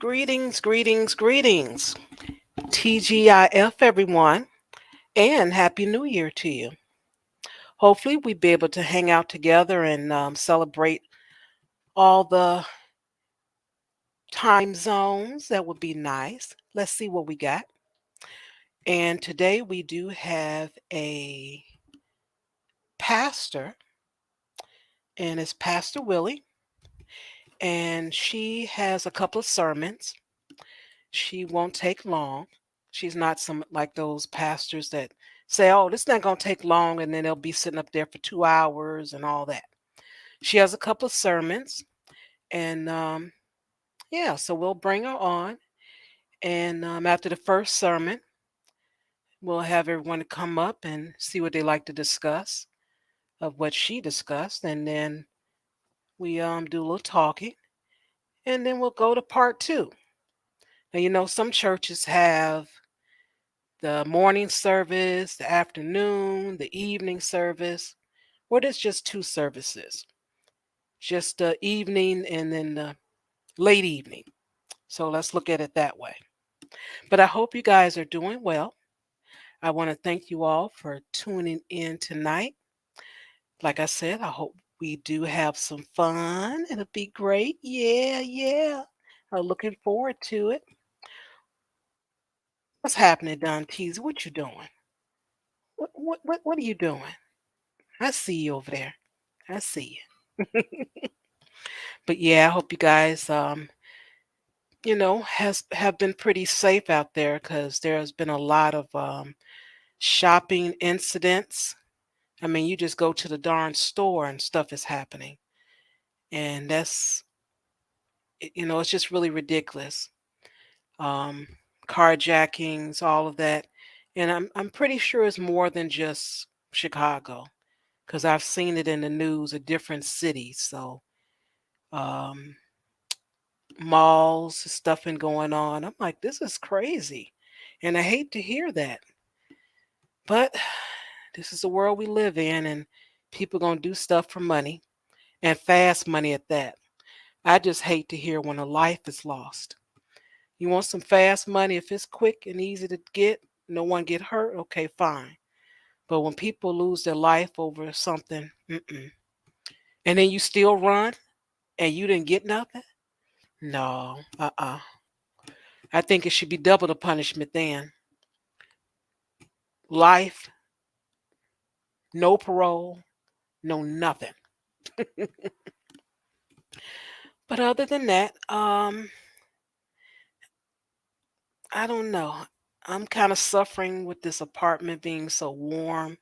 Greetings, greetings, greetings. TGIF, everyone, and Happy New Year to you. Hopefully, we'll be able to hang out together and celebrate all the time zones. That would be nice. Let's see what we got. And today we do have a pastor, and it's Pastor Willie, and she has a couple of sermons. She won't take long. She's not some like those pastors that say, "Oh, this is not going to take long," and then they'll be sitting up there for 2 hours and all that. She has a couple of sermons, and yeah, so we'll bring her on. And after the first sermon, we'll have everyone to come up and see what they like to discuss of what she discussed, and then we do a little talking, and then we'll go to part two. Now, some churches have the morning service, the afternoon, the evening service, or there's just two services, just the evening and then the late evening. So let's look at it that way. But I hope you guys are doing well. I want to thank you all for tuning in tonight. Like I said, I hope we do have some fun. It'll be great. Yeah, yeah. I'm looking forward to it. What's happening, Don Teasy? What you doing? What are you doing? I see you over there. I see you. But yeah, I hope you guys has have been pretty safe out there because there's been a lot of shopping incidents. I mean, you just go to the darn store and stuff is happening. And it's just really ridiculous. Um, Carjackings, all of that. And I'm pretty sure it's more than just Chicago because I've seen it in the news of different cities. So um, malls, stuff been going on. I'm like, this is crazy. And I hate to hear that. But this is the world we live in, and people going to do stuff for money and fast money at that. I just hate to hear when a life is lost. You want some fast money, if it's quick and easy to get, no one get hurt, okay, fine. But when people lose their life over something, mm-mm. And then you still run and you didn't get nothing? No, I think it should be double the punishment then. Life, no parole, no nothing. But other than that, I don't know. I'm kind of suffering with this apartment being so warm.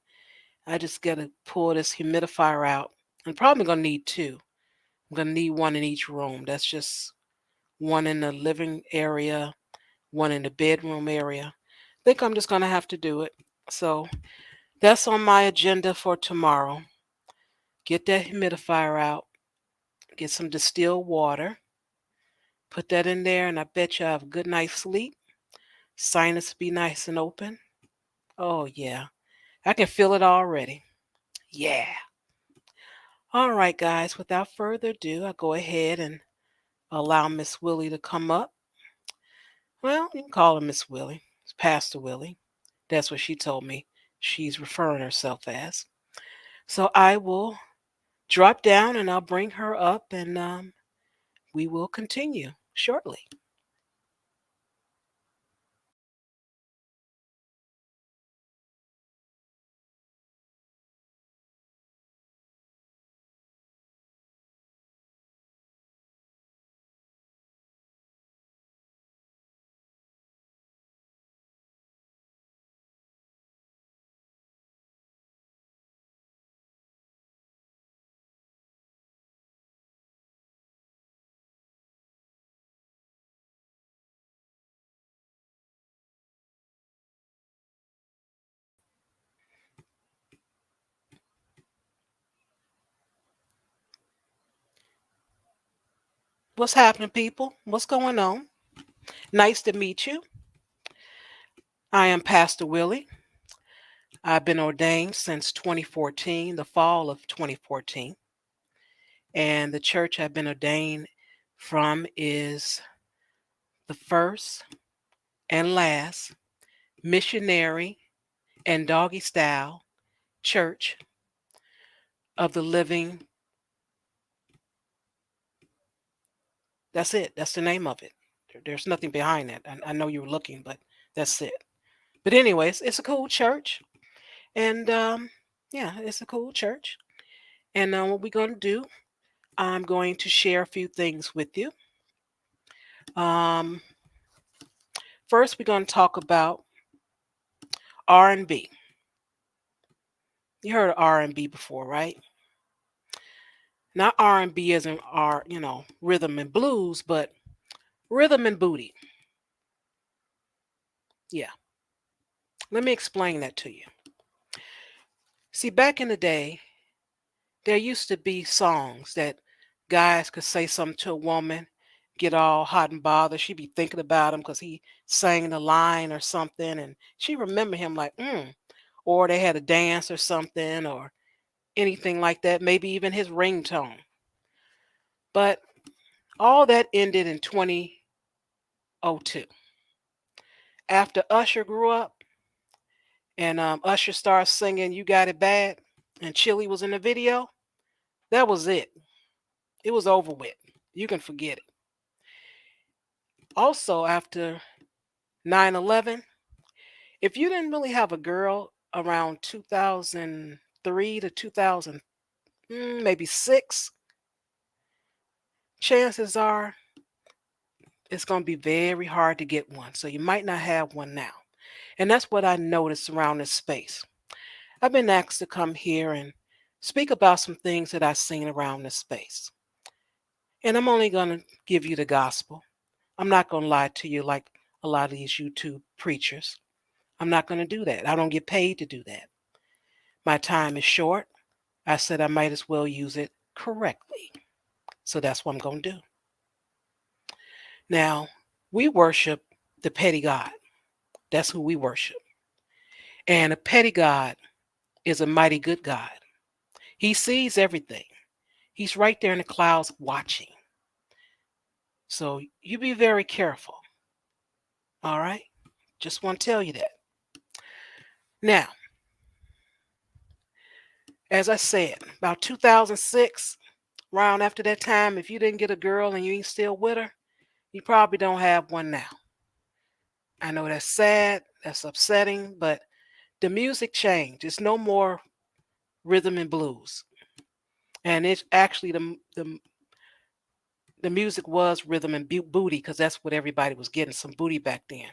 I just gotta pull this humidifier out. I'm probably gonna need two. I'm gonna need one in each room. That's just one in the living area, one in the bedroom area. I think I'm just gonna have to do it. So that's on my agenda for tomorrow. Get that humidifier out, get some distilled water, put that in there, and I bet you I have a good night's sleep. Sinus be nice and open. Oh yeah. I can feel it already. Yeah. All right, guys, without further ado, I'll go ahead and allow Miss Willie to come up. Well, you can call her Miss Willie. It's Pastor Willie. That's what she told me she's referring herself as. So I will drop down and I'll bring her up and we will continue shortly. What's happening, people? What's going on? Nice to meet you. I am Pastor Willie. I've been ordained since 2014, the fall of 2014. And the church I've been ordained from is the first and last missionary and doggy style church of the living. That's it. That's the name of it. There's nothing behind that. I know you were looking, but that's it. But anyways, it's a cool church. And yeah, it's a cool church. And what we're going to do, I'm going to share a few things with you. Um, First, we're going to talk about R&B. You heard of R&B before, right? Not R&B as in rhythm and blues, but rhythm and booty. Yeah. Let me explain that to you. See, back in the day, there used to be songs that guys could say something to a woman, get all hot and bothered. She'd be thinking about him because he sang the line or something, and she remember him like, or they had a dance or something, or anything like that. Maybe even his ringtone. But all that ended in 2002. After Usher grew up and Usher started singing "You Got It Bad," and Chili was in the video, that was it. It was over with. You can forget it. Also, after 9/11, if you didn't really have a girl around 2003 to 2000, maybe 6, chances are it's going to be very hard to get one. So you might not have one now. And that's what I noticed around this space. I've been asked to come here and speak about some things that I've seen around this space. And I'm only going to give you the gospel. I'm not going to lie to you like a lot of these YouTube preachers. I'm not going to do that. I don't get paid to do that. My time is short. I said I might as well use it correctly. So that's what I'm going to do. Now, we worship the petty God. That's who we worship. And a petty God is a mighty good God. He sees everything. He's right there in the clouds watching. So you be very careful. All right? Just want to tell you that. Now, as I said, about 2006, around after that time, if you didn't get a girl and you ain't still with her, you probably don't have one now. I know that's sad, that's upsetting, but the music changed. It's no more rhythm and blues. And it's actually the music was rhythm and booty because that's what everybody was getting, some booty back then.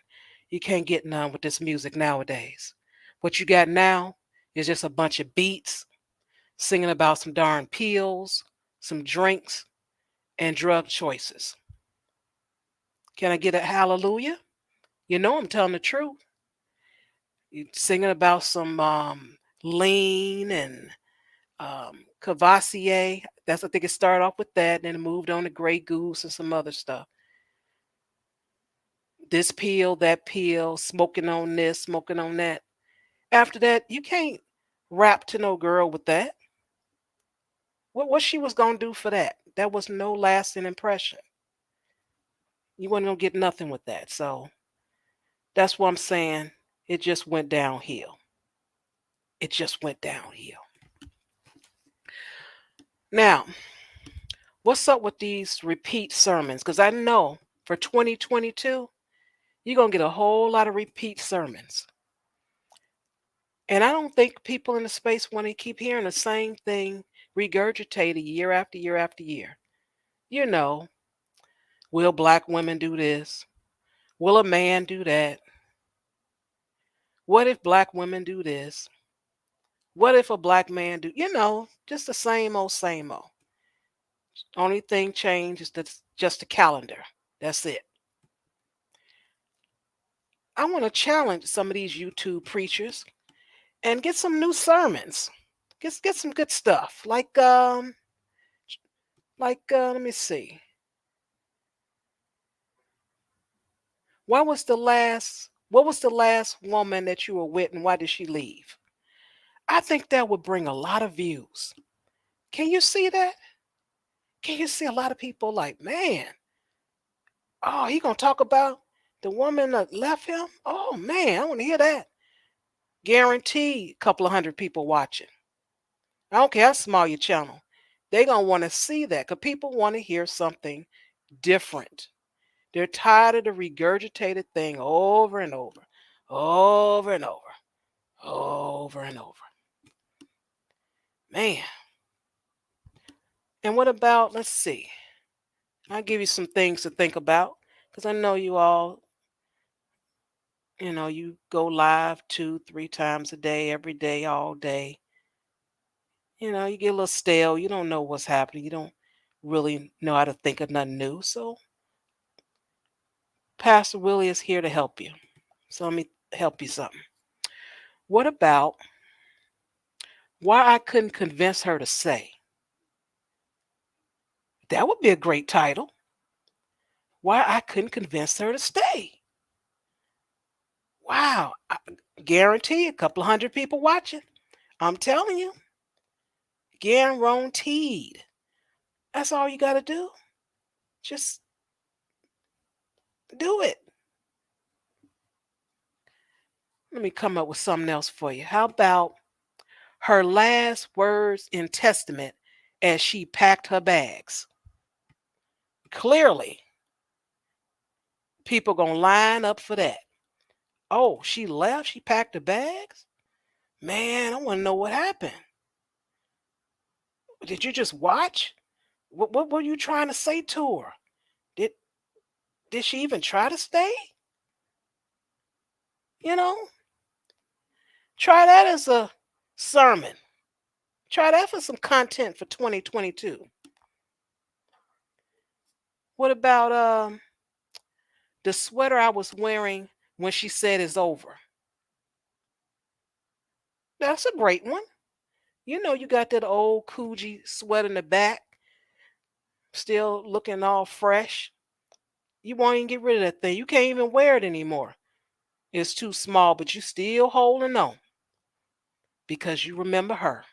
You can't get none with this music nowadays. What you got now is just a bunch of beats singing about some darn pills, some drinks, and drug choices. Can I get a hallelujah? You know I'm telling the truth. You singing about some lean and Cavassier. That's I think it started off with that, then it moved on to Grey Goose and some other stuff. This pill, that pill, smoking on this, smoking on that. After that, you can't rap to no girl with that. What she was gonna do for that? That was no lasting impression. You wasn't gonna get nothing with that. So that's what I'm saying. It just went downhill. It just went downhill. Now, what's up with these repeat sermons? Because I know for 2022, you're going to get a whole lot of repeat sermons. And I don't think people in the space want to keep hearing the same thing regurgitated year after year after year. You know, will black women do this? Will a man do that? What if black women do this? What if a black man do? You know, just the same old, same old. Only thing changed is that's just the calendar. That's it. I want to challenge some of these YouTube preachers and get some new sermons. Get some good stuff. Let me see. What was the last woman that you were with and why did she leave? I think that would bring a lot of views. Can you see that? Can you see a lot of people like, man, oh, he gonna talk about the woman that left him? Oh man, I want to hear that. Guaranteed a couple of hundred people watching. I don't care how small your channel. They're gonna want to see that because people want to hear something different. They're tired of the regurgitated thing over and over, over and over, over and over. Man. And what about, let's see, I'll give you some things to think about because I know you all, you go live 2, 3 times a day, every day, all day. You get a little stale. You don't know what's happening. You don't really know how to think of nothing new. So Pastor Willie is here to help you. So let me help you something. What about why I couldn't convince her to say? That would be a great title. Why I couldn't convince her to stay. Wow. I guarantee a couple of hundred people watching. I'm telling you. Guaranteed. That's all you got to do. Just do it. Let me come up with something else for you. How about her last words in testament as she packed her bags? Clearly, people going to line up for that. Oh, she left? She packed her bags? Man, I want to know what happened. Did you just watch? What were you trying to say to her? Did did she even try to stay? You know, try that as a sermon. Try that for some content for 2022. What about the sweater I was wearing when she said it's over? That's a great one. You know, you got that old Coogee sweater in the back, still looking all fresh. You won't even get rid of that thing. You can't even wear it anymore. It's too small, but you still holding on because you remember her.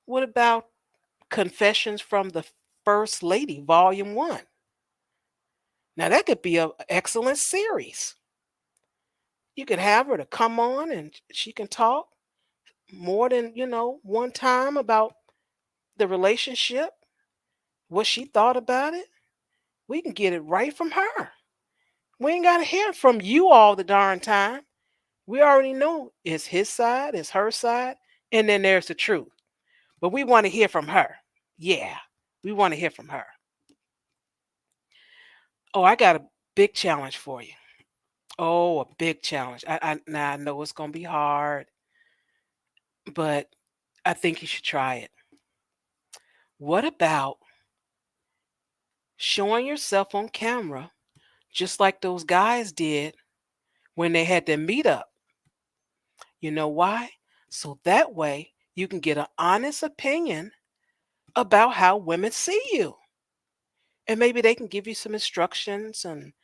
What about Confessions from the First Lady, Volume 1? Now, that could be an excellent series. You could have her to come on and she can talk more than, one time about the relationship, what she thought about it. We can get it right from her. We ain't got to hear it from you all the darn time. We already know it's his side, it's her side, and then there's the truth. But we want to hear from her. Yeah, we want to hear from her. Oh, I got a big challenge for you. Oh, a big challenge. Now I know it's gonna be hard, but I think you should try it. What about showing yourself on camera just like those guys did when they had their meetup? You know why? So that way you can get an honest opinion about how women see you. And maybe they can give you some instructions and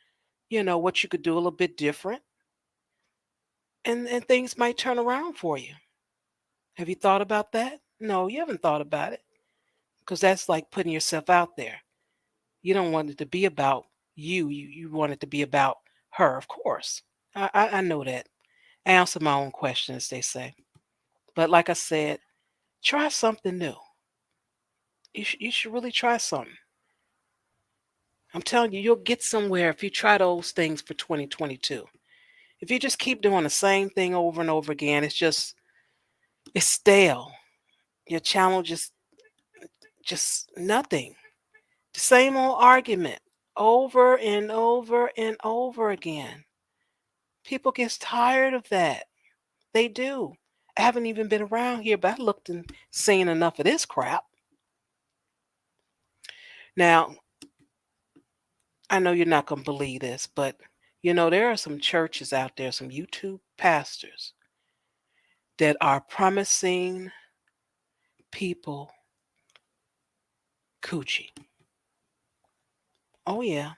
what you could do a little bit different, and things might turn around for you. Have you thought about that? No, you haven't thought about it because that's like putting yourself out there. You don't want it to be about you. You want it to be about her, of course. I know that. I answer my own questions, they say. But like I said, try something new. You should really try something. I'm telling you, you'll get somewhere if you try those things for 2022. If you just keep doing the same thing over and over again, it's stale. Your channel just nothing. The same old argument over and over and over again. People gets tired of that. They do. I haven't even been around here, but I looked and seen enough of this crap. Now, I know you're not going to believe this, but there are some churches out there, some YouTube pastors that are promising people coochie. Oh, yeah.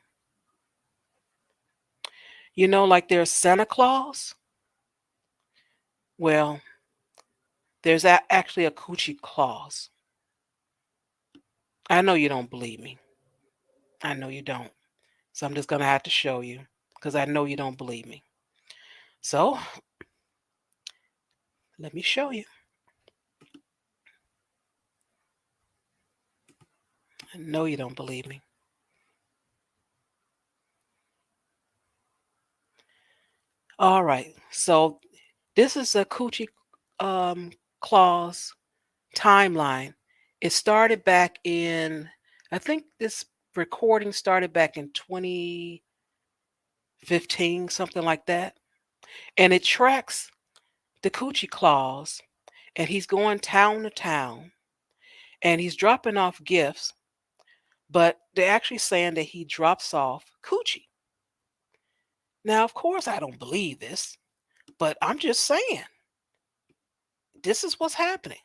Like there's Santa Claus. Well, there's actually a coochie clause. I know you don't believe me. I know you don't. So I'm just going to have to show you because I know you don't believe me. So let me show you. I know you don't believe me. All right. So this is a coochie um, clause timeline. It started back in, I think this recording started back in 2015, something like that. And it tracks the coochie clause, and he's going town to town, and he's dropping off gifts, but they're actually saying that he drops off coochie. Now, of course, I don't believe this, but I'm just saying this is what's happening.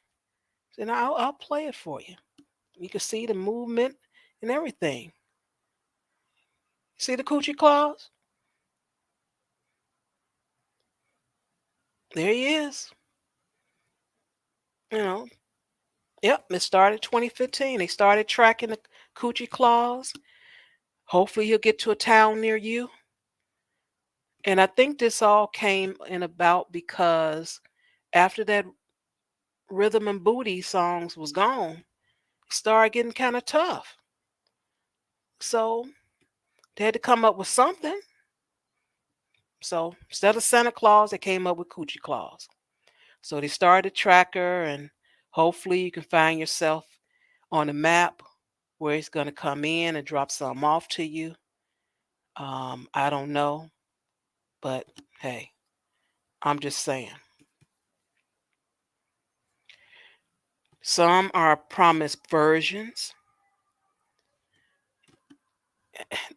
And I'll play it for you. You can see the movement and everything. See the coochie claws? There he is. You know, yep, it started 2015. They started tracking the coochie claws. Hopefully, he'll get to a town near you. And I think this all came in about because after that rhythm and booty songs was gone, it started getting kind of tough. So they had to come up with something. So instead of Santa Claus, they came up with Coochie Claus. So they started a tracker, and hopefully you can find yourself on the map where he's going to come in and drop some off to you. I don't know, but hey, I'm just saying. Some are promised versions.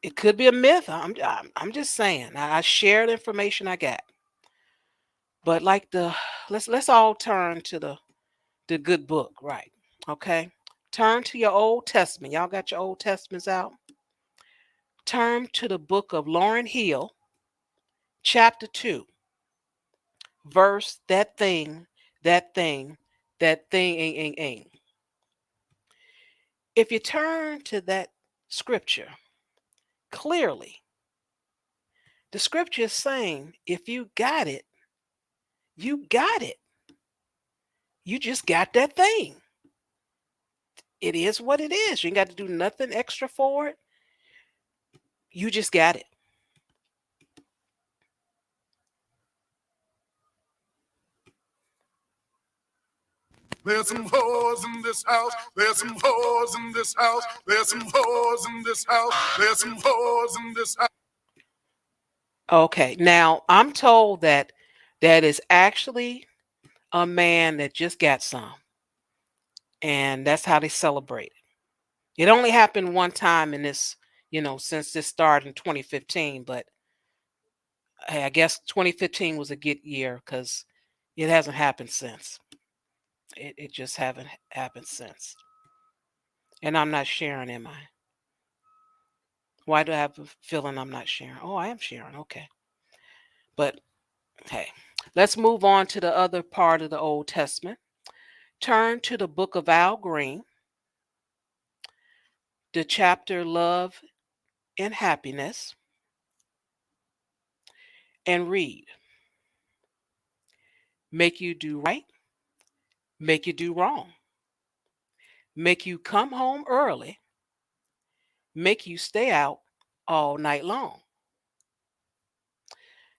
It could be a myth. I'm just saying. I share the information I got. But like the let's all turn to the good book, right? Okay. Turn to your Old Testament. Y'all got your Old Testaments out? Turn to the book of Lauren Hill, chapter 2, verse that thing, that thing, that thing, ing. If you turn to that scripture, clearly, the scripture is saying if you got it, you got it. You just got that thing. It is what it is. You ain't got to do nothing extra for it. You just got it. There's some whores in this house. There's some whores in this house. There's some whores in this house. There's some whores in this house. Okay, now I'm told that that is actually a man that just got some, and that's how they celebrate it. It only happened one time in this, since this started in 2015, but hey, I guess 2015 was a good year because it hasn't happened since. It just haven't happened since. And I'm not sharing, am I? Why do I have a feeling I'm not sharing? Oh, I am sharing. Okay. But hey, let's move on to the other part of the Old Testament. Turn to the book of Al Green, the chapter Love and Happiness, and read. Make you do right, make you do wrong, make you come home early, make you stay out all night long.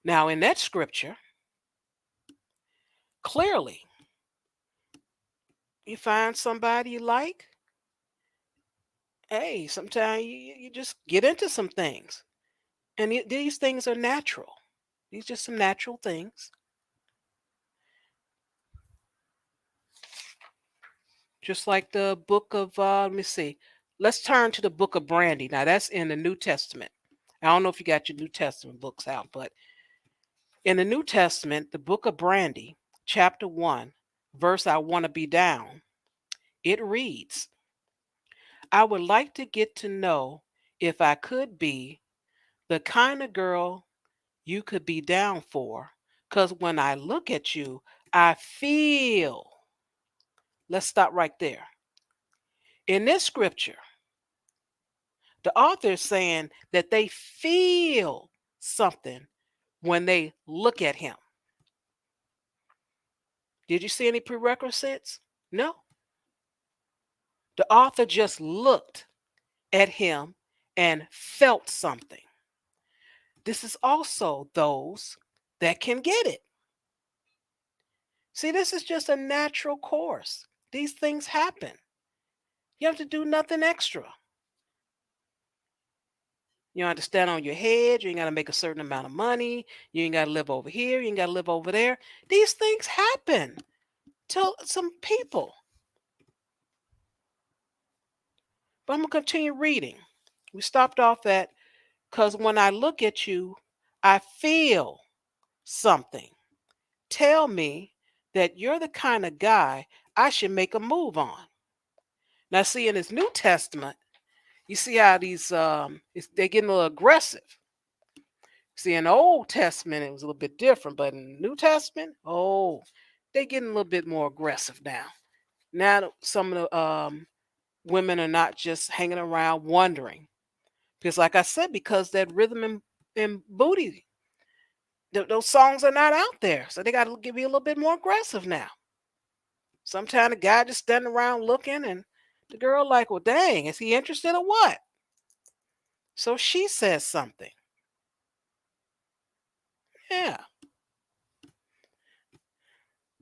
Now, in that scripture, clearly, you find somebody you like, hey, sometimes you just get into some things. And these things are natural. These are just some natural things. Just like the book of, let me see. Let's turn to the book of Brandy. Now, that's in the New Testament. I don't know if you got your New Testament books out, but in the New Testament, the book of Brandy, chapter 1, verse I want to be down, it reads, I would like to get to know if I could be the kind of girl you could be down for, because when I look at you, I feel. Let's stop right there. In this scripture, the author is saying that they feel something when they look at him. Did you see any prerequisites? No. The author just looked at him and felt something. This is also those that can get it. See, this is just a natural course. These things happen. You have to do nothing extra. You don't have to stand on your head. You ain't got to make a certain amount of money. You ain't got to live over here. You ain't got to live over there. These things happen to some people. But I'm going to continue reading. We stopped off at, because when I look at you, I feel something. Tell me that you're the kind of guy I should make a move on. Now, see, in this New Testament, you see how these they're getting a little aggressive. See, in the Old Testament, it was a little bit different, but in the New Testament, oh, they're getting a little bit more aggressive now. Now, some of the women are not just hanging around wondering, because, like I said, because that rhythm and booty, those songs are not out there, so they got to be a little bit more aggressive now. Sometimes the guy just standing around looking, and the girl like, well, dang, is he interested or what? So she says something. Yeah.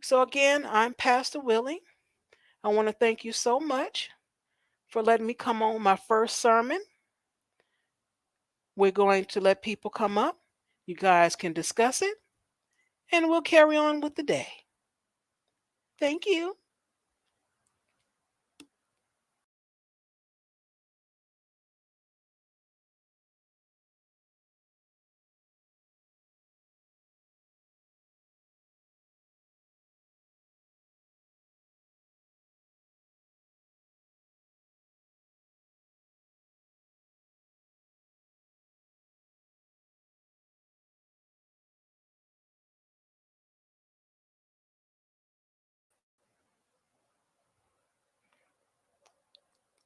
So again, I'm Pastor Willie. I want to thank you so much for letting me come on my first sermon. We're going to let people come up. You guys can discuss it, and we'll carry on with the day. Thank you.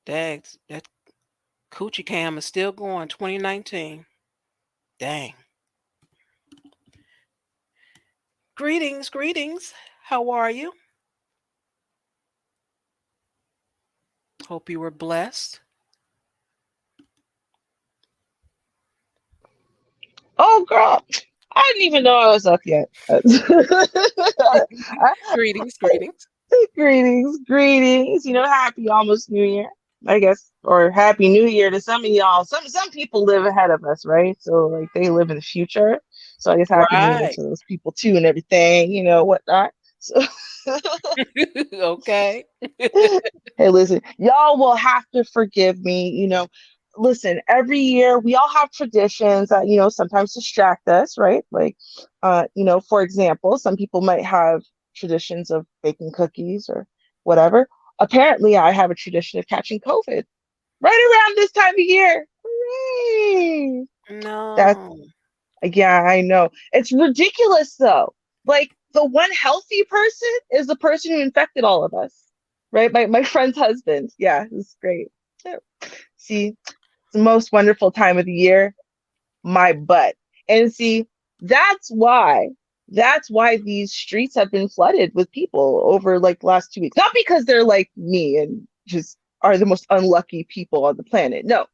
Dags, that Coochie Cam is still going 2019. Dang. Greetings, greetings. How are you? Hope you were blessed. Oh, girl, I didn't even know I was up yet. Greetings, greetings. Greetings, greetings. Happy almost New Year, I guess, or Happy New Year to some of y'all. Some people live ahead of us, right? So like they live in the future. So I guess Happy New Year Right. to those people too, and everything, whatnot. So Okay. hey, listen, y'all will have to forgive me. Listen, every year we all have traditions that, sometimes distract us, right? Like, for example, some people might have traditions of baking cookies or whatever. Apparently, I have a tradition of catching COVID right around this time of year. Hooray! That's, No. yeah, I know. It's ridiculous though. Like the one healthy person is the person who infected all of us, right? My friend's husband. Yeah, it's great. Yeah. See, it's the most wonderful time of the year, my butt. And see, that's why, that's why these streets have been flooded with people over like the last 2 weeks. Not because they're like me and just are the most unlucky people on the planet. No,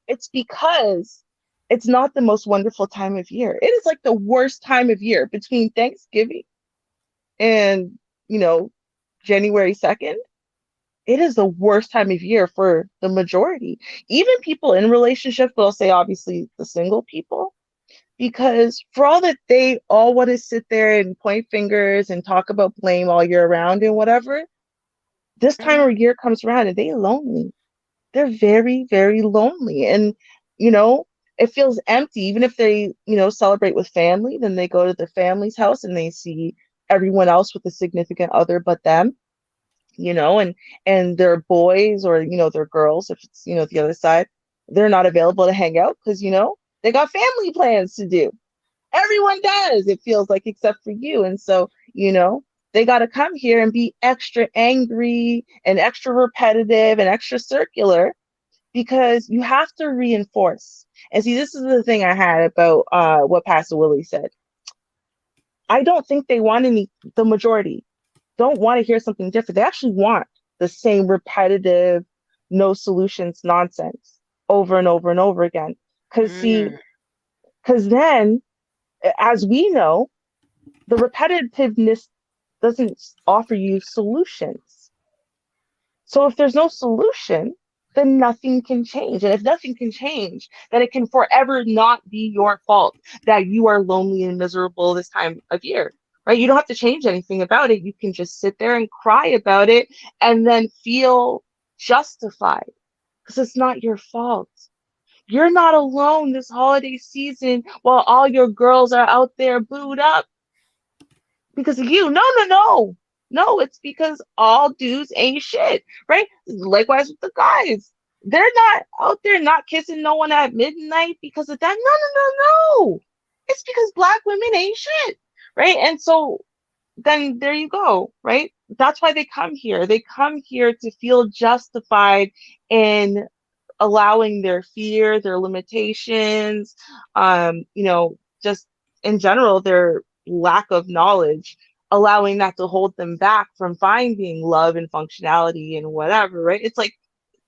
it's because it's not the most wonderful time of year. It is like the worst time of year between Thanksgiving and, you know, January 2nd. It is the worst time of year for the majority. Even people in relationships, but I'll say obviously the single people, because for all that they all want to sit there and point fingers and talk about blame all year round and whatever, this time Mhm. of year comes around and they lonely. They're very, very lonely. And, you know, it feels empty. Even if they, celebrate with family, then they go to the family's house and they see everyone else with a significant other but them, and their boys or, their girls, if it's, the other side, they're not available to hang out because, they got family plans to do. Everyone does, it feels like, except for you. And so, they got to come here and be extra angry and extra repetitive and extra circular because you have to reinforce. And see, this is the thing I had about what Pastor Willie said. I don't think they want the majority don't want to hear something different. They actually want the same repetitive, no solutions nonsense over and over and over again. Because see, Mm. because then, as we know, the repetitiveness doesn't offer you solutions. So if there's no solution, then nothing can change. And if nothing can change, then it can forever not be your fault that you are lonely and miserable this time of year. Right? You don't have to change anything about it. You can just sit there and cry about it and then feel justified because it's not your fault. You're not alone this holiday season while all your girls are out there booed up because of you. No, no, no. No, it's because all dudes ain't shit, right? Likewise with the guys. They're not out there not kissing no one at midnight because of that. No, no, no, no. It's because black women ain't shit, right? And so then there you go, right? That's why they come here. They come here to feel justified in allowing their fear, their limitations, just in general, their lack of knowledge, allowing that to hold them back from finding love and functionality and whatever, right? It's like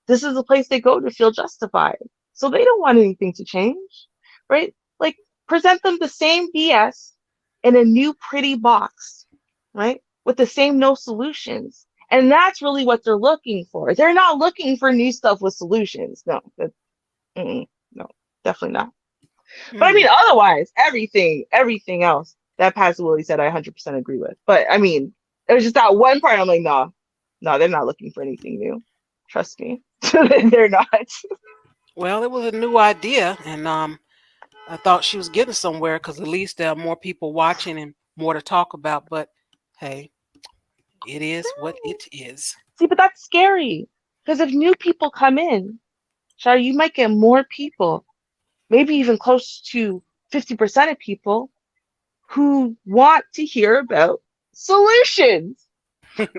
this is a place they go to feel justified. So they don't want anything to change, right? Like present them the same BS in a new pretty box, right? With the same no solutions. And that's really what they're looking for. They're not looking for new stuff with solutions. No, no, definitely not. But I mean, Mm. otherwise, everything else that Pastor Willie said, I 100% agree with. But I mean, it was just that one part. I'm like, no, they're not looking for anything new. Trust me, they're not. Well, it was a new idea, and I thought she was getting somewhere because at least there are more people watching and more to talk about. But hey, it is what it is. See, but that's scary because if new people come in, Shar, you might get more people, maybe even close to 50% of people who want to hear about solutions,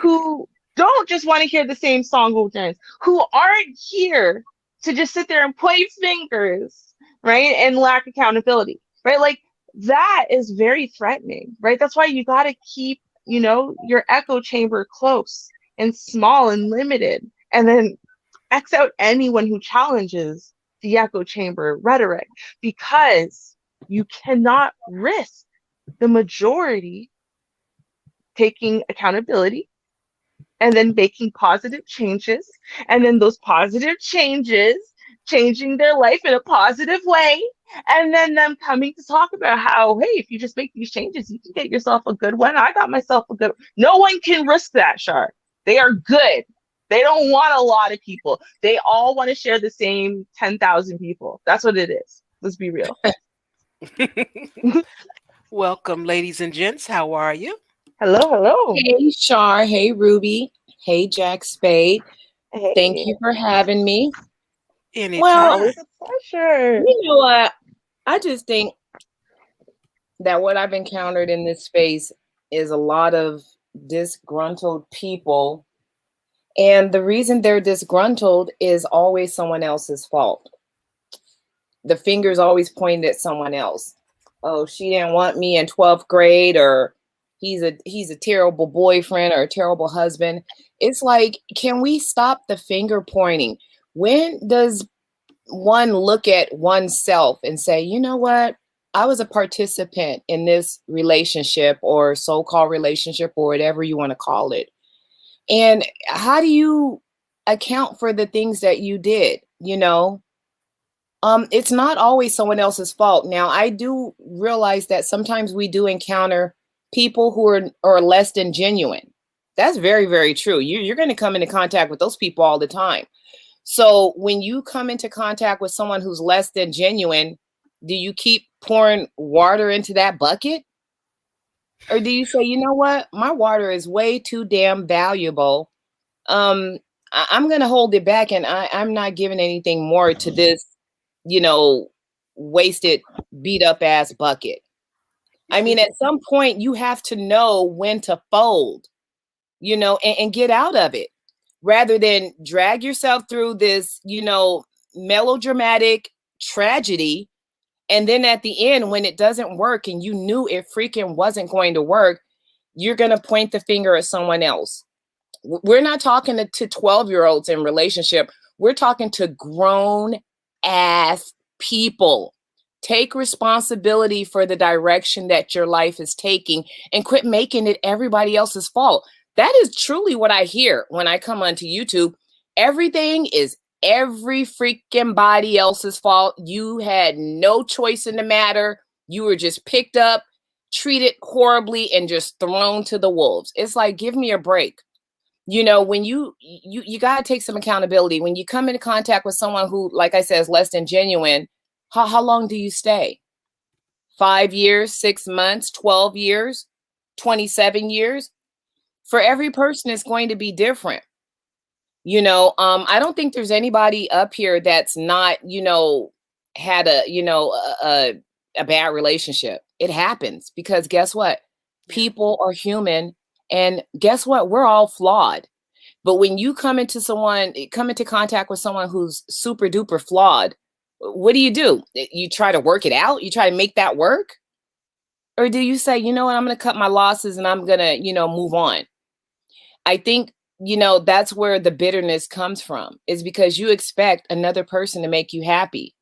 who don't just want to hear the same song over again, who aren't here to just sit there and point fingers, right? And lack accountability, right? Like that is very threatening, right? That's why you got to keep, your echo chamber close and small and limited, and then X out anyone who challenges the echo chamber rhetoric, because you cannot risk the majority taking accountability and then making positive changes, and then those positive changes changing their life in a positive way, and then them coming to talk about how, hey, if you just make these changes, you can get yourself a good one. I got myself a good one. No one can risk that, Shar. They are good. They don't want a lot of people. They all want to share the same 10,000 people. That's what it is. Let's be real. Welcome, ladies and gents. How are you? Hello. Hey, Shar. Hey, Ruby. Hey, Jack Spade. Hey. Thank you for having me. Anytime. Well, Always a pleasure. you know what? I just think that what I've encountered in this space is a lot of disgruntled people. And the reason they're disgruntled is always someone else's fault. The finger's always pointed at someone else. Oh, she didn't want me in 12th grade, or he's a terrible boyfriend or a terrible husband. It's like, can we stop the finger pointing? When does one look at oneself and say, you know what? I was a participant in this relationship or so-called relationship or whatever you want to call it. And how do you account for the things that you did? It's not always someone else's fault. Now, I do realize that sometimes we do encounter people who are less than genuine. That's very, very true. You're going to come into contact with those people all the time. So when you come into contact with someone who's less than genuine, do you keep pouring water into that bucket? Or do you say, you know what? My water is way too damn valuable. I'm going to hold it back, and I'm not giving anything more to this, wasted, beat up ass bucket. I mean, at some point you have to know when to fold, and get out of it, rather than drag yourself through this, melodramatic tragedy. And then at the end, when it doesn't work and you knew it freaking wasn't going to work, you're going to point the finger at someone else. We're not talking to 12-year-olds in relationship. We're talking to grown ass people. Take responsibility for the direction that your life is taking and quit making it everybody else's fault. That is truly what I hear when I come onto YouTube. Everything is every freaking body else's fault. You had no choice in the matter. You were just picked up, treated horribly, and just thrown to the wolves. It's like, give me a break. When you got to take some accountability. When you come into contact with someone who, like I said, is less than genuine, how long do you stay? 5 years, 6 months, 12 years, 27 years? For every person, it's going to be different. I don't think there's anybody up here that's not, had a bad relationship. It happens because guess what? People are human, and guess what? We're all flawed. But when you come into contact with someone who's super duper flawed, what do? You try to work it out? You try to make that work? Or do you say, you know what? I'm going to cut my losses and I'm going to, move on. I think, that's where the bitterness comes from, is because you expect another person to make you happy.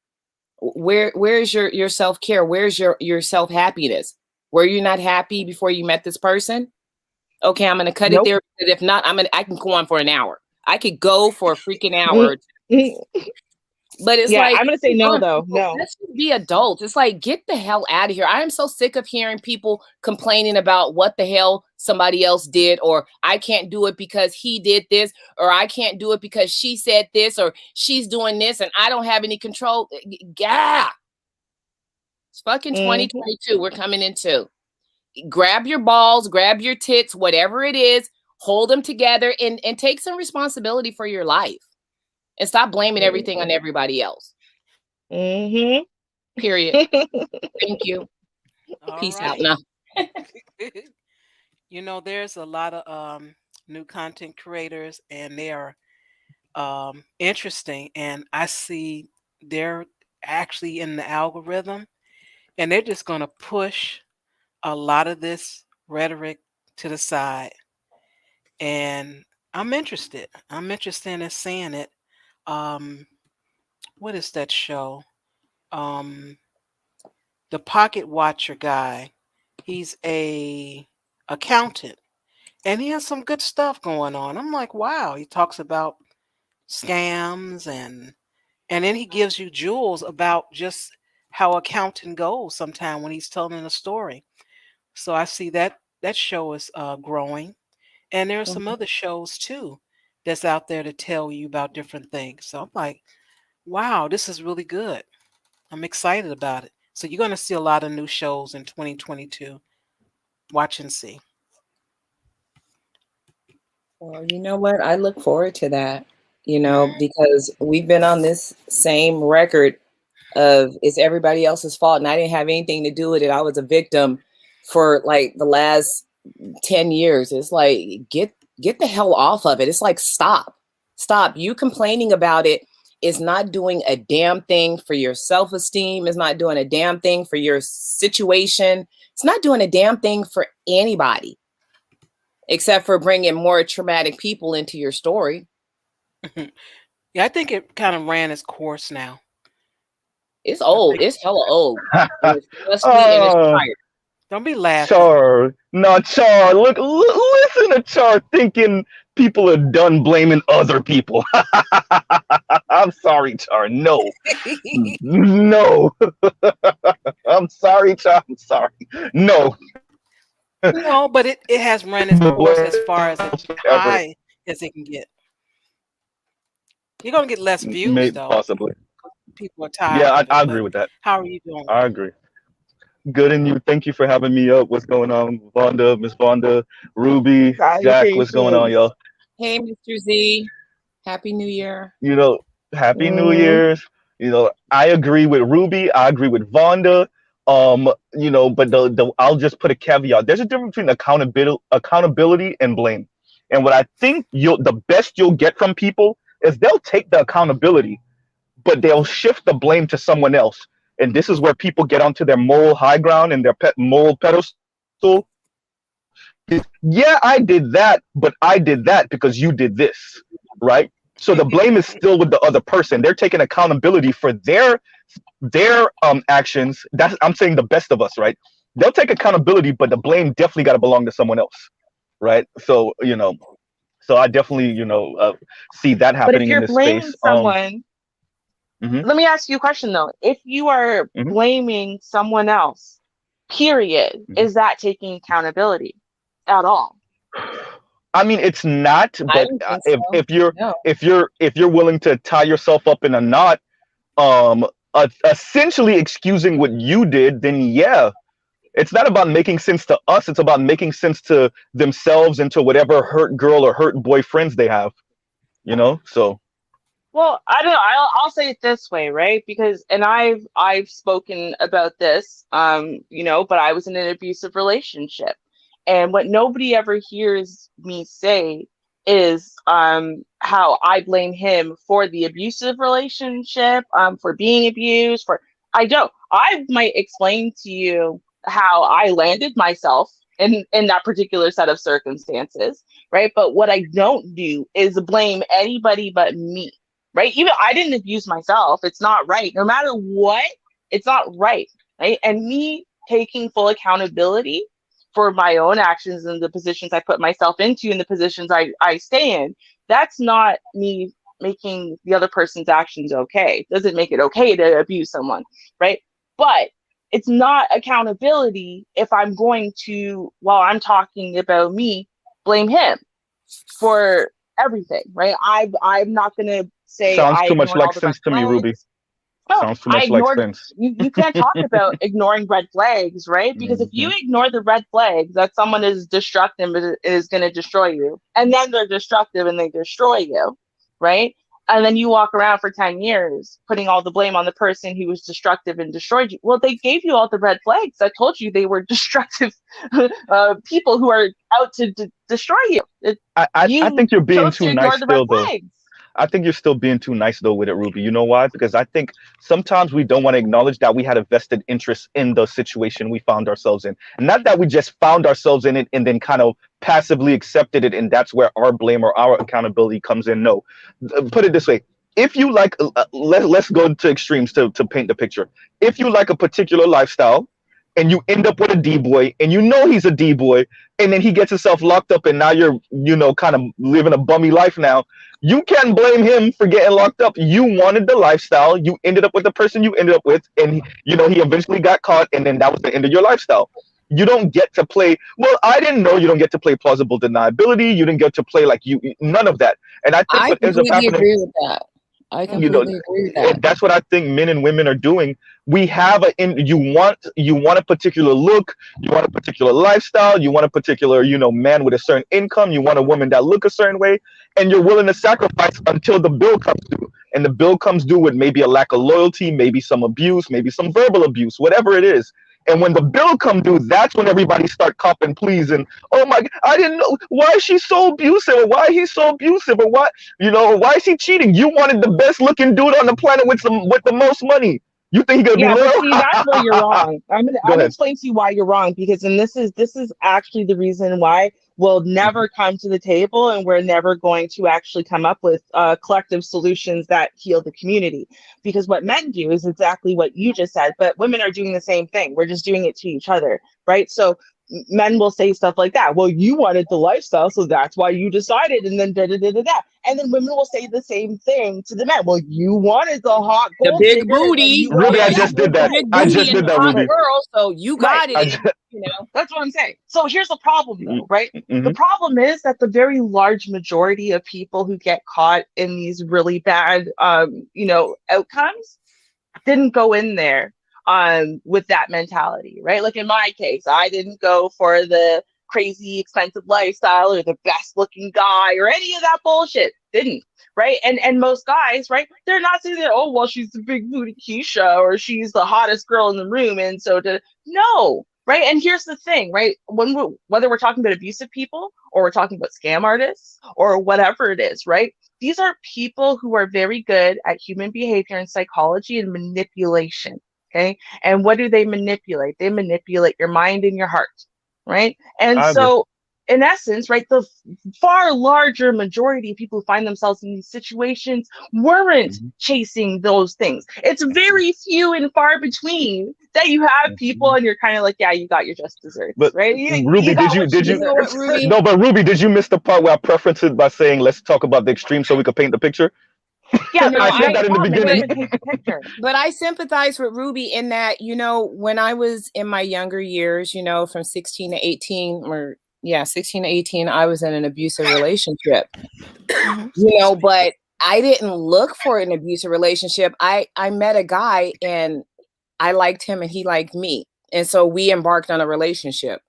Where's your self-care? Where's your self-happiness? Were you not happy before you met this person? Okay, I'm gonna cut it Nope. there. But if not, I can go on for an hour. I could go for a freaking hour. But it's Yeah, like, I'm gonna say come no on, though. people, No. let's just be adults. It's like, get the hell out of here. I am so sick of hearing people complaining about what the hell somebody else did, or I can't do it because he did this, or I can't do it because she said this, or she's doing this, and I don't have any control. Yeah. It's fucking Mhm. 2022. We're coming into. Grab your balls, grab your tits, whatever it is, hold them together and take some responsibility for your life. And stop blaming everything on everybody else. Mhm. Period. Thank you. All Peace out right. now. You know, there's a lot of new content creators, and they are interesting. And I see they're actually in the algorithm, and they're just going to push a lot of this rhetoric to the side. And I'm interested. I'm interested in seeing it. Um, what is that show? Um, the Pocket Watcher guy. He's a accountant, and he has some good stuff going on. I'm like, wow. He talks about scams, and then he gives you jewels about just how accounting goes sometime when he's telling a story. So I see that show is growing, and there are some Mhm. other shows too that's out there to tell you about different things. So I'm like, wow, this is really good. I'm excited about it. So you're going to see a lot of new shows in 2022. Watch and see. Well, you know what? I look forward to that, Mhm. because we've been on this same record of it's everybody else's fault and I didn't have anything to do with it. I was a victim for like the last 10 years. It's like, get the hell off of it. It's like, stop. Stop. You complaining about it is not doing a damn thing for your self-esteem. It's not doing a damn thing for your situation. It's not doing a damn thing for anybody except for bringing more traumatic people into your story. Yeah, I think it kind of ran its course now. It's I old. think. It's hella old. It's dusty and it's Oh, tired. Don't be laughing. Char. No, Char. Listen to Char thinking people are done blaming other people. I'm sorry, Char. No. No. I'm sorry, Char. I'm sorry. No. No, but it has run its course as far as Ever. high as it can get. You're gonna get less views Maybe, though. possibly. People are tired Yeah, of it. I agree But with that. how are you doing? I agree. Good, and you. Thank you for having me up. What's going on, Vonda, Miss Vonda, Ruby, Jack? What's going on, Salutations. y'all? Hey, Mr. Z. Happy New Year. You know, Happy New Mm, Year's. I agree with Ruby. I agree with Vonda. But the I'll just put a caveat. There's a difference between accountability and blame. And what I think the best you'll get from people is they'll take the accountability, but they'll shift the blame to someone else. And this is where people get onto their moral high ground and their moral pedestal. Yeah, I did that, but I did that because you did this, right? So the blame is still with the other person. They're taking accountability for their actions. That's I'm saying the best of us, right? They'll take accountability, but the blame definitely got to belong to someone else, right? So I definitely see that but if happening in you're this blaming space. someone, Mhm, let me ask you a question though. If you are mhm, blaming someone else, period, mhm. is that taking accountability at all? I mean, it's not, I but don't think if so. if you're No. if you're willing to tie yourself up in a knot, essentially excusing what you did, then yeah, it's not about making sense to us. It's about making sense to themselves and to whatever hurt girl or hurt boy friends they have. So Well, I don't know. I'll say it this way, right? Because and I've spoken about this, but I was in an abusive relationship, and what nobody ever hears me say is how I blame him for the abusive relationship, for being abused. For I don't. I might explain to you how I landed myself in that particular set of circumstances, right? But what I don't do is blame anybody but me, right? Even I didn't abuse myself. It's not right. No matter what, it's not right, right? And me taking full accountability for my own actions and the positions I put myself into and the positions I stay in. That's not me making the other person's actions okay. It doesn't make it okay to abuse someone, right? But it's not accountability if I'm going to, while I'm talking about me, blame him for everything, right? I'm not going to say Sounds I too much ignored like all the red sense to me, Ruby. flags. No, Sounds too I much like ignored. sense. You can't talk about ignoring red flags, right? Because if you ignore the red flags that someone is destructive is going to destroy you, and then they're destructive and they destroy you, right? And then you walk around for 10 years putting all the blame on the person who was destructive and destroyed you. Well, they gave you all the red flags. I told you they were destructive people who are out to destroy you. I think you're being chose to too ignore nice the red still, though. flags. I think you're still being too nice though with it, Ruby. You know why? Because I think sometimes we don't want to acknowledge that we had a vested interest in the situation we found ourselves in. Not that we just found ourselves in it and then kind of passively accepted it, and that's where our blame or our accountability comes in. No. Put it this way. If you like, let's go to extremes to paint the picture. If you like a particular lifestyle and you end up with a D-boy and you know he's a D-boy and then he gets himself locked up and now you're, kind of living a bummy life now, you can't blame him for getting locked up. You wanted the lifestyle. You ended up with the person you ended up with, and he eventually got caught, and then that was the end of your lifestyle. You don't get to play. Well, I didn't know you don't get to play plausible deniability. You didn't get to play none of that. And I think what ends up completely happening, agree with that. I completely agree with that. that's what I think men and women are doing. We have you want a particular look, you want a particular lifestyle, you want a particular, man with a certain income, you want a woman that look a certain way, and you're willing to sacrifice until the bill comes due. And the bill comes due with maybe a lack of loyalty, maybe some abuse, maybe some verbal abuse, whatever it is. And when the bill come due, that's when everybody start copping pleas and, oh my God, I didn't know, why is she so abusive, or why he's so abusive, or why is he cheating? You wanted the best looking dude on the planet with the most money. You think he's gonna be loyal? But see, that's where you're wrong. I'm gonna ahead. explain to you why you're wrong, because this is actually the reason why we'll never come to the table, and we're never going to actually come up with collective solutions that heal the community. Because what men do is exactly what you just said, but women are doing the same thing. We're just doing it to each other, right? So men will say stuff like that. Well, you wanted the lifestyle, so that's why you decided, and then da. And then women will say the same thing to the men. Well, you wanted the hot The gold big digger, booty. Ruby, I just did that. Big I booty just and did that, hot Ruby. girl, so you got it. That's what I'm saying. So here's the problem, though, right? Mhm. The problem is that the very large majority of people who get caught in these really bad, outcomes didn't go in there with that mentality, right? Like in my case, I didn't go for the crazy expensive lifestyle or the best looking guy or any of that bullshit. Didn't, right? And most guys, right, they're not saying that, oh, well, she's the big booty Keisha or she's the hottest girl in the room, and so no, right? And here's the thing, right? Whether we're talking about abusive people or we're talking about scam artists or whatever it is, right? These are people who are very good at human behavior and psychology and manipulation. Okay. And what do they manipulate? They manipulate your mind and your heart. Right. And I agree. so, in essence, right, the far larger majority of people who find themselves in these situations weren't chasing those things. It's very few and far between that you have people and you're kind of like, yeah, you got your just desserts, But right? Ruby, did you Ruby? no, but Ruby, did you miss the part where I preferenced it by saying let's talk about the extreme so we could paint the picture? Yeah, No, I said that in the beginning. But I sympathize with Ruby in that, when I was in my younger years, from 16 to 18 16 to 18, I was in an abusive relationship, but I didn't look for an abusive relationship. I met a guy and I liked him and he liked me. And so we embarked on a relationship.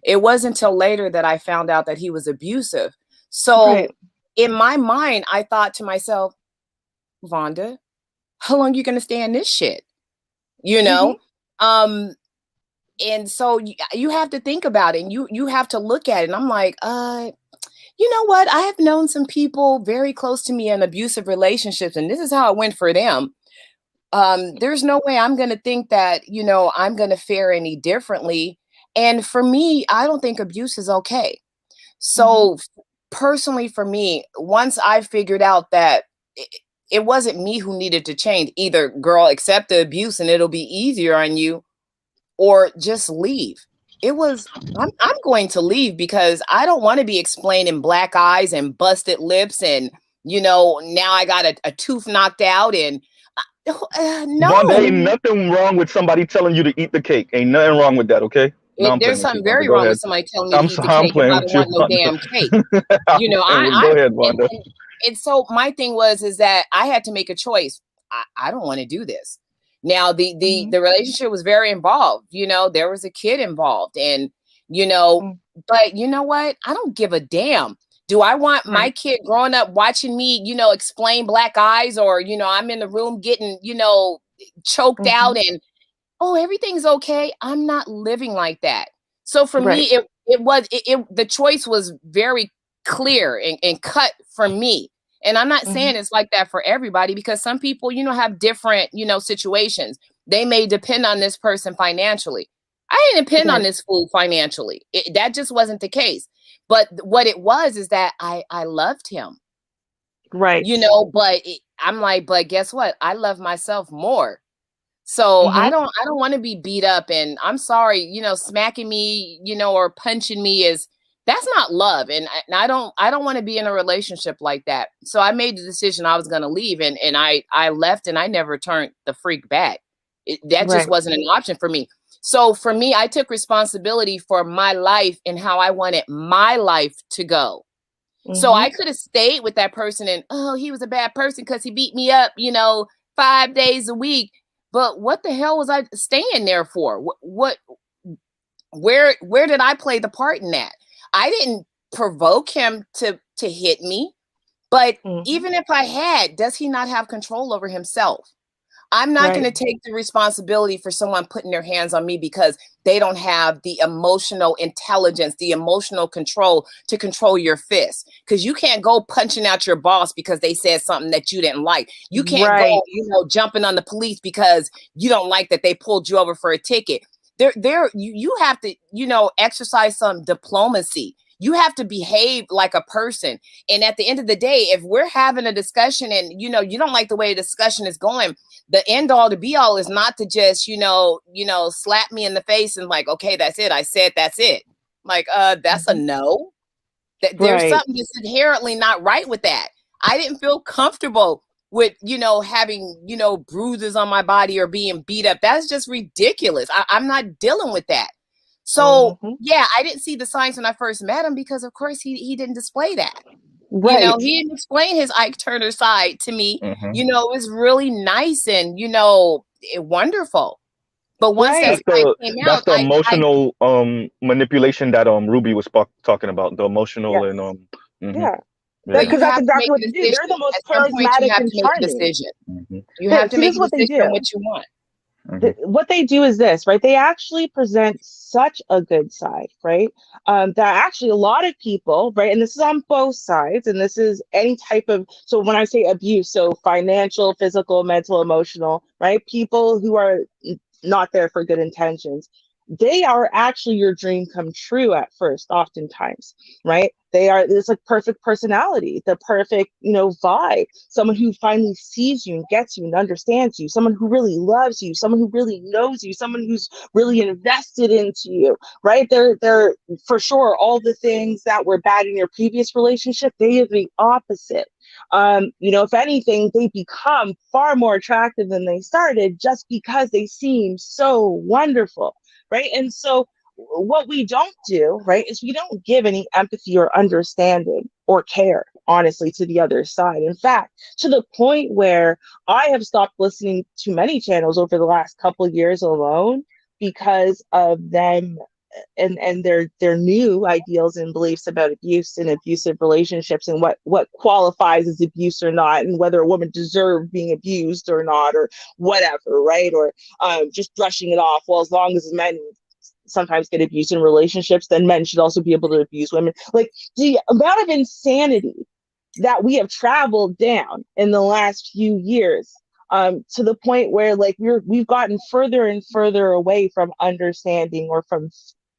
It wasn't until later that I found out that he was abusive. So in my mind, I thought to myself, Vonda, how long you gonna stay in this shit? And so you have to think about it, and you have to look at it. And I'm like, you know what? I have known some people very close to me in abusive relationships, and this is how it went for them. There's no way I'm gonna think that, I'm gonna fare any differently. And for me, I don't think abuse is okay. So personally, for me, once I figured out that it wasn't me who needed to change, either girl, accept the abuse and it'll be easier on you, or just leave. it was, I'm going to leave because I don't want to be explaining black eyes and busted lips and, now I got a tooth knocked out and Vonda, ain't no. nothing wrong with somebody telling you to eat the cake. Ain't nothing wrong with that, okay? No, I'm playing There's with you, something Vonda. very Go wrong ahead. with somebody telling me to eat the I'm cake if playing I with don't you, want no Vonda. damn cake. Go ahead, Vonda. And so my thing is that I had to make a choice. I don't want to do this. Now the relationship was very involved. There was a kid involved, and but you know what? I don't give a damn. Do I want my kid growing up watching me, explain black eyes, or I'm in the room getting, choked out and everything's okay? I'm not living like that. So for me, the choice was very clear and cut for me. And I'm not saying it's like that for everybody, because some people, have different, situations. They may depend on this person financially. I didn't depend on this fool financially. That just wasn't the case. But what it was is that I loved him. Right. But I'm like, but guess what? I love myself more. So I don't want to be beat up, and I'm sorry, smacking me, or punching me that's not love. And I don't want to be in a relationship like that. So I made the decision I was going to leave, and I left, and I never turned the freak back. That just wasn't an option for me. So for me, I took responsibility for my life and how I wanted my life to go. So I could have stayed with that person and, he was a bad person because he beat me up, 5 days a week. But what the hell was I staying there for? Where did I play the part in that? I didn't provoke him to hit me. But even if I had, does he not have control over himself? I'm not going to take the responsibility for someone putting their hands on me because they don't have the emotional intelligence, the emotional control to control your fist. Because you can't go punching out your boss because they said something that you didn't like. You can't go, jumping on the police because you don't like that they pulled you over for a ticket. You have to, exercise some diplomacy. You have to behave like a person. And at the end of the day, if we're having a discussion and, you don't like the way the discussion is going, the end all to be all is not to just, slap me in the face and like, okay, that's it. I said, that's it. Like, that's a no. There's something that's inherently not right with that. I didn't feel comfortable with, having, bruises on my body or being beat up. That's just ridiculous. I'm not dealing with that. So, yeah, I didn't see the signs when I first met him because, of course, he didn't display that. He didn't explain his Ike Turner side to me. It was really nice and, wonderful. But once that came out, that's the emotional manipulation that Ruby was talking about. The emotional and because that's exactly what they do. They're the most charismatic and charming. You have to make a decision on what you want. What they do is this, right? They actually present such a good side, right? That actually a lot of people, right? And this is on both sides, and this is any type of, so when I say abuse, so financial, physical, mental, emotional, right? People who are not there for good intentions. They are actually your dream come true at first, oftentimes, right? It's like perfect personality, the perfect, vibe, someone who finally sees you and gets you and understands you, someone who really loves you, someone who really knows you, someone who's really invested into you, right? They're for sure all the things that were bad in your previous relationship, they are the opposite. If anything, they become far more attractive than they started just because they seem so wonderful. Right. And so what we don't do, right, is we don't give any empathy or understanding or care, honestly, to the other side. In fact, to the point where I have stopped listening to many channels over the last couple of years alone because of them and their new ideals and beliefs about abuse and abusive relationships and what qualifies as abuse or not, and whether a woman deserves being abused or not, or whatever, right? Or just brushing it off. Well, as long as men sometimes get abused in relationships, then men should also be able to abuse women. Like the amount of insanity that we have traveled down in the last few years, to the point where like we've gotten further and further away from understanding or from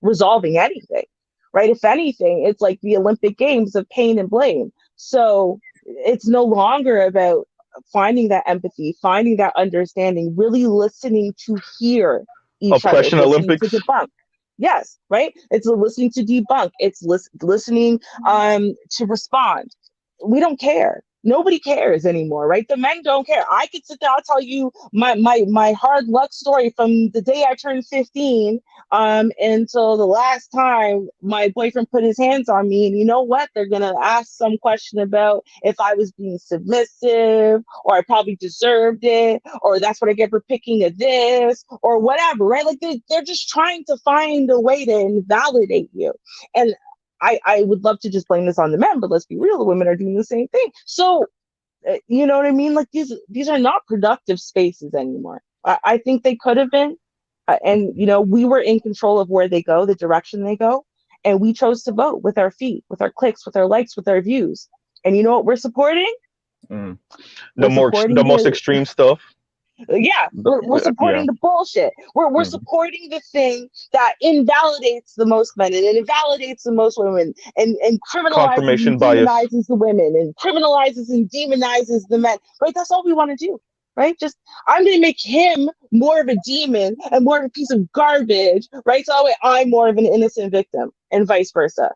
resolving anything, right? If anything, it's like the Olympic Games of pain and blame. So it's no longer about finding that empathy, finding that understanding, really listening to hear each Oppression other, Olympics. to debunk. Yes, right? It's listening to debunk. It's listening to respond. We don't care. Nobody cares anymore, right? The men don't care. I could sit there, I'll tell you my hard luck story from the day I turned 15 until the last time my boyfriend put his hands on me. And you know what? They're gonna ask some question about if I was being submissive, or I probably deserved it, or that's what I get for picking a this, or whatever, right? Like they're just trying to find a way to invalidate you. And I would love to just blame this on the men, but let's be real, the women are doing the same thing. So, you know what I mean? Like these are not productive spaces anymore. I think they could have been. And, you know, we were in control of where they go, the direction they go. And we chose to vote with our feet, with our clicks, with our likes, with our views. And you know what we're supporting? Mm. We're The most extreme stuff. Yeah, we're supporting the bullshit. We're supporting the thing that invalidates the most men and it invalidates the most women and criminalizes Confirmation and bias. demonizes the women and criminalizes and demonizes the men. Right? That's all we want to do. Right? Just I'm gonna make him more of a demon and more of a piece of garbage, right? So that way I'm more of an innocent victim and vice versa.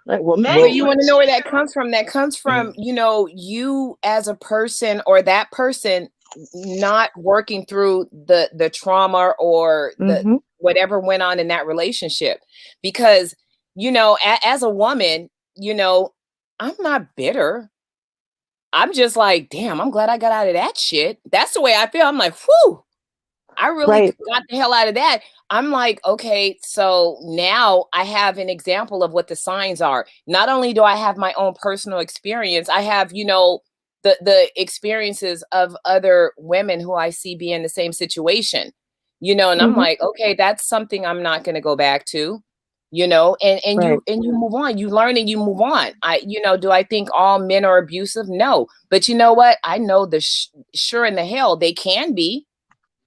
Right? Well, men, But you want to know where that comes from? That comes from, you know, you as a person or that person not working through the trauma or the whatever went on in that relationship. Because, you know, as a woman, you know, I'm not bitter. I'm just like, damn, I'm glad I got out of that shit. That's the way I feel. I'm like, whew, I really got the hell out of that. I'm like, okay, so now I have an example of what the signs are. Not only do I have my own personal experience, I have, you know, the experiences of other women who I see be in the same situation, you know, and I'm like, okay, that's something I'm not going to go back to, you know, and you move on, you learn and you move on. You know, do I think all men are abusive? No, but you know what? I know sure in the hell they can be,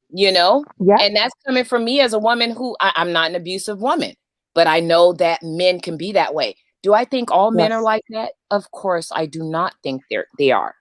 you know, and that's coming from me as a woman who I'm not an abusive woman, but I know that men can be that way. Do I think all men are like that? Of course, I do not think they are.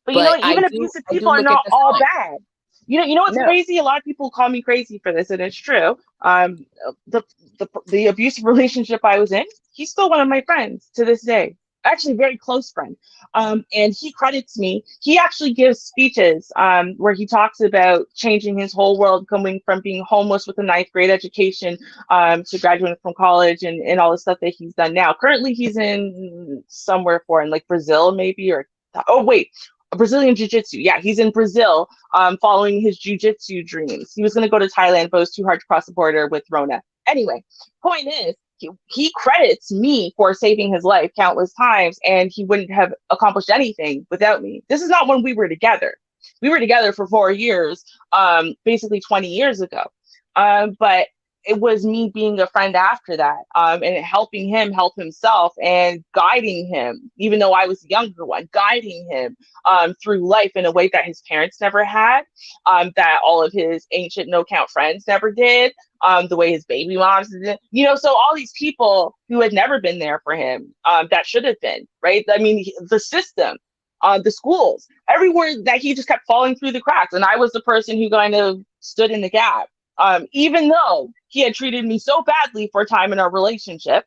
But you know, even abusive people are not all bad. You know what's crazy? A lot of people call me crazy for this, and it's true. The abusive relationship I was in, he's still one of my friends to this day. Actually, very close friend. And he credits me. He actually gives speeches where he talks about changing his whole world, coming from being homeless with a 9th grade education to graduating from college and all the stuff that he's done now. Currently, he's in somewhere foreign, like Brazil, maybe, or Brazilian jiu-jitsu. Yeah, he's in Brazil following his jiu-jitsu dreams. He was going to go to Thailand, but it was too hard to cross the border with Rona. Anyway, point is, he credits me for saving his life countless times, and he wouldn't have accomplished anything without me. This is not when we were together. We were together for 4 years, basically 20 years ago. But it was me being a friend after that, and helping him help himself and guiding him, even though I was the younger one, guiding him through life in a way that his parents never had, that all of his ancient no-count friends never did, the way his baby moms did, you know, so all these people who had never been there for him, that should have been, right? I mean, the system, the schools, everywhere that he just kept falling through the cracks. And I was the person who kind of stood in the gap. Even though he had treated me so badly for a time in our relationship,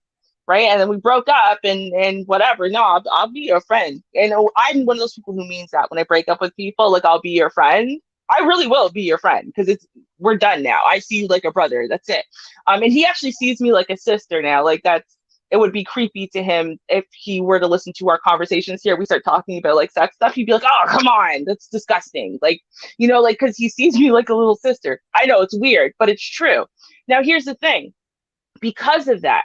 right? And then we broke up and whatever. No, I'll be your friend. And I'm one of those people who means that when I break up with people, like, I'll be your friend. I really will be your friend because we're done now. I see you like a brother. That's it. And he actually sees me like a sister now. Like, it would be creepy to him if he were to listen to our conversations here. We start talking about like sex stuff. He'd be like, oh, come on, that's disgusting. Like, you know, like, because he sees me like a little sister. I know it's weird, but it's true. Now, here's the thing. Because of that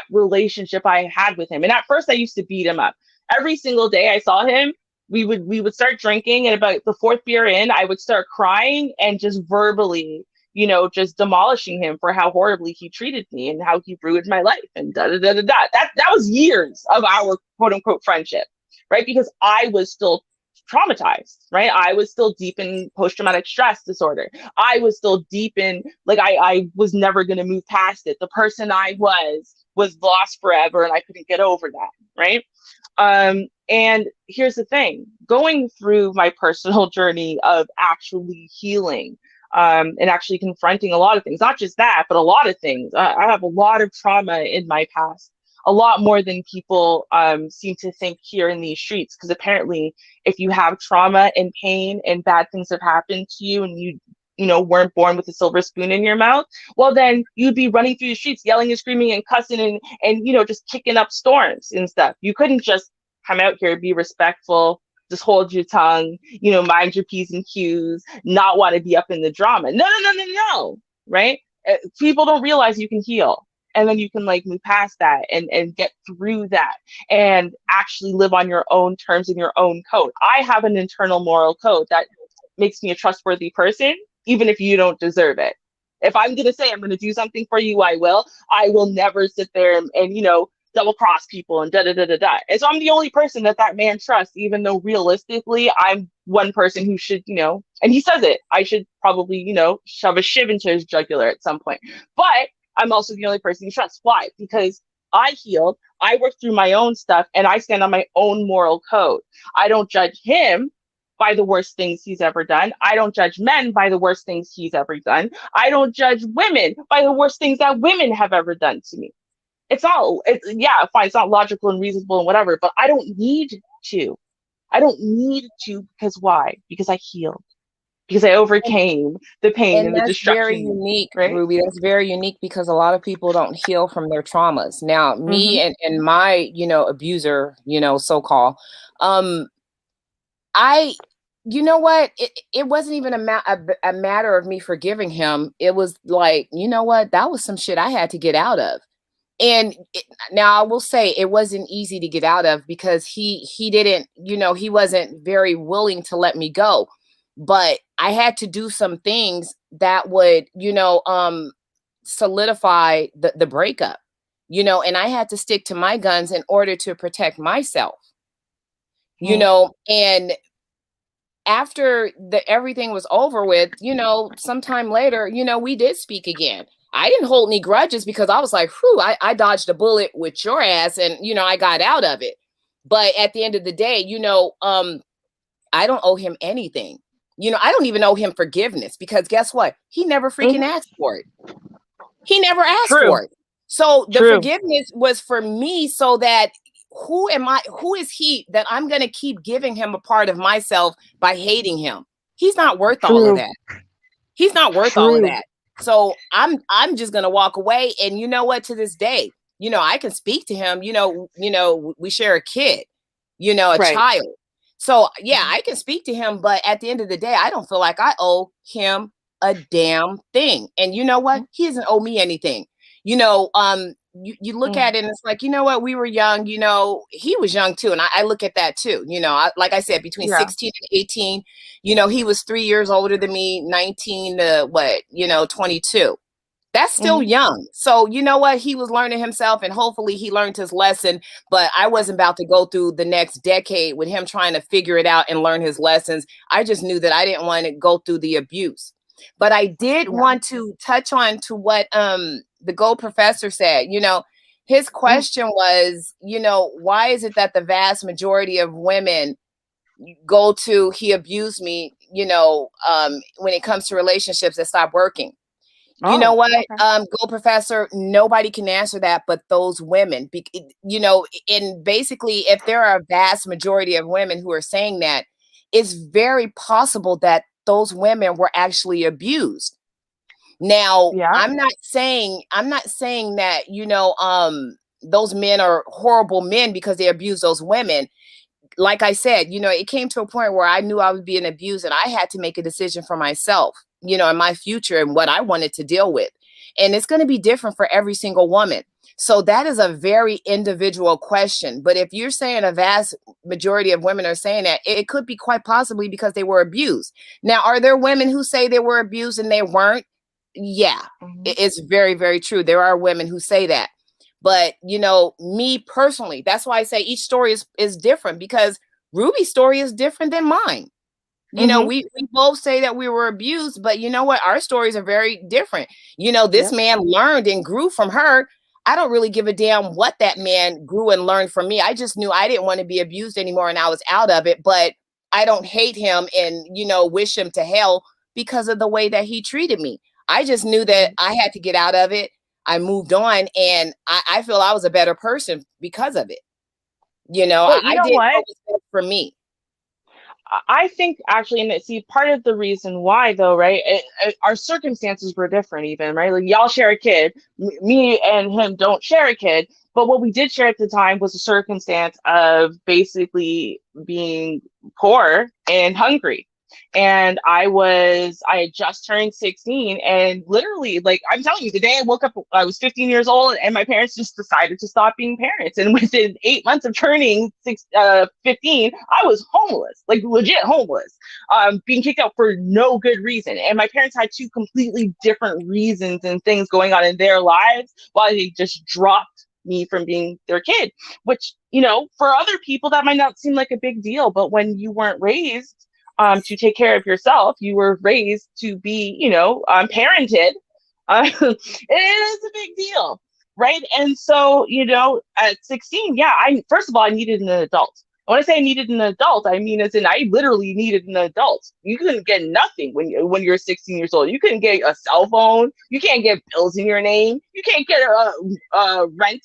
relationship I had with him, and at first I used to beat him up. Every single day I saw him, we would start drinking, and about the 4th beer in, I would start crying and just verbally, you know, just demolishing him for how horribly he treated me and how he ruined my life and da-da-da-da-da. That was years of our quote unquote friendship, right? Because I was still traumatized, right? I was still deep in post-traumatic stress disorder. I was still deep in, like, I was never going to move past it. The person I was lost forever, and I couldn't get over that, right? And here's the thing, going through my personal journey of actually healing, and actually confronting a lot of things. Not just that, but a lot of things. I have a lot of trauma in my past, a lot more than people seem to think here in these streets. Because apparently, if you have trauma and pain and bad things have happened to you, and you know, weren't born with a silver spoon in your mouth, well, then you'd be running through the streets, yelling and screaming and cussing and you know, just kicking up storms and stuff. You couldn't just come out here, be respectful, just hold your tongue, you know, mind your P's and Q's, not want to be up in the drama. No, right? People don't realize you can heal. And then you can like move past that and get through that and actually live on your own terms and your own code. I have an internal moral code that makes me a trustworthy person, even if you don't deserve it. If I'm going to say I'm going to do something for you, I will. I will never sit there and you know, double cross people and da. And so I'm the only person that man trusts, even though realistically I'm one person who should, you know, and he says it, I should probably, you know, shove a shiv into his jugular at some point. But I'm also the only person he trusts. Why? Because I healed, I worked through my own stuff, and I stand on my own moral code. I don't judge him by the worst things he's ever done. I don't judge men by the worst things he's ever done. I don't judge women by the worst things that women have ever done to me. It's fine, it's not logical and reasonable and whatever, but I don't need to. I don't need to, because why? Because I healed. Because I overcame the pain and the destruction. That's very unique, right? Ruby. That's very unique because a lot of people don't heal from their traumas. Now, me and my, you know, abuser, you know, so-called, you know what? It wasn't even a matter of me forgiving him. It was like, you know what? That was some shit I had to get out of. And now I will say it wasn't easy to get out of because he didn't, you know, he wasn't very willing to let me go. But I had to do some things that would, you know, solidify the breakup, you know, and I had to stick to my guns in order to protect myself, you know, and after everything was over with, you know, sometime later, you know, we did speak again. I didn't hold any grudges because I was like, whew, I dodged a bullet with your ass and, you know, I got out of it. But at the end of the day, you know, I don't owe him anything. You know, I don't even owe him forgiveness because guess what? He never freaking asked for it. He never asked for it. So the forgiveness was for me so that who is he that I'm going to keep giving him a part of myself by hating him? He's not worth all of that. He's not worth all of that. So I'm just going to walk away. And you know what, to this day, you know, I can speak to him, you know, we share a kid, you know, a child. So yeah, I can speak to him, but at the end of the day, I don't feel like I owe him a damn thing. And you know what? He doesn't owe me anything. You know, you look at it and it's like, you know what? We were young, you know, he was young too. And I look at that too. You know, like I said, between 16 and 18, you know, he was 3 years older than me, 19 to 22. That's still young. So you know what? He was learning himself and hopefully he learned his lesson, but I wasn't about to go through the next decade with him trying to figure it out and learn his lessons. I just knew that I didn't want to go through the abuse. But I did want to touch on to what the Gold Professor said. You know, his question was, you know, why is it that the vast majority of women go to he abused me, you know, when it comes to relationships that stop working? You know what, Gold Professor, nobody can answer that but those women. You know, and basically, if there are a vast majority of women who are saying that, it's very possible that those women were actually abused. Now, I'm not saying that, you know, those men are horrible men because they abuse those women. Like I said, you know, it came to a point where I knew I was being abused and I had to make a decision for myself, you know, in my future and what I wanted to deal with. And it's going to be different for every single woman. So that is a very individual question. But if you're saying a vast majority of women are saying that, it could be quite possibly because they were abused. Now, are there women who say they were abused and they weren't? Yeah, it's very, very true. There are women who say that. But, you know, me personally, that's why I say each story is different because Ruby's story is different than mine. You know, we both say that we were abused, but you know what? Our stories are very different. You know, this man learned and grew from her. I don't really give a damn what that man grew and learned from me. I just knew I didn't want to be abused anymore and I was out of it, but I don't hate him and, you know, wish him to hell because of the way that he treated me. I just knew that I had to get out of it. I moved on, and I feel I was a better person because of it. You know, But you I know did what? what was best for me. I think actually, and see, part of the reason why, though, right? Our circumstances were different, even, right? Like y'all share a kid, me and him don't share a kid, but what we did share at the time was a circumstance of basically being poor and hungry. And I had just turned 16, and literally, like I'm telling you, the day I woke up, I was 15 years old, and my parents just decided to stop being parents. And within 8 months of turning 15, I was homeless, like legit homeless, being kicked out for no good reason. And my parents had two completely different reasons and things going on in their lives, while they just dropped me from being their kid, which, you know, for other people that might not seem like a big deal, but when you weren't raised to take care of yourself, you were raised to be, you know, parented. It is a big deal, right? And so, you know, at 16, yeah, first of all, I needed an adult. When I say I needed an adult, I mean as in I literally needed an adult. You couldn't get nothing when you're 16 years old. You couldn't get a cell phone. You can't get bills in your name. You can't get rent,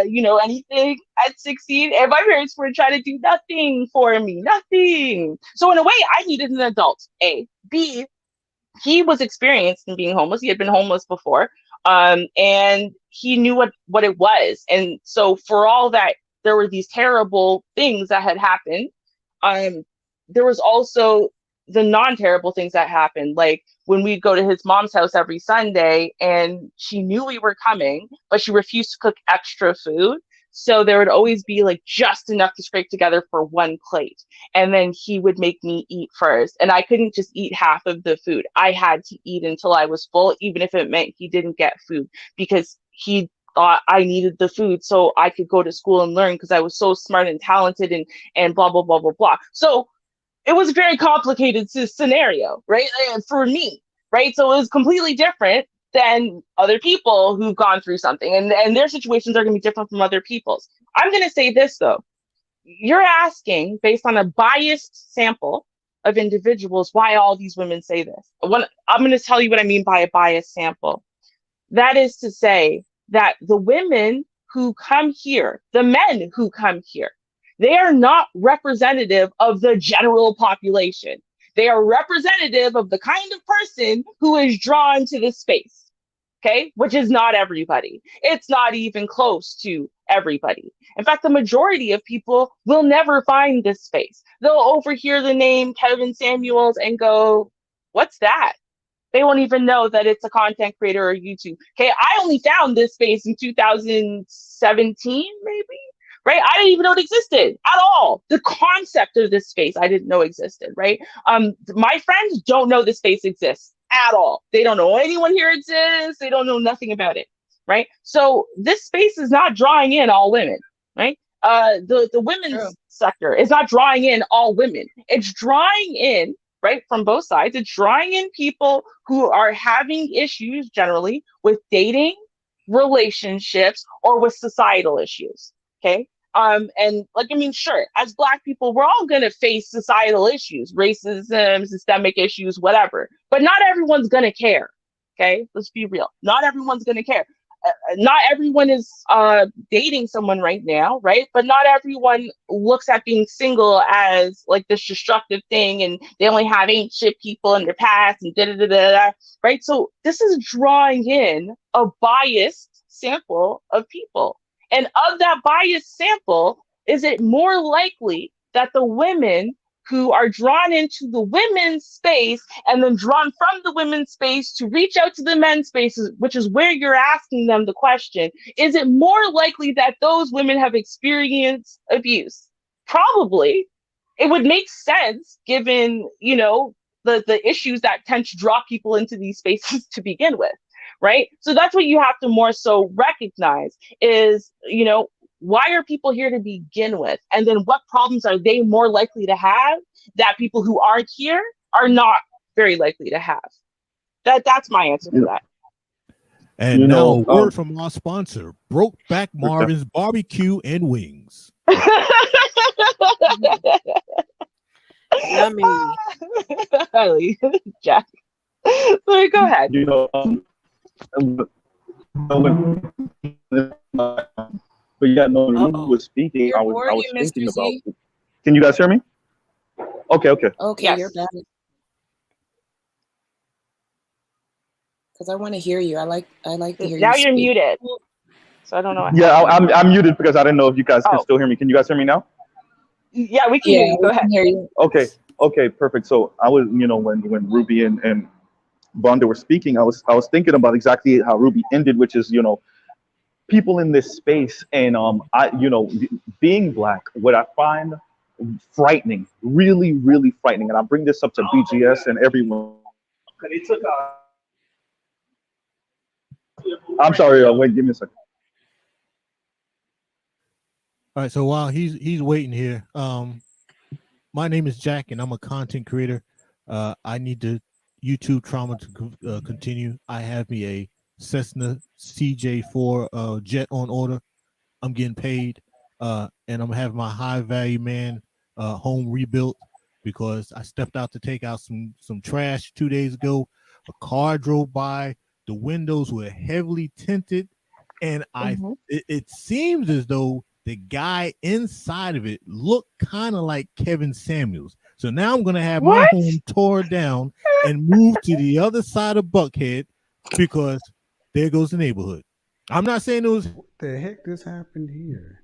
you know, anything at 16. And my parents were trying to do nothing for me, nothing. So in a way, I needed an adult. A. B. He was experienced in being homeless. He had been homeless before, and he knew what it was. And so for all that, there were these terrible things that had happened. There was also the non-terrible things that happened, like when we'd go to his mom's house every Sunday, and she knew we were coming, but she refused to cook extra food. So there would always be like just enough to scrape together for one plate. And then he would make me eat first. And I couldn't just eat half of the food. I had to eat until I was full, even if it meant he didn't get food, because he thought I needed the food so I could go to school and learn, because I was so smart and talented and blah, blah, blah, blah, blah. So it was a very complicated scenario, right? For me, right? So it was completely different than other people who've gone through something, and their situations are going to be different from other people's. I'm going to say this, though. You're asking based on a biased sample of individuals why all these women say this. I'm going to tell you what I mean by a biased sample. That is to say that the women who come here, the men who come here, they are not representative of the general population. They are representative of the kind of person who is drawn to this space, okay? Which is not everybody. It's not even close to everybody. In fact, the majority of people will never find this space. They'll overhear the name Kevin Samuels and go, what's that? They won't even know that it's a content creator or YouTube. Okay, I only found this space in 2017, maybe? Right? I didn't even know it existed at all. The concept of this space, I didn't know existed, right? My friends don't know this space exists at all. They don't know anyone here exists. They don't know nothing about it, right? So this space is not drawing in all women, right? The women's sector is not drawing in all women. It's drawing in, right, from both sides. It's drawing in people who are having issues generally with dating, relationships, or with societal issues. Okay. And like, I mean, sure, as Black people, we're all going to face societal issues, racism, systemic issues, whatever, but not everyone's going to care. Okay. Let's be real. Not everyone's going to care. Not everyone is dating someone right now, right? But not everyone looks at being single as like this destructive thing, and they only have ain't shit people in their past and da-da-da-da-da, right? So this is drawing in a biased sample of people. And of that biased sample, is it more likely that the women who are drawn into the women's space and then drawn from the women's space to reach out to the men's spaces, which is where you're asking them the question, is it more likely that those women have experienced abuse? Probably. It would make sense given, you know, the issues that tend to draw people into these spaces to begin with. Right? So that's what you have to more so recognize is, you know, why are people here to begin with? And then what problems are they more likely to have that people who aren't here are not very likely to have? That's my answer to that. And now a word from our sponsor, Brokeback Marvin's Barbecue and Wings. Yummy. Jack. Sorry, go ahead. You know, when, but yeah, no, when Ruby Uh-oh. was speaking, You're I was working, thinking Mr. about. Z. Can you guys hear me? Okay. Okay, Yes. you're back. Because I want to hear you. I like to hear Now you you're speak. muted, so I don't know what Yeah, happened. I'm muted because I didn't know if you guys can Oh. still hear me. Can you guys hear me now? Yeah, we can hear Yeah, you. Go we ahead. can hear you. Okay, perfect. So I was, you know, when Ruby and Vonda were speaking, I was thinking about exactly how Ruby ended, which is, you know, people in this space, and being black, what I find frightening, really, really frightening, and I bring this up to BGS and everyone. I'm sorry. Wait, give me a second. All right, so while he's waiting here, my name is Jack, and I'm a content creator. I need the YouTube trauma to continue. I have me a Cessna CJ4 jet on order. I'm getting paid, and I'm having my high value man home rebuilt because I stepped out to take out some trash 2 days ago. A car drove by. The windows were heavily tinted, and it seems as though the guy inside of it looked kind of like Kevin Samuels. So now I'm gonna have my home tore down and move to the other side of Buckhead because there goes the neighborhood. I'm not saying it was. What the heck just happened here?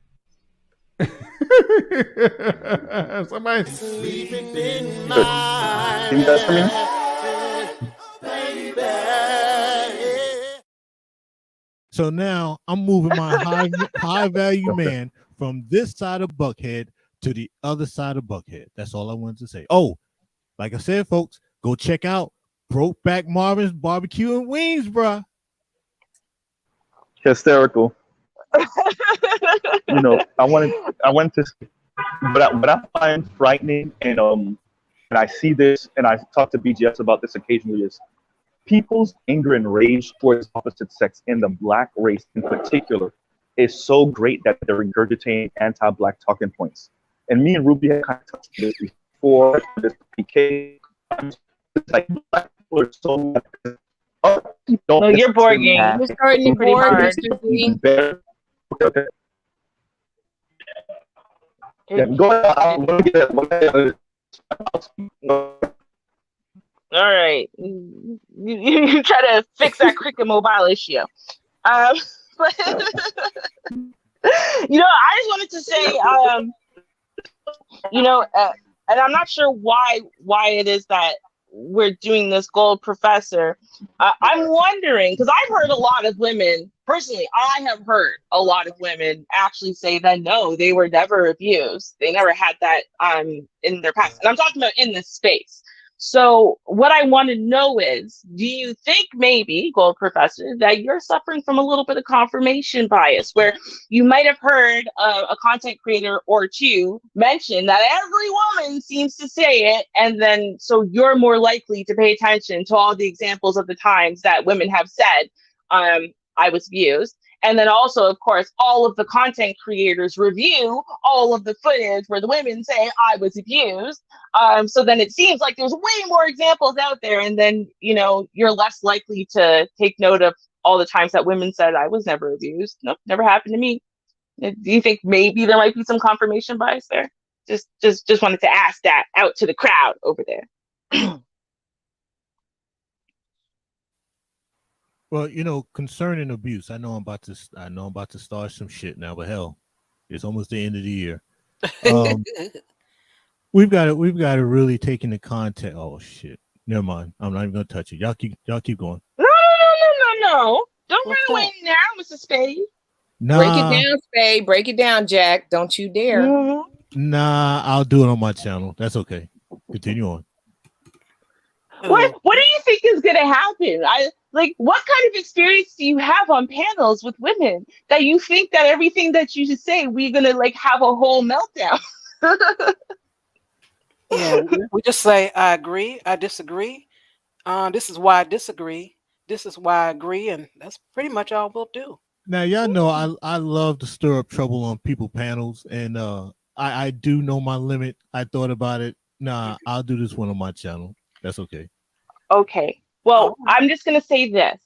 Somebody. Can you guys hear me? So now I'm moving my high value man from this side of Buckhead to the other side of Buckhead. That's all I wanted to say. Oh, like I said, folks, go check out Brokeback Marvin's Barbecue and Wings, bruh. Hysterical. You know, I went to, what I find frightening, and I see this, and I talk to BGS about this occasionally, is people's anger and rage towards opposite sex, in the black race in particular, is so great that they're regurgitating anti-black talking points. And me and Ruby had kind of touched this before, this PK. It's like black people are so. No, you're bored, gang. You're starting to Pretty board, hard. Mr. Z. Better. Okay. Yeah, go ahead. All right. You try to fix that Cricket Mobile issue. But, you know, I just wanted to say, and I'm not sure why it is that we're doing this Gold Professor. I'm wondering, because I've heard a lot of women, personally, I have heard a lot of women actually say that no, they were never abused. They never had that in their past. And I'm talking about in this space. So what I want to know is, do you think maybe, Gold Professor, that you're suffering from a little bit of confirmation bias, where you might have heard a content creator or two mention that every woman seems to say it, and then so you're more likely to pay attention to all the examples of the times that women have said, I was abused. And then also, of course, all of the content creators review all of the footage where the women say I was abused. So then it seems like there's way more examples out there. And then, you know, you're less likely to take note of all the times that women said I was never abused. Nope, never happened to me. Do you think maybe there might be some confirmation bias there? Just wanted to ask that out to the crowd over there. Well, you know, concerning abuse, I know I'm about to start some shit now, but hell, it's almost the end of the year. We've got to really take into context. Oh shit, never mind. I'm not even gonna touch it. Y'all keep going. No. Don't run away now, Mr. Spade. Nah, Break it down, Spade. Break it down, Jack. Don't you dare. Mm-hmm. Nah, I'll do it on my channel. That's okay. Continue on. What do you think is gonna happen? What kind of experience do you have on panels with women that you think that everything that you just say, we're gonna have a whole meltdown? Yeah, we just say I agree, I disagree. This is why I disagree. This is why I agree, and that's pretty much all we'll do. Now y'all know I love to stir up trouble on people panels, and I do know my limit. I thought about it. Nah, I'll do this one on my channel. That's okay. Okay. Well, All right. I'm just gonna say this.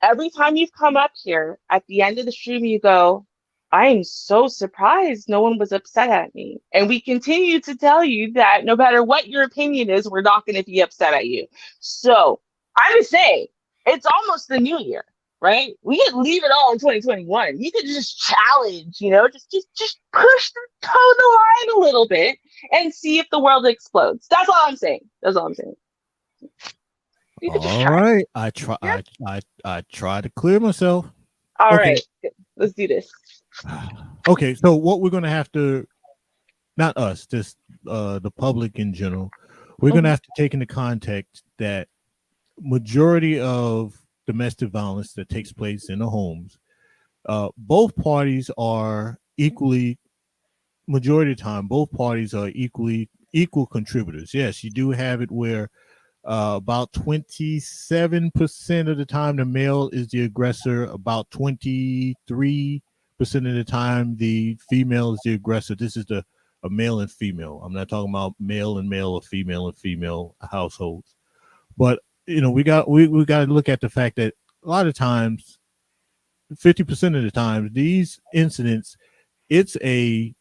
Every time you've come up here, at the end of the stream, you go, I am so surprised no one was upset at me. And we continue to tell you that no matter what your opinion is, we're not going to be upset at you. So I'm just saying, it's almost the new year, right? We could leave it all in 2021. You could just challenge, just push toe the line a little bit and see if the world explodes. That's all I'm saying. That's all I'm saying. You could just All try. right. I try. Yeah. I try to clear myself. All Okay. right, let's do this. Okay. So what we're gonna have to, not us, just the public in general, we're gonna have to take into context that majority of domestic violence that takes place in the homes, both parties are equally, majority of the time, both parties are equal contributors. Yes, you do have it where about 27% of the time the male is the aggressor, about 23% of the time the female is the aggressor. This is a male and female. I'm not talking about male and male or female and female households. But we got to look at the fact that a lot of times, 50% of the time, these incidents, it's a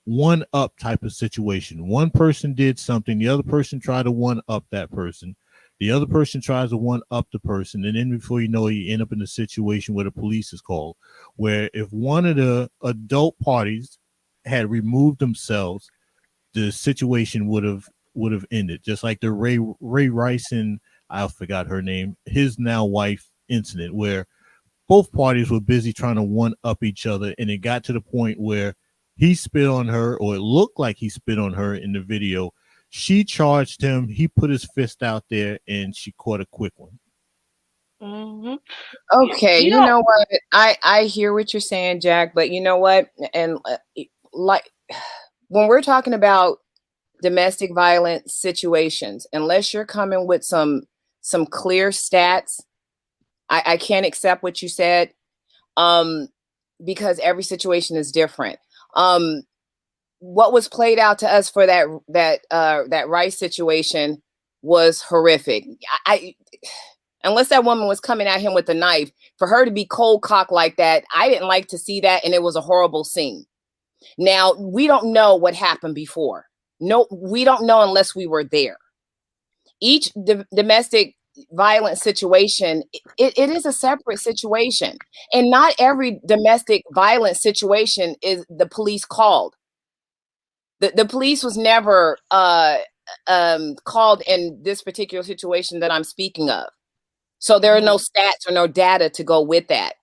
one up type of situation. One person did something, the other person tried to one up that person, the other person tries to one up the person, and then before you know it, you end up in a situation where the police is called, where if one of the adult parties had removed themselves, the situation would have ended. Just like the Ray Rice and I forgot her name, his now wife incident, where both parties were busy trying to one up each other, and it got to the point where he spit on her, or it looked like he spit on her in the video. She charged him. He put his fist out there, and she caught a quick one. Mm-hmm. Okay, you know what? I hear what you're saying, Jack, but you know what? And like when we're talking about domestic violence situations, unless you're coming with some clear stats, I can't accept what you said, because every situation is different. What was played out to us for that Rice situation was horrific. Unless that woman was coming at him with a knife, for her to be cold cocked like that, I didn't like to see that, and it was a horrible scene. Now, we don't know what happened before. No, we don't know unless we were there. Each domestic violence situation, it is a separate situation, and not every domestic violence situation is the police called. The police was never called in this particular situation that I'm speaking of. So there are no stats or no data to go with that.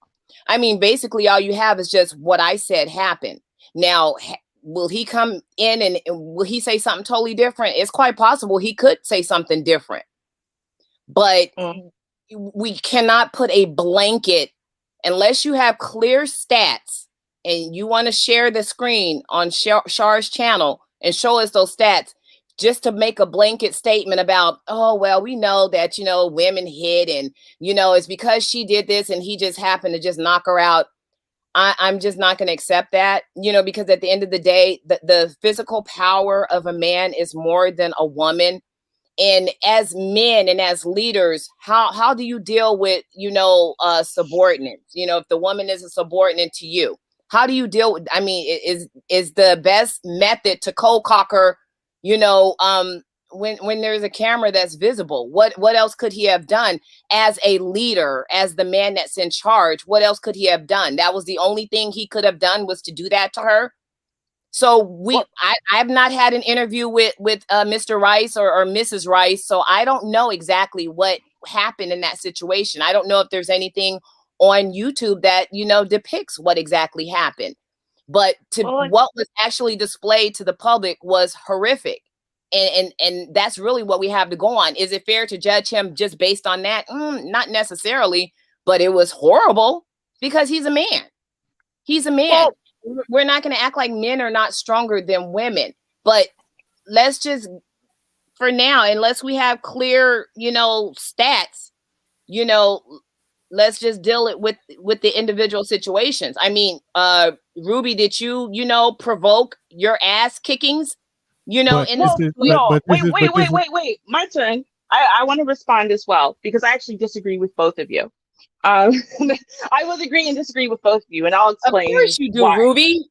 I mean, basically all you have is just what I said happened. Now, will he come in and will he say something totally different? It's quite possible he could say something different. But we cannot put a blanket unless you have clear stats and you want to share the screen on Shar's channel and show us those stats, just to make a blanket statement about, oh, well, we know that, women hit and, it's because she did this and he just happened to just knock her out. I'm just not going to accept that, because at the end of the day, the physical power of a man is more than a woman. And as men and as leaders, how do you deal with, subordinates? If the woman is a subordinate to you, how do you deal with, is the best method to cold cock her, when there's a camera that's visible? What else could he have done as a leader, as the man that's in charge? What else could he have done? That was the only thing he could have done, was to do that to her. So I've not had an interview with Mr. Rice or Mrs. Rice, so I don't know exactly what happened in that situation. I don't know if there's anything on YouTube that depicts what exactly happened. But what was actually displayed to the public was horrific. And that's really what we have to go on. Is it fair to judge him just based on that? Not necessarily, but it was horrible because he's a man. He's a man. Well, we're not going to act like men are not stronger than women, but let's just, for now, unless we have clear, stats, let's just deal it with the individual situations. I mean, Ruby, did you, provoke your ass kickings? Wait, my turn. I want to respond as well because I actually disagree with both of you. Um, I will agree and disagree with both of you, and I'll Of explain course you do, why. Ruby.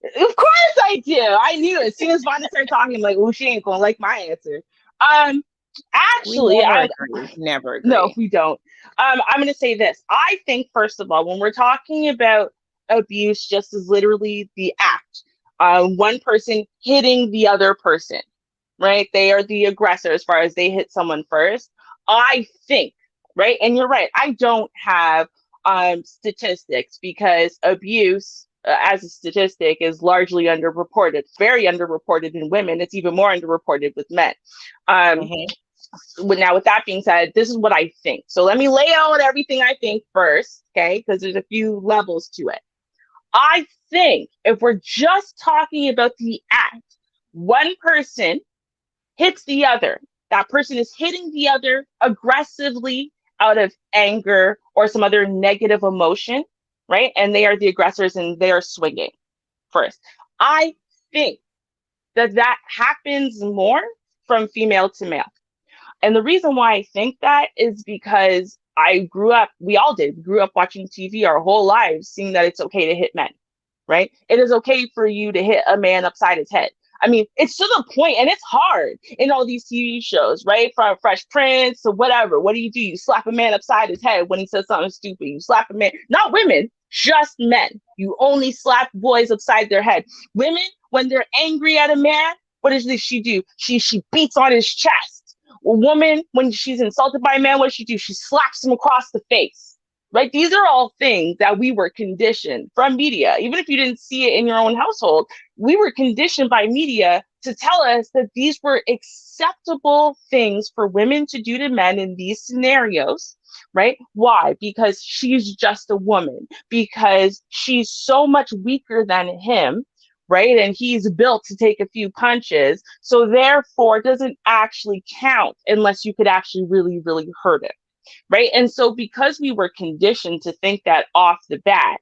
Of course I do. I knew as soon as Vonda started talking, I'm like, oh, she ain't gonna like my answer. Um, We actually, never I agree. Never no, agree. we don't. I'm gonna say this. I think first of all, when we're talking about abuse, just as literally the act, one person hitting the other person, right? They are the aggressor as far as they hit someone first. I think, right? And you're right. I don't have statistics because abuse as a statistic is largely underreported. It's very underreported in women. It's even more underreported with men. Um, Mhm. now, with that being said, this is what I think. So let me lay out everything I think first, okay? Because there's a few levels to it. I think if we're just talking about the act, one person hits the other. That person is hitting the other aggressively out of anger or some other negative emotion, right? And they are the aggressors and they are swinging first. I think that that happens more from female to male. And the reason why I think that is because we all did, grew up watching TV our whole lives, seeing that it's okay to hit men, right? It is okay for you to hit a man upside his head. I mean, it's to the point, and it's hard in all these TV shows, right? From Fresh Prince to whatever. What do? You slap a man upside his head when he says something stupid. You slap a man, not women, just men. You only slap boys upside their head. Women, when they're angry at a man, what does she do? She beats on his chest. A woman, when she's insulted by a man, what does she do? She slaps him across the face. Right? These are all things that we were conditioned from media. Even if you didn't see it in your own household, we were conditioned by media to tell us that these were acceptable things for women to do to men in these scenarios. Right? Why? Because she's just a woman, because she's so much weaker than him, right? And he's built to take a few punches. So therefore, it doesn't actually count unless you could actually really, really hurt him. Right. And so because we were conditioned to think that off the bat,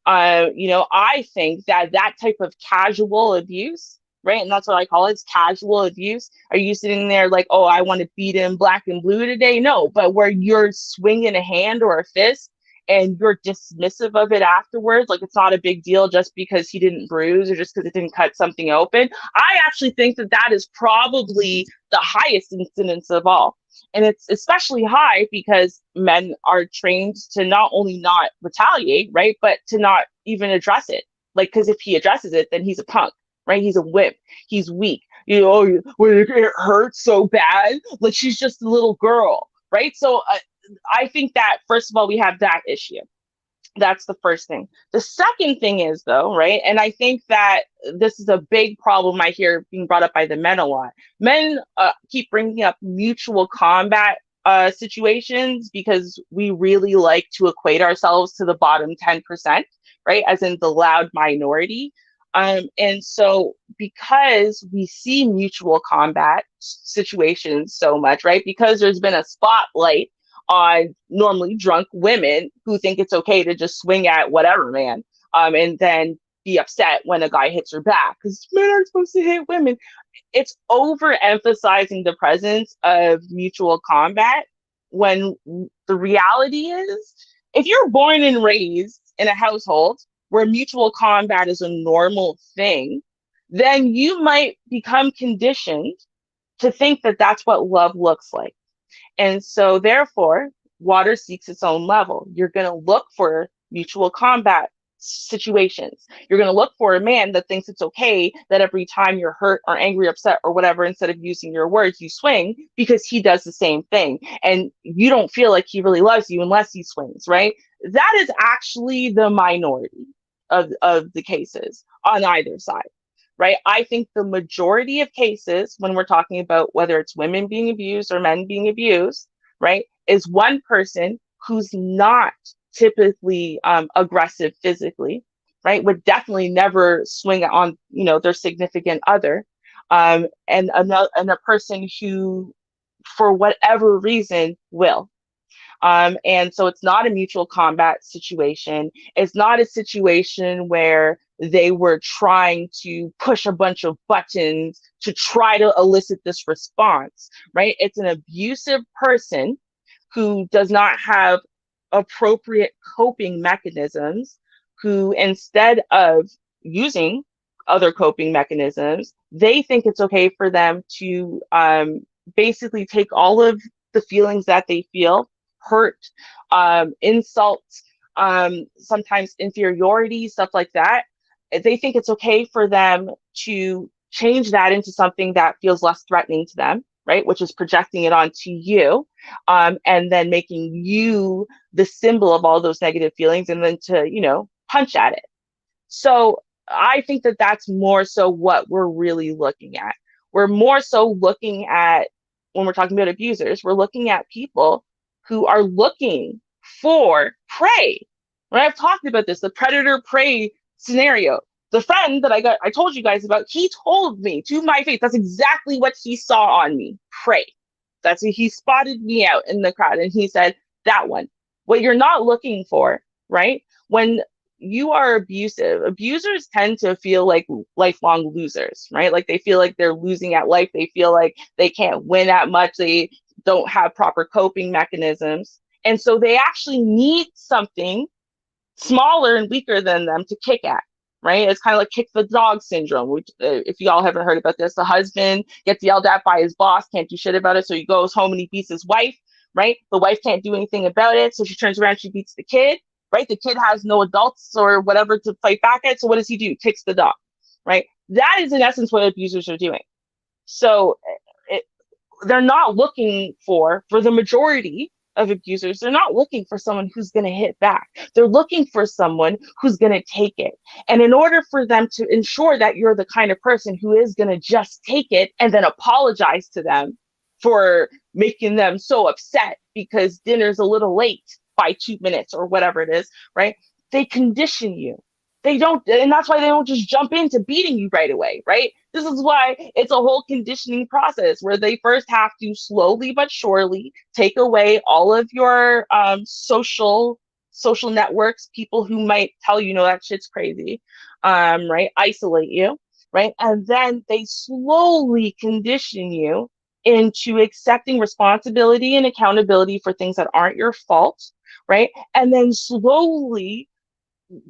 I think that that type of casual abuse, right? And that's what I call it, it's casual abuse. Are you sitting there like, oh, I want to beat him black and blue today? No, but where you're swinging a hand or a fist and you're dismissive of it afterwards, like it's not a big deal just because he didn't bruise or just because it didn't cut something open. I actually think that that is probably the highest incidence of all. And it's especially high because men are trained to not only not retaliate, right, but to not even address it. Like, because if he addresses it, then he's a punk, right? He's a wimp. He's weak. When it hurts so bad, like she's just a little girl, right? So I think that, first of all, we have that issue. That's the first thing. The second thing is, though, right? And I think that this is a big problem I hear being brought up by the men a lot. Men keep bringing up mutual combat situations because we really like to equate ourselves to the bottom 10%, right? As in the loud minority. And so because we see mutual combat situations so much, right? Because there's been a spotlight on normally drunk women who think it's okay to just swing at whatever man, and then be upset when a guy hits her back because men aren't supposed to hit women. It's overemphasizing the presence of mutual combat when the reality is, if you're born and raised in a household where mutual combat is a normal thing, then you might become conditioned to think that that's what love looks like. And so, therefore, water seeks its own level. You're going to look for mutual combat situations. You're going to look for a man that thinks it's okay that every time you're hurt or angry, upset, or whatever, instead of using your words, you swing because he does the same thing. And you don't feel like he really loves you unless he swings, right? That is actually the minority of the cases on either side. Right. I think the majority of cases, when we're talking about whether it's women being abused or men being abused, right, is one person who's not typically aggressive physically, right, would definitely never swing on, their significant other, and a person who, for whatever reason, will. And so it's not a mutual combat situation. It's not a situation where they were trying to push a bunch of buttons to try to elicit this response, right? It's an abusive person who does not have appropriate coping mechanisms, who instead of using other coping mechanisms, they think it's okay for them to basically take all of the feelings that they feel, hurt, insults, sometimes inferiority, stuff like that. They think it's okay for them to change that into something that feels less threatening to them, right? Which is projecting it onto you, and then making you the symbol of all those negative feelings, and then to, punch at it. So I think that that's more so what we're really looking at. We're more so looking at, when we're talking about abusers, we're looking at people who are looking for prey. When I've talked about this, the predator prey scenario, the friend that I told you guys about, he told me to my face, that's exactly what he saw on me, prey. That's what he spotted me out in the crowd, and he said, that one. What you're not looking for, right? When you are abusive, abusers tend to feel like lifelong losers, right? Like they feel like they're losing at life. They feel like they can't win at much. They don't have proper coping mechanisms. And so they actually need something smaller and weaker than them to kick at, right? It's kind of like kick the dog syndrome, which if y'all haven't heard about this, the husband gets yelled at by his boss, can't do shit about it. So he goes home and he beats his wife, right? The wife can't do anything about it. So she turns around, she beats the kid, right? The kid has no adults or whatever to fight back at. So what does he do? Kicks the dog, right? That is in essence what abusers are doing. So they're not looking for the majority of abusers, they're not looking for someone who's going to hit back. They're looking for someone who's going to take it. And in order for them to ensure that you're the kind of person who is going to just take it and then apologize to them for making them so upset because dinner's a little late by 2 minutes or whatever it is, right? They condition you. They don't, and that's why they don't just jump into beating you right away, right? This is why it's a whole conditioning process where they first have to slowly but surely take away all of your social networks, people who might tell you, no, that shit's crazy, right? Isolate you, right? And then they slowly condition you into accepting responsibility and accountability for things that aren't your fault, right? And then slowly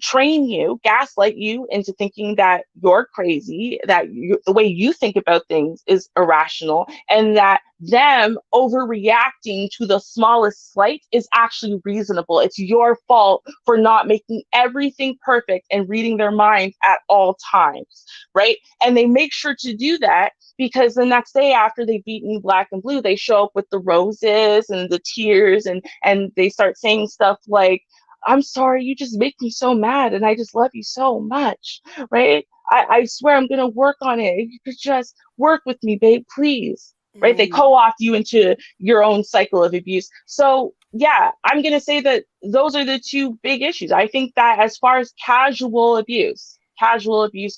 train you, gaslight you into thinking that you're crazy, that the way you think about things is irrational, and that them overreacting to the smallest slight is actually reasonable. It's your fault for not making everything perfect and reading their minds at all times, right? And they make sure to do that because the next day after they've beaten you black and blue, they show up with the roses and the tears, and they start saying stuff like, I'm sorry, you just make me so mad and I just love you so much, right? I swear I'm going to work on it. If you could just work with me, babe, please, right? They co-opt you into your own cycle of abuse. So yeah, I'm going to say that those are the two big issues. I think that as far as casual abuse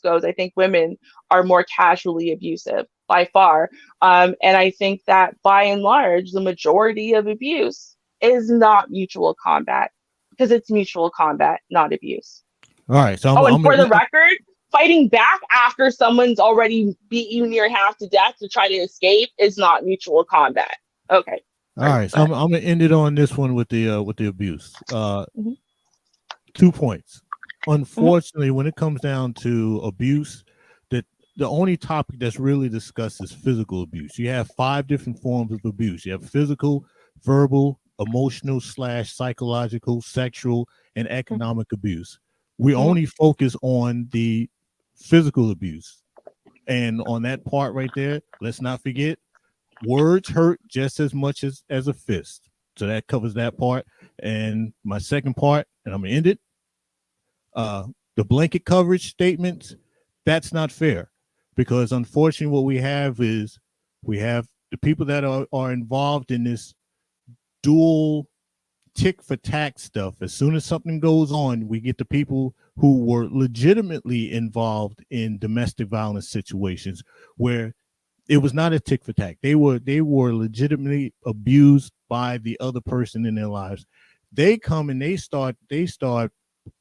goes, I think women are more casually abusive by far. And I think that by and large, the majority of abuse is not mutual combat. Because it's mutual combat, not abuse. All right. So and for the record, fighting back after someone's already beat you near half to death to try to escape is not mutual combat. Okay. All right. So I'm gonna end it on this one with the abuse. 2 points. Unfortunately, when it comes down to abuse, that the only topic that's really discussed is physical abuse. You have 5 different forms of abuse. You have physical, verbal, emotional / psychological, sexual, and economic abuse. We only focus on the physical abuse. And on that part right there, let's not forget, words hurt just as much as a fist. So that covers that part. And my second part, and I'm gonna end it, the blanket coverage statements, that's not fair. Because unfortunately what we have is the people that are involved in this dual tick for tack stuff. As soon as something goes on, we get the people who were legitimately involved in domestic violence situations where it was not a tick for tack. They were legitimately abused by the other person in their lives. They come and they start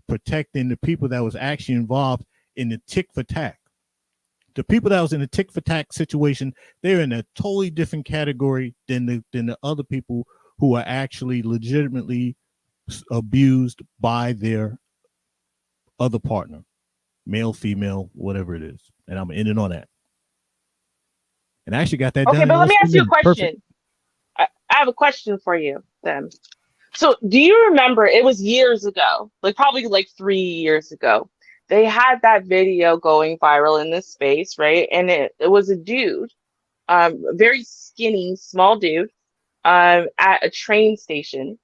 protecting the people that was actually involved, in the tick for tack. The people that was in the tick for tack situation, they're in a totally different category than the other people who are actually legitimately abused by their other partner, male, female, whatever it is. And I'm ending on that. And I actually got that Okay, done. but let me ask you a Perfect. question. I have a question for you then. So do you remember, it was years ago, like probably like 3 years ago, they had that video going viral in this space, right? And it was a dude, a very skinny, small dude, at a train station,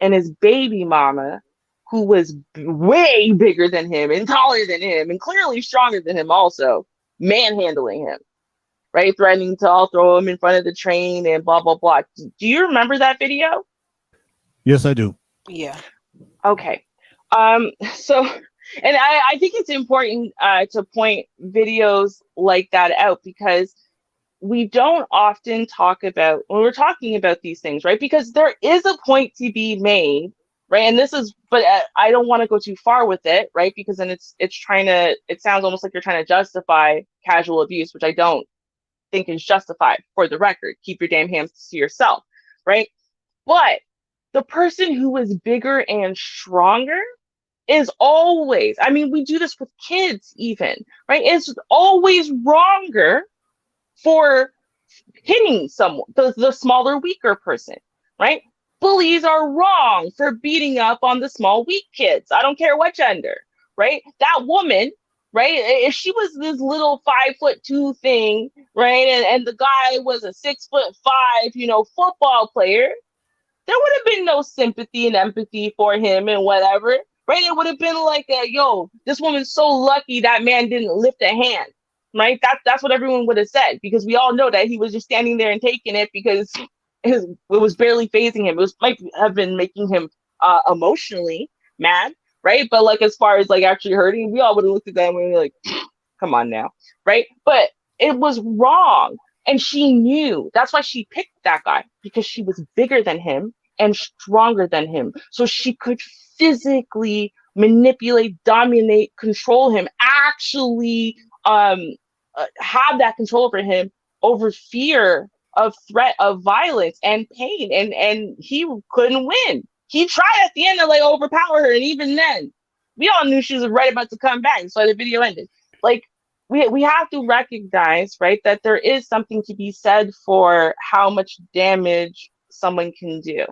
and his baby mama, who was way bigger than him and taller than him and clearly stronger than him also, manhandling him, right? Threatening to all throw him in front of the train and blah, blah, blah. Do you remember that video? Yes, I do. Yeah. Okay. So, and I think it's important to point videos like that out, because we don't often talk about when we're talking about these things, right? Because there is a point to be made, right? And this is, but I don't want to go too far with it, right? Because then it sounds almost like you're trying to justify casual abuse, which I don't think is justified, for the record. Keep your damn hands to yourself, right? But the person who is bigger and stronger is always, I mean, we do this with kids even, right? It's always wronger for hitting someone, the smaller, weaker person, right? Bullies are wrong for beating up on the small, weak kids. I don't care what gender, right? That woman, right? If she was this little 5'2" thing, right? And the guy was a 6'5", football player, there would have been no sympathy and empathy for him and whatever, right? It would have been like, yo, this woman's so lucky that man didn't lift a hand, right? That's what everyone would have said, because we all know that he was just standing there and taking it because it was barely phasing him. It was might have been making him emotionally mad, right? But like, as far as like actually hurting, we all would have looked at that and we were like, come on now, right? But it was wrong. And she knew. That's why she picked that guy, because she was bigger than him and stronger than him. So she could physically manipulate, dominate, control him, actually have that control over him, over fear of threat of violence and pain. And he couldn't win. He tried at the end to like overpower her. And even then, we all knew she was right about to come back. So the video ended. Like, we have to recognize, right, that there is something to be said for how much damage someone can do,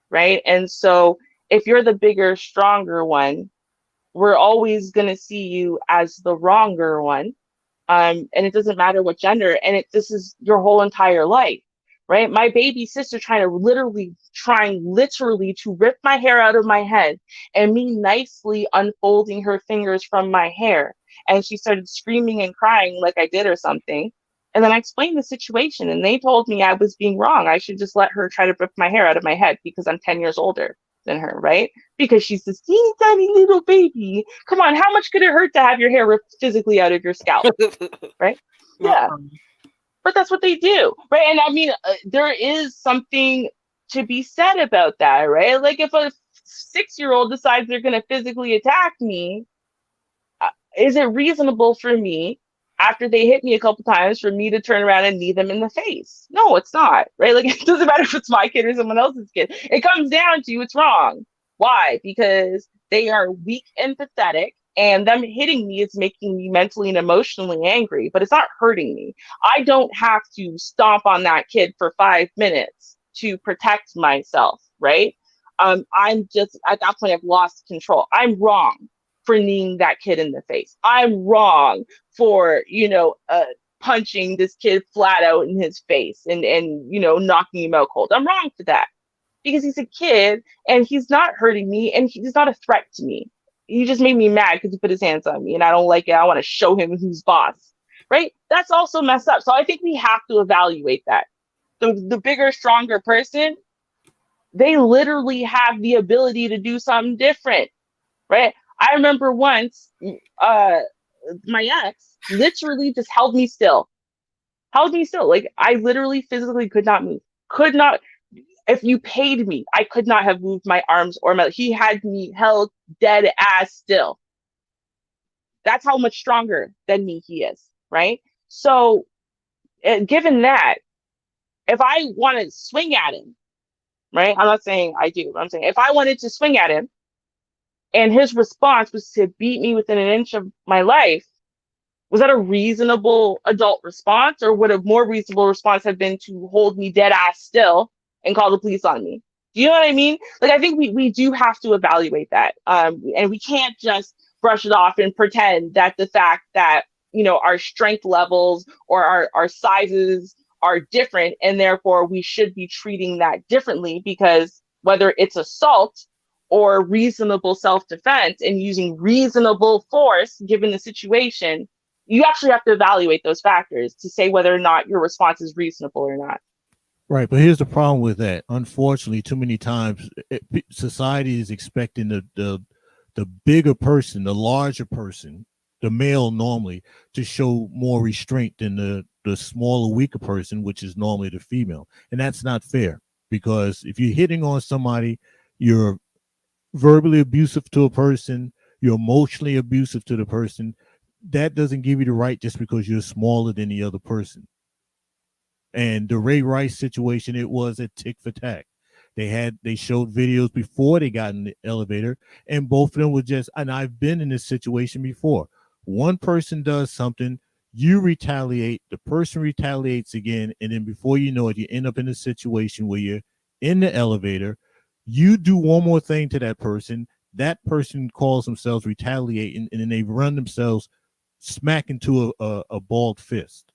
right? And so if you're the bigger, stronger one, we're always going to see you as the wronger one. And it doesn't matter what gender, and this is your whole entire life, right? My baby sister trying literally to rip my hair out of my head, and me nicely unfolding her fingers from my hair. And she started screaming and crying like I did or something. And then I explained the situation, and they told me I was being wrong. I should just let her try to rip my hair out of my head because I'm 10 years older than her, right? Because she's this teeny tiny little baby. Come on, how much could it hurt to have your hair ripped physically out of your scalp, right? Yeah, but that's what they do, right? And I mean, there is something to be said about that, right? Like, if a 6-year-old decides they're going to physically attack me, is it reasonable for me, after they hit me a couple times, for me to turn around and knee them in the face? No, it's not, right? Like, it doesn't matter if it's my kid or someone else's kid. It comes down to it's wrong. Why? Because they are weak and pathetic, and them hitting me is making me mentally and emotionally angry, but it's not hurting me. I don't have to stomp on that kid for 5 minutes to protect myself, right? I'm just, at that point, I've lost control. I'm wrong for kneeing that kid in the face. I'm wrong for, punching this kid flat out in his face and knocking him out cold. I'm wrong for that, because he's a kid and he's not hurting me and he's not a threat to me. He just made me mad because he put his hands on me and I don't like it. I want to show him who's boss, right? That's also messed up. So I think we have to evaluate that. The bigger, stronger person, they literally have the ability to do something different, right? I remember once, my ex literally just held me still. Like, I literally physically could not move. Could not. If you paid me, I could not have moved my arms or he had me held dead ass still. That's how much stronger than me he is, right? So, given that, if I want to swing at him, right? I'm not saying I do, but I'm saying if I wanted to swing at him and his response was to beat me within an inch of my life, was that a reasonable adult response, or would a more reasonable response have been to hold me dead ass still and call the police on me? Do you know what I mean? Like, I think we do have to evaluate that. And we can't just brush it off and pretend that the fact that, our strength levels or our sizes are different, and therefore we should be treating that differently, because whether it's assault or reasonable self-defense and using reasonable force given the situation, you actually have to evaluate those factors to say whether or not your response is reasonable or not. Right, but here's the problem with that. Unfortunately, too many times society is expecting the bigger person, the larger person, the male normally, to show more restraint than the smaller, weaker person, which is normally the female. And that's not fair, because if you're hitting on somebody, you're verbally abusive to a person, you're emotionally abusive to the person. That doesn't give you the right just because you're smaller than the other person. And the Ray Rice situation, it was a tick for tack. They showed videos before they got in the elevator, and both of them were just, and I've been in this situation before. One person does something, you retaliate, the person retaliates again, and then before you know it, you end up in a situation where you're in the elevator, you do one more thing to that person calls themselves retaliating, and then they run themselves smack into a balled fist.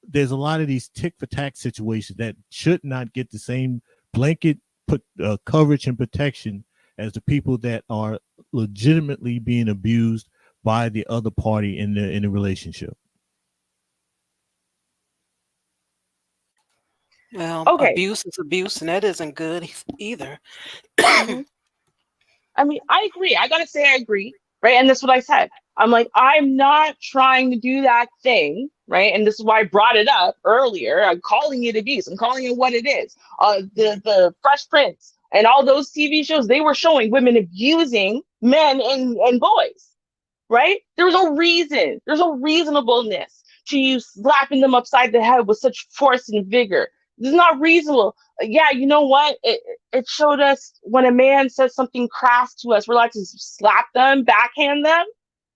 There's a lot of these tick for tack situations that should not get the same blanket coverage and protection as the people that are legitimately being abused by the other party in the relationship. Well, Okay. abuse is abuse, and that isn't good either. Mhm. I mean, I agree. I gotta say, I agree, right? And that's what I said. I'm like, I'm not trying to do that thing, right? And this is why I brought it up earlier. I'm calling it abuse. I'm calling it what it is. The Fresh Prince and all those TV shows, they were showing women abusing men and boys, right? There's no reason. There's no reasonableness to you slapping them upside the head with such force and vigor. This is not reasonable. Yeah, you know what? It showed us when a man says something crass to us, we're allowed to slap them, backhand them,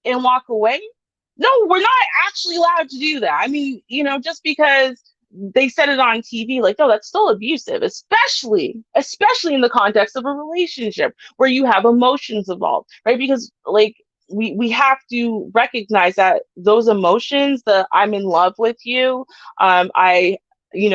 and walk away. No, we're not actually allowed to do that. I mean, just because they said it on TV, like, no, that's still abusive, especially in the context of a relationship where you have emotions involved, right? Because like we have to recognize that those emotions, the I'm in love with you, I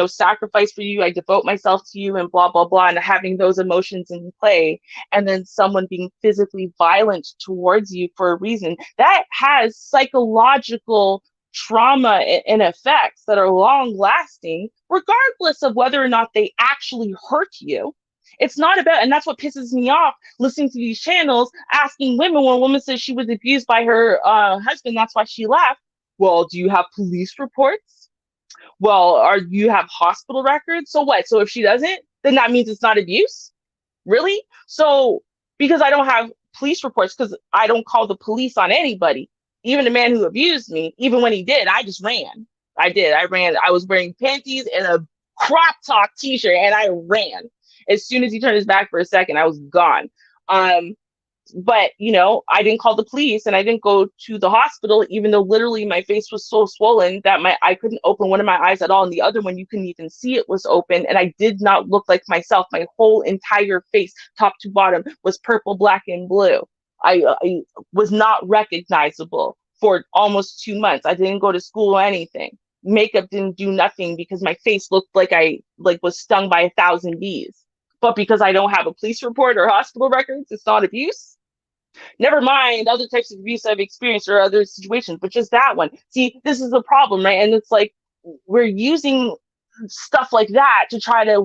sacrifice for you, I devote myself to you, and blah blah blah, and having those emotions in play, and then someone being physically violent towards you for a reason, that has psychological trauma and effects that are long lasting, regardless of whether or not they actually hurt you. It's not about, and that's what pisses me off listening to these channels asking women, when a woman says she was abused by her husband, that's why she left. Well, do you have police reports? Well, you have hospital records? So what? So if she doesn't, then that means it's not abuse? Really? So because I don't have police reports, because I don't call the police on anybody, even the man who abused me, even when he did, I just ran. I did. I ran. I was wearing panties and a crop top t-shirt, and I ran. As soon as he turned his back for a second, I was gone. But I didn't call the police, and I didn't go to the hospital, even though literally my face was so swollen that I couldn't open one of my eyes at all, and the other one you couldn't even see it was open, and I did not look like myself. My whole entire face, top to bottom, was purple, black, and blue. I was not recognizable for almost 2 months. I didn't go to school or anything. Makeup didn't do nothing because my face looked like I was stung by 1,000 bees. But because I don't have a police report or hospital records, it's not abuse. Never mind other types of abuse I've experienced or other situations, but just that one. See, this is the problem, right? And it's like we're using stuff like that to try to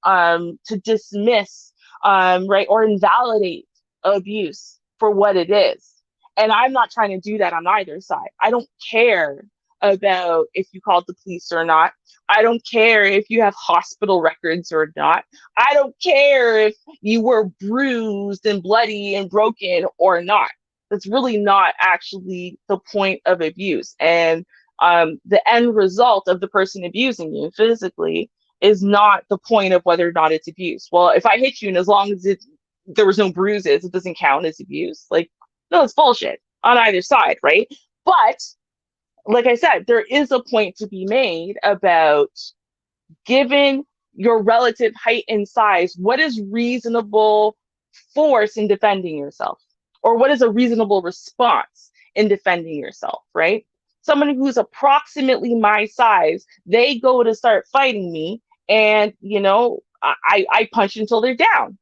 to dismiss, right, or invalidate abuse for what it is. And I'm not trying to do that on either side. I don't care about if you called the police or not. I don't care if you have hospital records or not. I don't care if you were bruised and bloody and broken or not. That's really not actually the point of abuse. And the end result of the person abusing you physically is not the point of whether or not it's abuse. Well, if I hit you and as long as there was no bruises, it doesn't count as abuse. Like, no, it's bullshit on either side, right? But like I said, there is a point to be made about, given your relative height and size, what is reasonable force in defending yourself? Or what is a reasonable response in defending yourself, right? Someone who's approximately my size, they go to start fighting me, and I punch until they're down.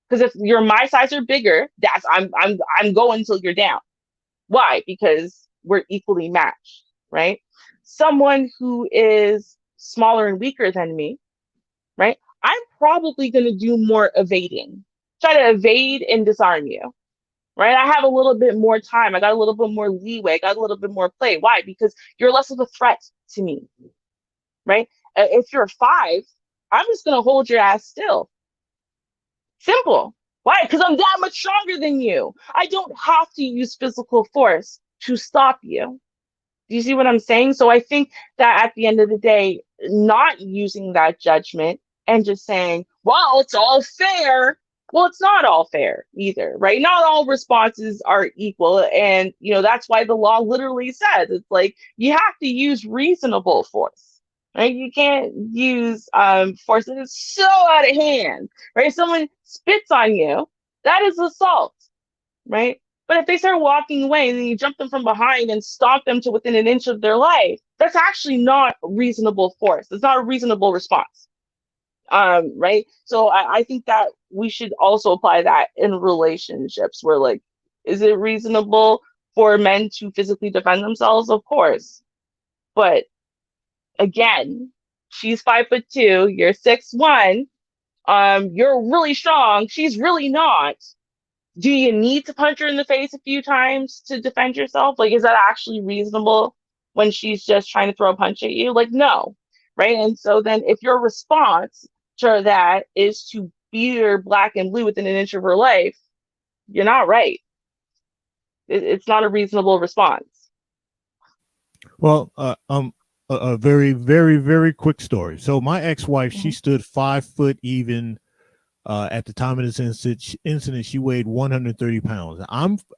Because if you're my size or bigger, I'm going until you're down. Why? Because we're equally matched, right? Someone who is smaller and weaker than me, right? I'm probably going to do more evading, try to evade and disarm you, right? I have a little bit more time. I got a little bit more leeway. I got a little bit more play. Why? Because you're less of a threat to me, right? If you're 5, I'm just going to hold your ass still. Simple. Why? Because I'm that much stronger than you. I don't have to use physical force to stop you. Do you see what I'm saying? So I think that at the end of the day, not using that judgment and just saying, well, it's all fair. Well, it's not all fair either, right? Not all responses are equal. And, that's why the law literally says it's like you have to use reasonable force, right? You can't use force that is so out of hand, right? If someone spits on you, that is assault, right? But if they start walking away and then you jump them from behind and stomp them to within an inch of their life, that's actually not reasonable force. It's not a reasonable response. Right? So I think that we should also apply that in relationships where, like, is it reasonable for men to physically defend themselves? Of course. But again, she's 5'2", you're 6'1", you're really strong, she's really not. Do you need to punch her in the face a few times to defend yourself? Like, is that actually reasonable when she's just trying to throw a punch at you? Like, no, right? And so then if your response to that is to beat her black and blue within an inch of her life, you're not right. It's not a reasonable response. Well, a very, very, very quick story. So my ex-wife, she stood 5 foot even. At the time of this incident, she weighed 130 pounds.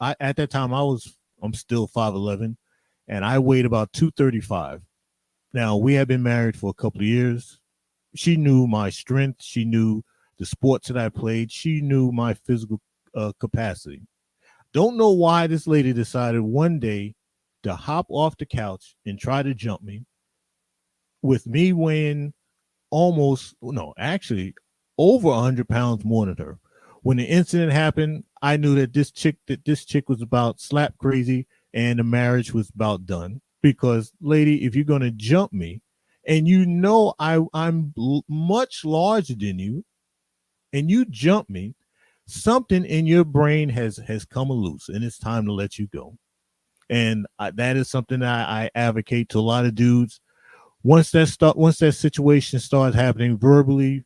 At that time, I'm still 5'11", and I weighed about 235. Now, we had been married for a couple of years. She knew my strength. She knew the sports that I played. She knew my physical capacity. Don't know why this lady decided one day to hop off the couch and try to jump me, with me weighing over 100 pounds more than her. When the incident happened, I knew that this chick was about slap crazy and the marriage was about done. Because, lady, if you're going to jump me and I'm much larger than you and you jump me, something in your brain has come loose and it's time to let you go. And that is something that I advocate to a lot of dudes. Once that situation starts happening verbally,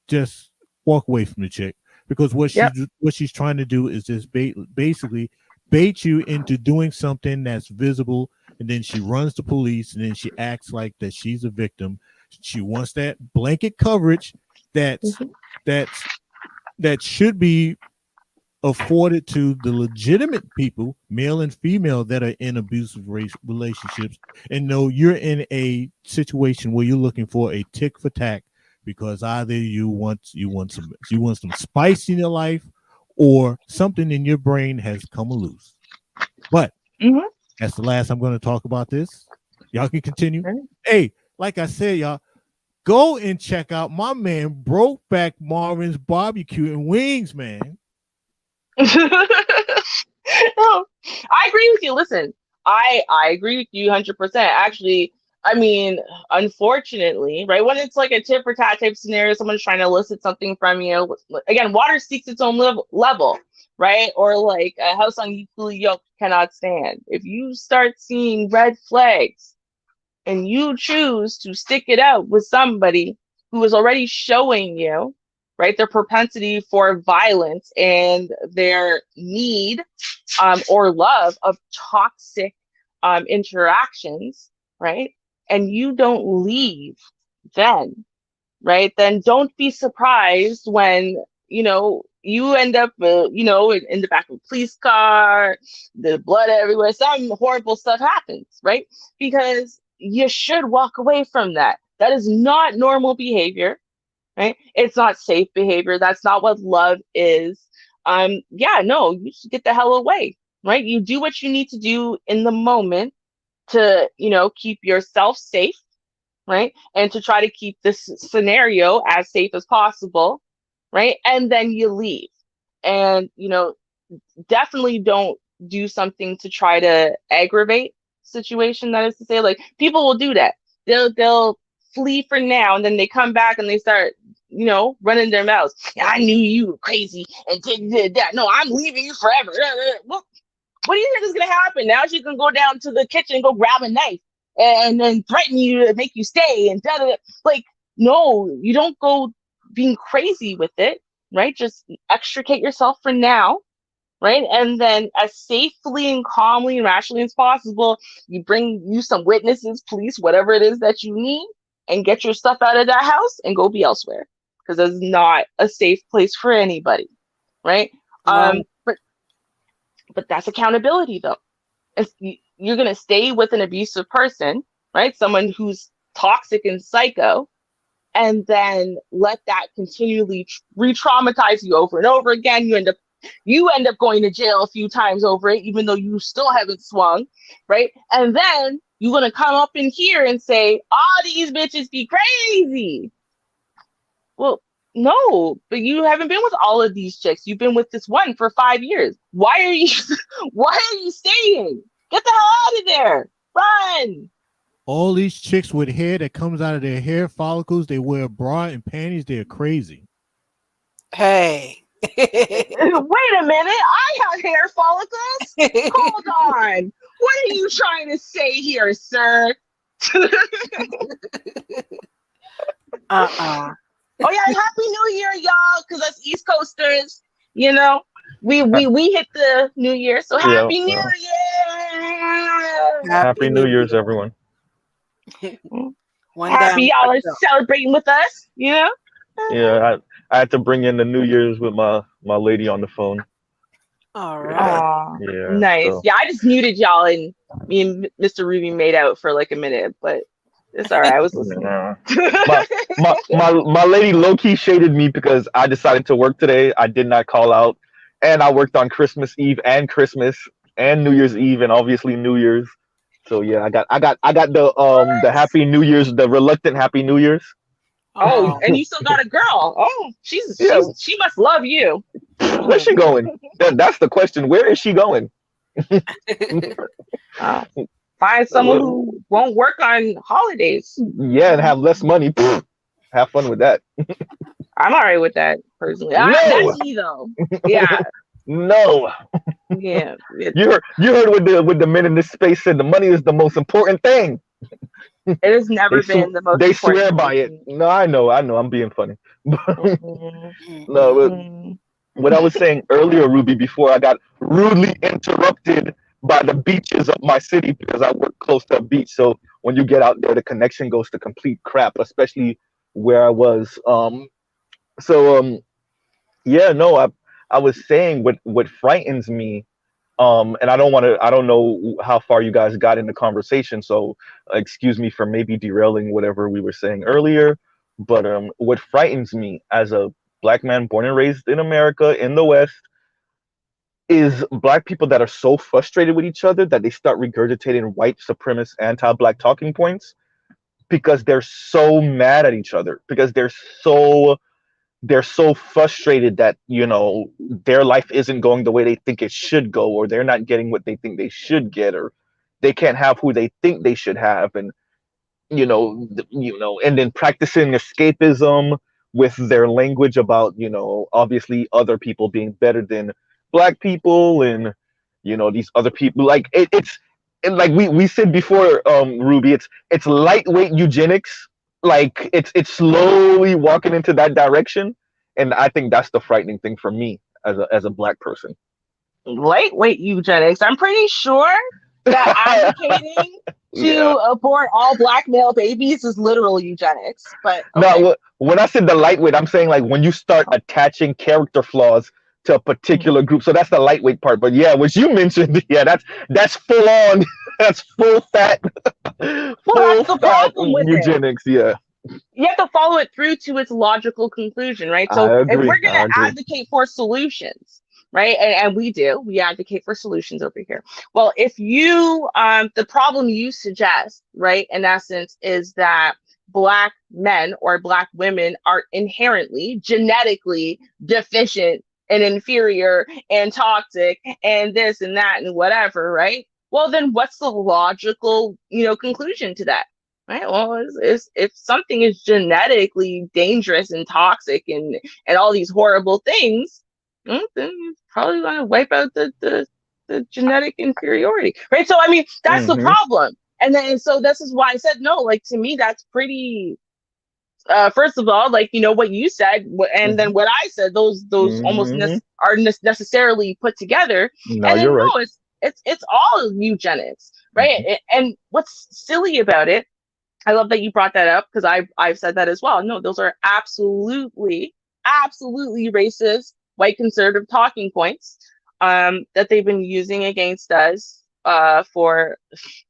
just walk away from the chick, because what she's trying to do is just basically bait you into doing something that's visible, and then she runs the police, and then she acts like that she's a victim. She wants that blanket coverage that should be afforded to the legitimate people, male and female, that are in abusive relationships, and know you're in a situation where you're looking for a tick for tack, because either you want some spice in your life, or something in your brain has come loose. But that's the last I'm going to talk about this. Y'all can continue. Hey, like I said, y'all, go and check out my man Brokeback Marvin's Barbecue and Wings, man. No, I agree with you. Listen, I agree with you 100%. Actually, I mean, unfortunately, right, when it's like a tit for tat type scenario, someone's trying to elicit something from you. Again, water seeks its own level, right? Or like a house unequally yoked cannot stand. If you start seeing red flags and you choose to stick it out with somebody who is already showing you right? Their propensity for violence and their need or love of toxic interactions, right? And you don't leave then, right? Then don't be surprised when, you end up, in the back of a police car, the blood everywhere, some horrible stuff happens, right? Because you should walk away from that. That is not normal behavior, right? It's not safe behavior. That's not what love is. Yeah, no, you should get the hell away, right? You do what you need to do in the moment to, keep yourself safe, right? And to try to keep this scenario as safe as possible, right? And then you leave. And, definitely don't do something to try to aggravate situation. That is to say, like, people will do that. They'll flee for now, and then they come back and they start, running their mouths. I knew you were crazy and did that. No, I'm leaving you forever. Well, what do you think is gonna happen? Now she can go down to the kitchen and go grab a knife and then threaten you to make you stay and da da da. Like, no, you don't go being crazy with it, right? Just extricate yourself for now, right? And then as safely and calmly and rationally as possible, you bring you some witnesses, police, whatever it is that you need, and get your stuff out of that house and go be elsewhere. Because it's not a safe place for anybody, right? Right. But that's accountability, though. You're going to stay with an abusive person, right? Someone who's toxic and psycho, and then let that continually re-traumatize you over and over again. You end up going to jail a few times over it, even though you still haven't swung, right? And then you're going to come up in here and say, all these bitches be crazy. Well, no, but you haven't been with all of these chicks. You've been with this one for 5 years. Why are you staying? Get the hell out of there. Run. All these chicks with hair that comes out of their hair follicles, they wear a bra and panties, they're crazy. Hey. Wait a minute. I have hair follicles. Hold on. What are you trying to say here, sir? Oh yeah, Happy New Year, y'all, because us East Coasters, we hit the New Year, so Happy New Year! Happy New Year's, everyone. Happy y'all are celebrating with us, Yeah, I had to bring in the New Year's with my lady on the phone. All right. Yeah, nice. so. Yeah, I just muted y'all, and me and Mr. Ruby made out for like a minute, but it's all right. I was listening. My lady low-key shaded me because I decided to work today. I did not call out, and I worked on Christmas Eve and Christmas and New Year's Eve and obviously New Year's. So yeah, I got the Happy New Year's, the reluctant Happy New Year's. Oh, and you still got a girl. Oh, she must love you. Where's she going? That's the question. Where is she going? Find someone who won't work on holidays. Yeah, and have less money. Have fun with that. I'm all right with that personally. No. That's me though. Yeah. No. Yeah. You heard what the men in this space said. The money is the most important thing. It has never been the most. They swear by it. No, I know. I'm being funny. No, but what I was saying earlier, Ruby, before I got rudely interrupted by the beaches of my city because I work close to a beach. So when you get out there, the connection goes to complete crap, especially where I was. Yeah, no, I was saying what frightens me. And I don't know how far you guys got in the conversation, so excuse me for maybe derailing whatever we were saying earlier. But what frightens me as a Black man born and raised in America in the West is Black people that are so frustrated with each other that they start regurgitating white supremacist anti-Black talking points because they're so mad at each other, because they're so frustrated that their life isn't going the way they think it should go, or they're not getting what they think they should get, or they can't have who they think they should have, and and then practicing escapism with their language about obviously other people being better than Black people, and these other people, like it's like we said before, Ruby, it's lightweight eugenics. Like it's slowly walking into that direction, And I think that's the frightening thing for me as a black person. Lightweight eugenics. I'm pretty sure that advocating to Yeah. abort all black male babies is literal eugenics. But No, okay. when I said the lightweight, I'm saying like when you start attaching character flaws to a particular group. So that's the lightweight part. But yeah, what you mentioned, yeah, that's full on. That's full fat, full That's the fat problem with it. eugenics. Yeah, You have to follow it through to its logical conclusion, right? So I if agree. we're going I to agree. advocate for solutions, right? And we advocate for solutions over here. Well, if you, the problem you suggest, right, in essence, is that black men or black women are inherently genetically deficient and inferior and toxic and this and that and whatever, right? Well, then what's the logical, conclusion to that? Right. Well, if something is genetically dangerous and toxic and all these horrible things, then you're probably going to wipe out the genetic inferiority, right? So I mean, that's the Hmm. problem. And so this is why I said no. Like to me, that's pretty. First of all, like what you said, and then Hmm. what I said, those almost Hmm. are necessarily put together. No, And then you're right. no, it's all eugenics, right? Hmm. And what's silly about it, I love that you brought that up because I've said that as well. No, those are absolutely racist white conservative talking points that they've been using against us for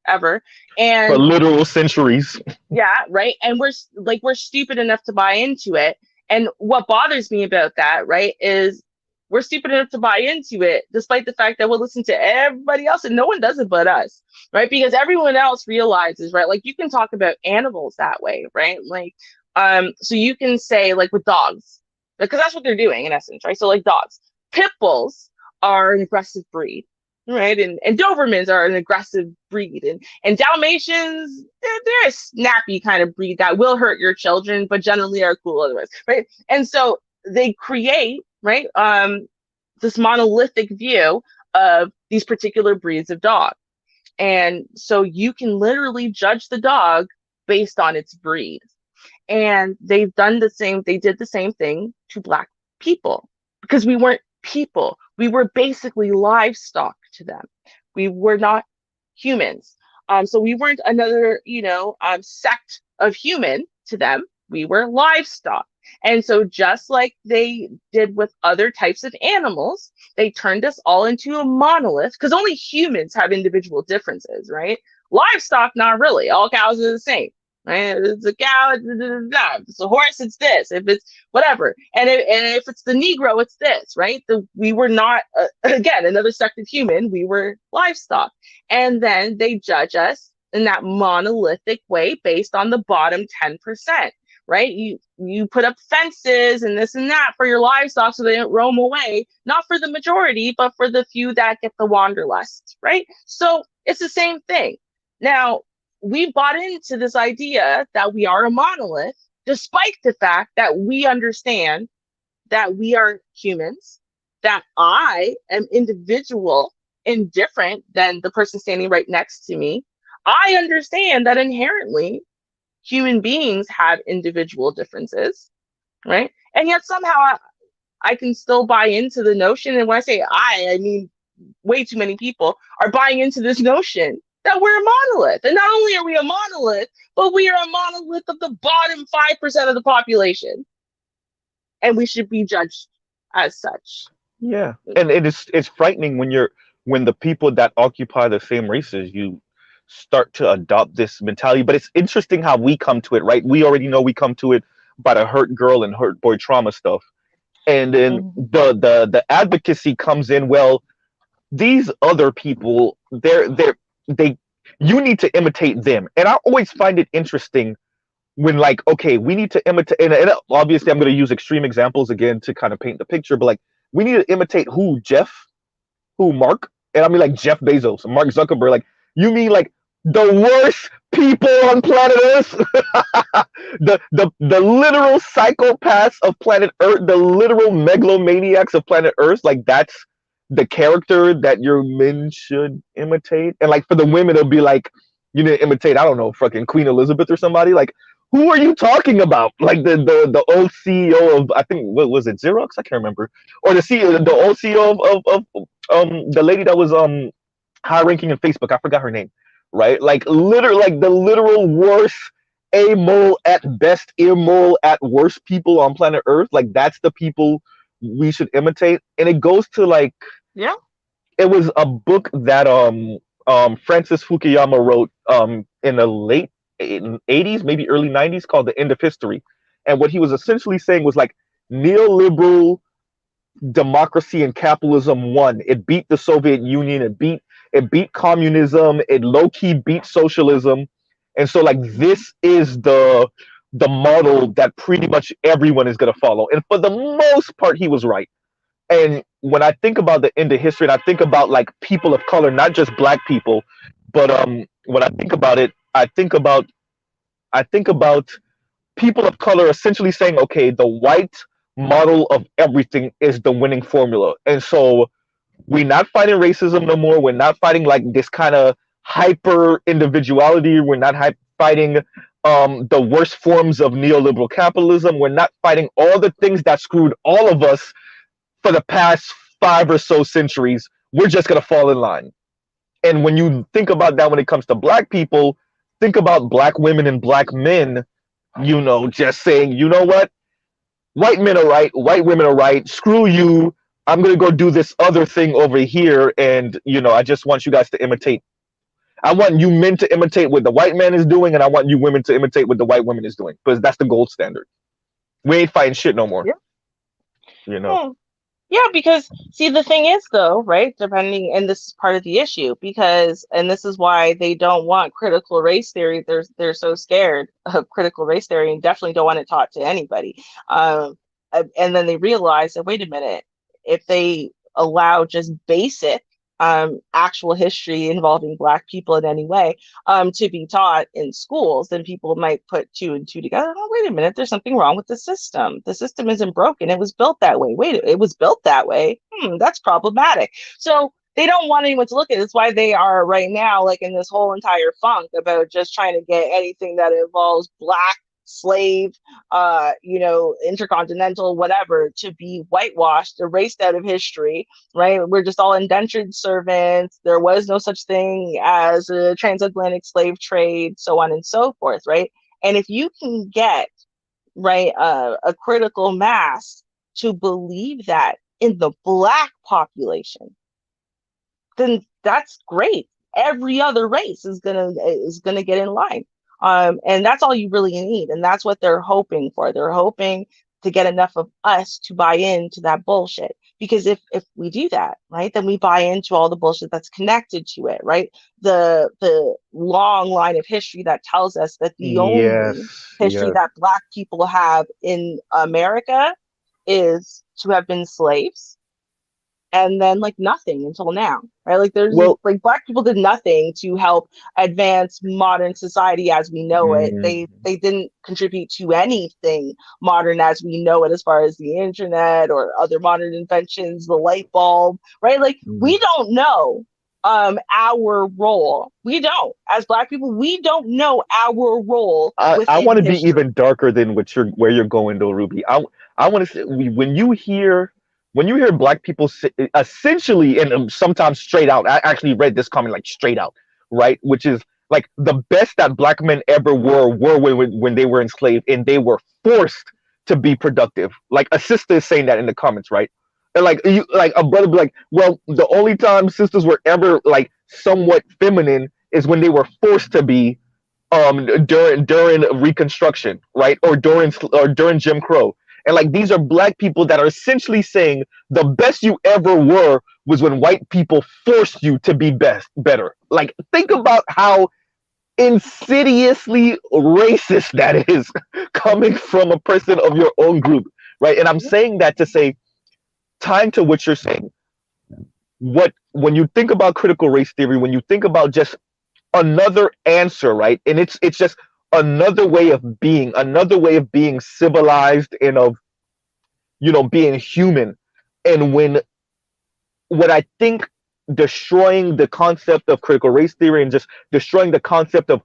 ever. For And literal centuries. yeah, right. And we're stupid enough to buy into it. And what bothers me about that, right, is we're stupid enough to buy into it, despite the fact that we'll listen to everybody else and no one does it but us, right? Because everyone else realizes, right? Like you can talk about animals that way, right? Like, so you can say like with dogs, because that's what they're doing in essence, right? So like dogs, pit bulls are an aggressive breed, right? And Dobermans are an aggressive breed, and Dalmatians, they're a snappy kind of breed that will hurt your children, but generally are cool otherwise, right? And so they create, right, this monolithic view of these particular breeds of dog. And so you can literally judge the dog based on its breed. And they did the same thing to black people because we weren't people. We were basically livestock to them. We were not humans. So we weren't another, sect of human to them. We were livestock. And so just like they did with other types of animals, they turned us all into a monolith because only humans have individual differences, right? Livestock, not really. All cows are the same. Right? It's a cow, if it's a horse, it's this. If it's whatever, and if it's the Negro, it's this. Right? We were not again another sect of human. We were livestock, and then they judge us in that monolithic way based on the bottom 10%. Right? You put up fences and this and that for your livestock so they don't roam away, not for the majority, but for the few that get the wanderlust. Right? So it's the same thing. Now, we bought into this idea that we are a monolith, despite the fact that we understand that we are humans, that I am individual and different than the person standing right next to me. I understand that inherently human beings have individual differences, right? And yet somehow I can still buy into the notion. And when I say I mean way too many people are buying into this notion that we're a monolith. And not only are we a monolith, but we are a monolith of the bottom 5% of the population. And we should be judged as such. Yeah, and it's frightening when the people that occupy the same races you start to adopt this mentality. But it's interesting how we come to it, right? We already know we come to it by the hurt girl and hurt boy trauma stuff, and then the advocacy comes in. Well, these other people, they you need to imitate them, and I always find it interesting when like okay we need to imitate and obviously I'm going to use extreme examples again to kind of paint the picture, but like we need to imitate who Mark, and I mean like Jeff Bezos and Mark Zuckerberg. Like you mean like the worst people on planet Earth, the literal psychopaths of planet Earth, the literal megalomaniacs of planet Earth. Like that's the character that your men should imitate. And like for the women it'll be like you need to imitate, I don't know, fucking Queen Elizabeth or somebody. Like Who are you talking about? Like the old CEO of, I think, what was it, Xerox? I can't remember. Or the old CEO of the lady that was high ranking in Facebook. I forgot her name. Right? Like literally, like the literal worst, amoral at best, immoral at worst people on planet Earth. Like that's the people we should imitate. And it goes to like, Yeah. it was a book that Francis Fukuyama wrote in the late 80s, maybe early 90s, called The End of History. And what he was essentially saying was like neoliberal democracy and capitalism won. It beat the Soviet Union, it beat communism, it low key beat socialism. And so like this is the model that pretty much everyone is going to follow. And for the most part he was right. And when I think about the end of history, and I think about like people of color, not just black people, but when I think about it, I think about people of color essentially saying, okay, the white model of everything is the winning formula. And so we're not fighting racism no more. We're not fighting like this kind of hyper individuality. We're not fighting the worst forms of neoliberal capitalism. We're not fighting all the things that screwed all of us for the past 5 or so centuries. We're just going to fall in line. And when you think about that, when it comes to black people, think about black women and black men, just saying, you know what? White men are right. White women are right. Screw you. I'm going to go do this other thing over here. And, I just want you guys to imitate. I want you men to imitate what the white man is doing. And I want you women to imitate what the white woman is doing. Because that's the gold standard. We ain't fighting shit no more. Yeah. Yeah. Yeah, because see, the thing is though, right? Depending, and this is part of the issue, and this is why they don't want critical race theory. They're so scared of critical race theory and definitely don't want it taught to anybody. And then they realize that, wait a minute, if they allow just basic actual history involving Black people in any way to be taught in schools, then people might put 2 and 2 together. Oh, wait a minute, there's something wrong with the system. The system isn't broken. It was built that way. Wait, it was built that way. That's problematic. So they don't want anyone to look at it. That's why they are right now like in this whole entire funk about just trying to get anything that involves Black, slave, intercontinental, whatever, to be whitewashed, erased out of history, right? We're just all indentured servants. There was no such thing as a transatlantic slave trade, so on and so forth, right? And if you can get, right, a critical mass to believe that in the Black population, then that's great. Every other race is gonna get in line. And that's all you really need. And that's what they're hoping for. They're hoping to get enough of us to buy into that bullshit. Because if we do that, right, then we buy into all the bullshit that's connected to it, right? The long line of history that tells us that the only history that Black people have in America is to have been slaves. And then like nothing until now, right? Like like Black people did nothing to help advance modern society as we know it. They didn't contribute to anything modern as we know it, as far as the internet or other modern inventions, the light bulb, right? Like we don't know our role. We don't, as Black people, we don't know our role. I want to be even darker than where you're going though, Ruby. I want to say, when you hear Black people say, essentially, and sometimes straight out, I actually read this comment like straight out, right? Which is like the best that Black men ever were when they were enslaved and they were forced to be productive. Like a sister is saying that in the comments, right? And like a brother be like, well, the only time sisters were ever like somewhat feminine is when they were forced to be during Reconstruction, right? Or during Jim Crow. And like these are Black people that are essentially saying the best you ever were was when white people forced you to be better. Like think about how insidiously racist that is coming from a person of your own group, right? And I'm saying that to say, tying to what you're saying, when you think about critical race theory, when you think about just another answer, right? And it's just another way of being civilized and of being human. And what I think destroying the concept of critical race theory and just destroying the concept of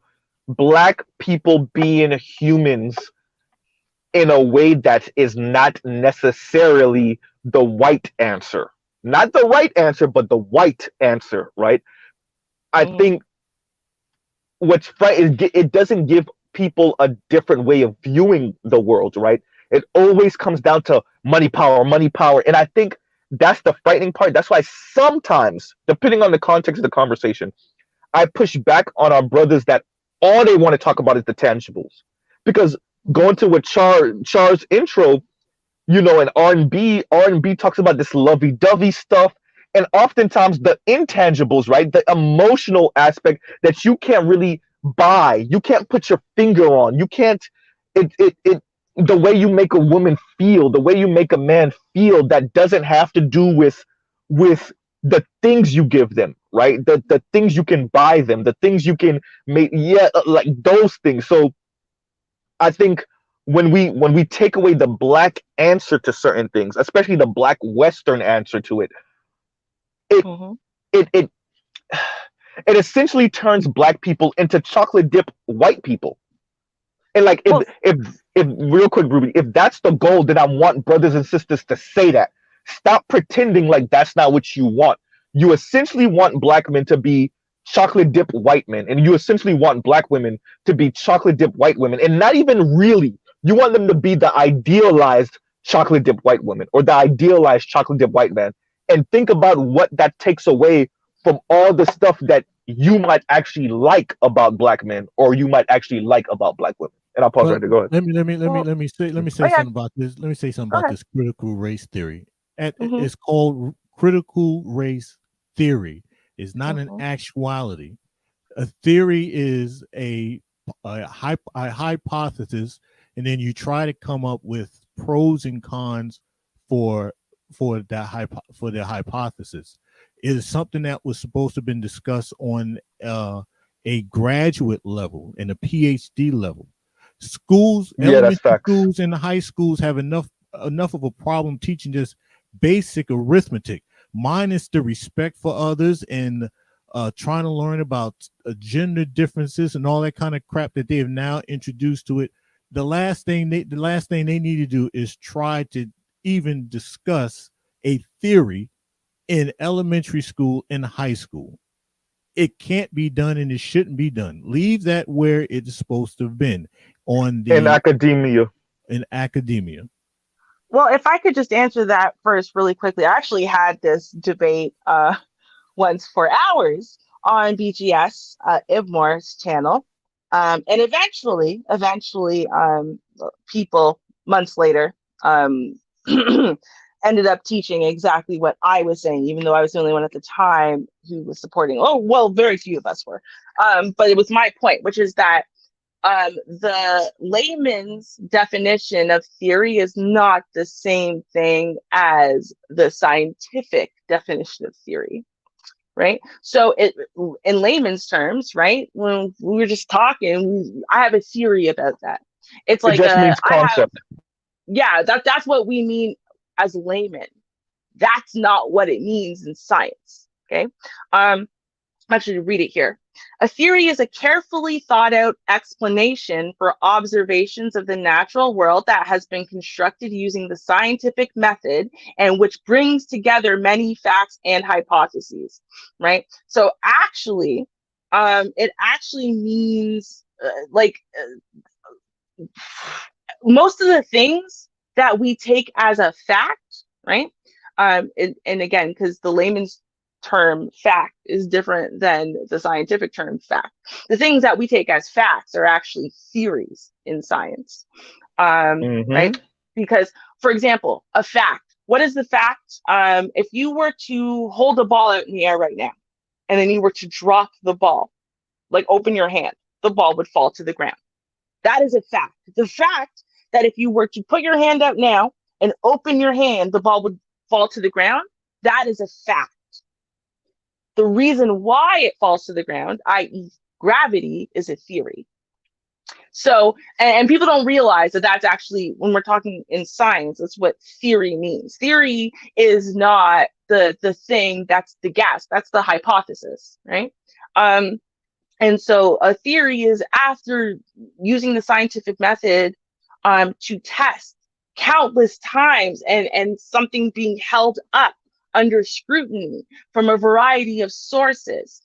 black people being humans in a way that is not necessarily the white answer. Not the right answer, but the white answer, right? I Mhm. think what's right is it doesn't give people a different way of viewing the world, right? It always comes down to money, power, money, power. And I think that's the frightening part. That's why sometimes, depending on the context of the conversation, I push back on our brothers that all they want to talk about is the tangibles. Because going to what Char's intro, and R&B talks about this lovey-dovey stuff, and oftentimes the intangibles, right? The emotional aspect that you can't really buy, you can't put your finger on, you can't, the way you make a woman feel, the way you make a man feel, that doesn't have to do with the things you give them, right? The things you can buy them, the things you can make, yeah, like those things. So I think when we take away the black answer to certain things, especially the black Western answer to it, it Mhm. it it it essentially turns black people into chocolate dip white people. And like Well, if real quick, Ruby, if that's the goal, then I want brothers and sisters to say that. Stop pretending like that's not what you want. You essentially want black men to be chocolate dip white men, and you essentially want black women to be chocolate dip white women, and not even really. You want them to be the idealized chocolate dip white woman or the idealized chocolate dip white man. And think about what that takes away from all the stuff that you might actually like about black men or you might actually like about black women. And I'll pause Well, right there. Go ahead. well, let me oh say yeah, something about this. Let me say something go about ahead. this critical race theory. Mhm. It's called critical race theory. It's not an Mhm. actuality. A theory is a hypothesis, and then you try to come up with pros and cons for for the hypothesis. It is something that was supposed to have been discussed on a graduate level and a PhD level. Schools, Yeah, that's elementary facts. schools, and the high schools have enough of a problem teaching just basic arithmetic, minus the respect for others and trying to learn about gender differences and all that kind of crap that they have now introduced to it. The last thing they need to do is try to even discuss a theory in elementary school and high school. It can't be done and it shouldn't be done. Leave that where it's supposed to have been on In the academia. in academia. Well, if I could just answer that first really quickly. I actually had this debate once for hours on BGS, Ibmore's channel. And eventually, people months later um, ended up teaching exactly what I was saying, even though I was the only one at the time who was supporting. Oh, well, very few of us were. But it was my point, which is that the layman's definition of theory is not the same thing as the scientific definition of theory, right? So in layman's terms, right, when we were just talking, I have a theory about that. It's It like just means I have, concept. yeah, that's what we mean as layman. That's not what it means in science. Okay. Actually read it here. A theory is a carefully thought out explanation for observations of the natural world that has been constructed using the scientific method and which brings together many facts and hypotheses, right? So actually, it actually means most of the things that we take as a fact, right? And again, because the layman's term fact is different than the scientific term fact. The things that we take as facts are actually theories in science, right? Mm-hmm. Because, for example, a fact. What is the fact? If you were to hold a ball out in the air right now, and then you were to drop the ball, like open your hand, the ball would fall to the ground. That is a fact. The fact that if you were to put your hand out now and open your hand, the ball would fall to the ground. That is a fact. The reason why it falls to the ground, i.e., gravity, is a theory. So, and people don't realize that that's actually, when we're talking in science, that's what theory means. Theory is not the thing that's the guess, that's the hypothesis, right? And so a theory is after using the scientific method to test countless times and something being held up under scrutiny from a variety of sources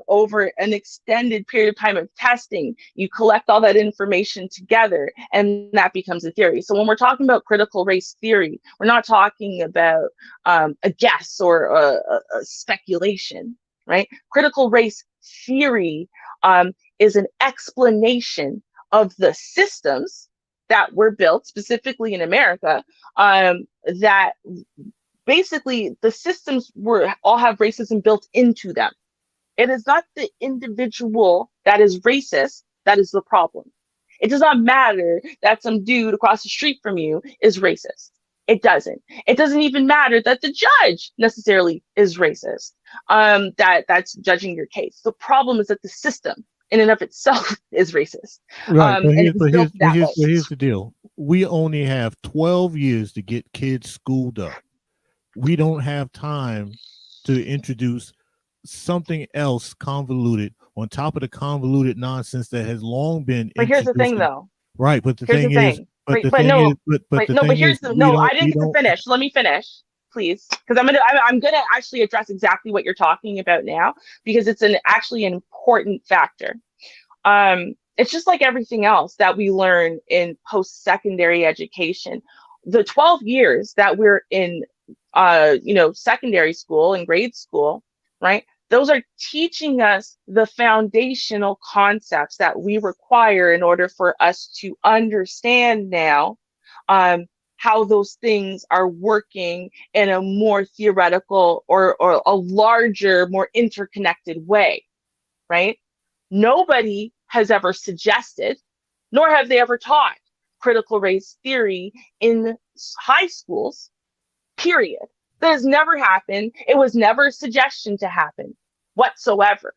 over an extended period of time of testing, you collect all that information together and that becomes a theory. So when we're talking about critical race theory, we're not talking about a guess or a speculation, right? Critical race theory is an explanation of the systems that were built specifically in America, that basically the systems all have racism built into them. It is not the individual that is racist that is the problem. It does not matter that some dude across the street from you is racist. It doesn't. It doesn't even matter that the judge necessarily is racist, that's judging your case. The problem is that the system in and of itself is racist. Right. And it's But built that way. here's the deal. We only have 12 years to get kids schooled up. We don't have time to introduce something else convoluted on top of the convoluted nonsense that has long been. But here's the thing, introduced. though. Right. But the Here's thing the is, thing. but the But thing no, is, but the no, thing but here's is, the we no. don't- I we didn't get to don't- finish. Let me finish, please, because I'm gonna actually address exactly what you're talking about now, because it's actually an important factor. It's just like everything else that we learn in post-secondary education. The 12 years that we're in, secondary school and grade school, right? Those are teaching us the foundational concepts that we require in order for us to understand now how those things are working in a more theoretical or a larger, more interconnected way, right? Nobody has ever suggested, nor have they ever taught critical race theory in high schools, period. That has never happened. It was never a suggestion to happen whatsoever.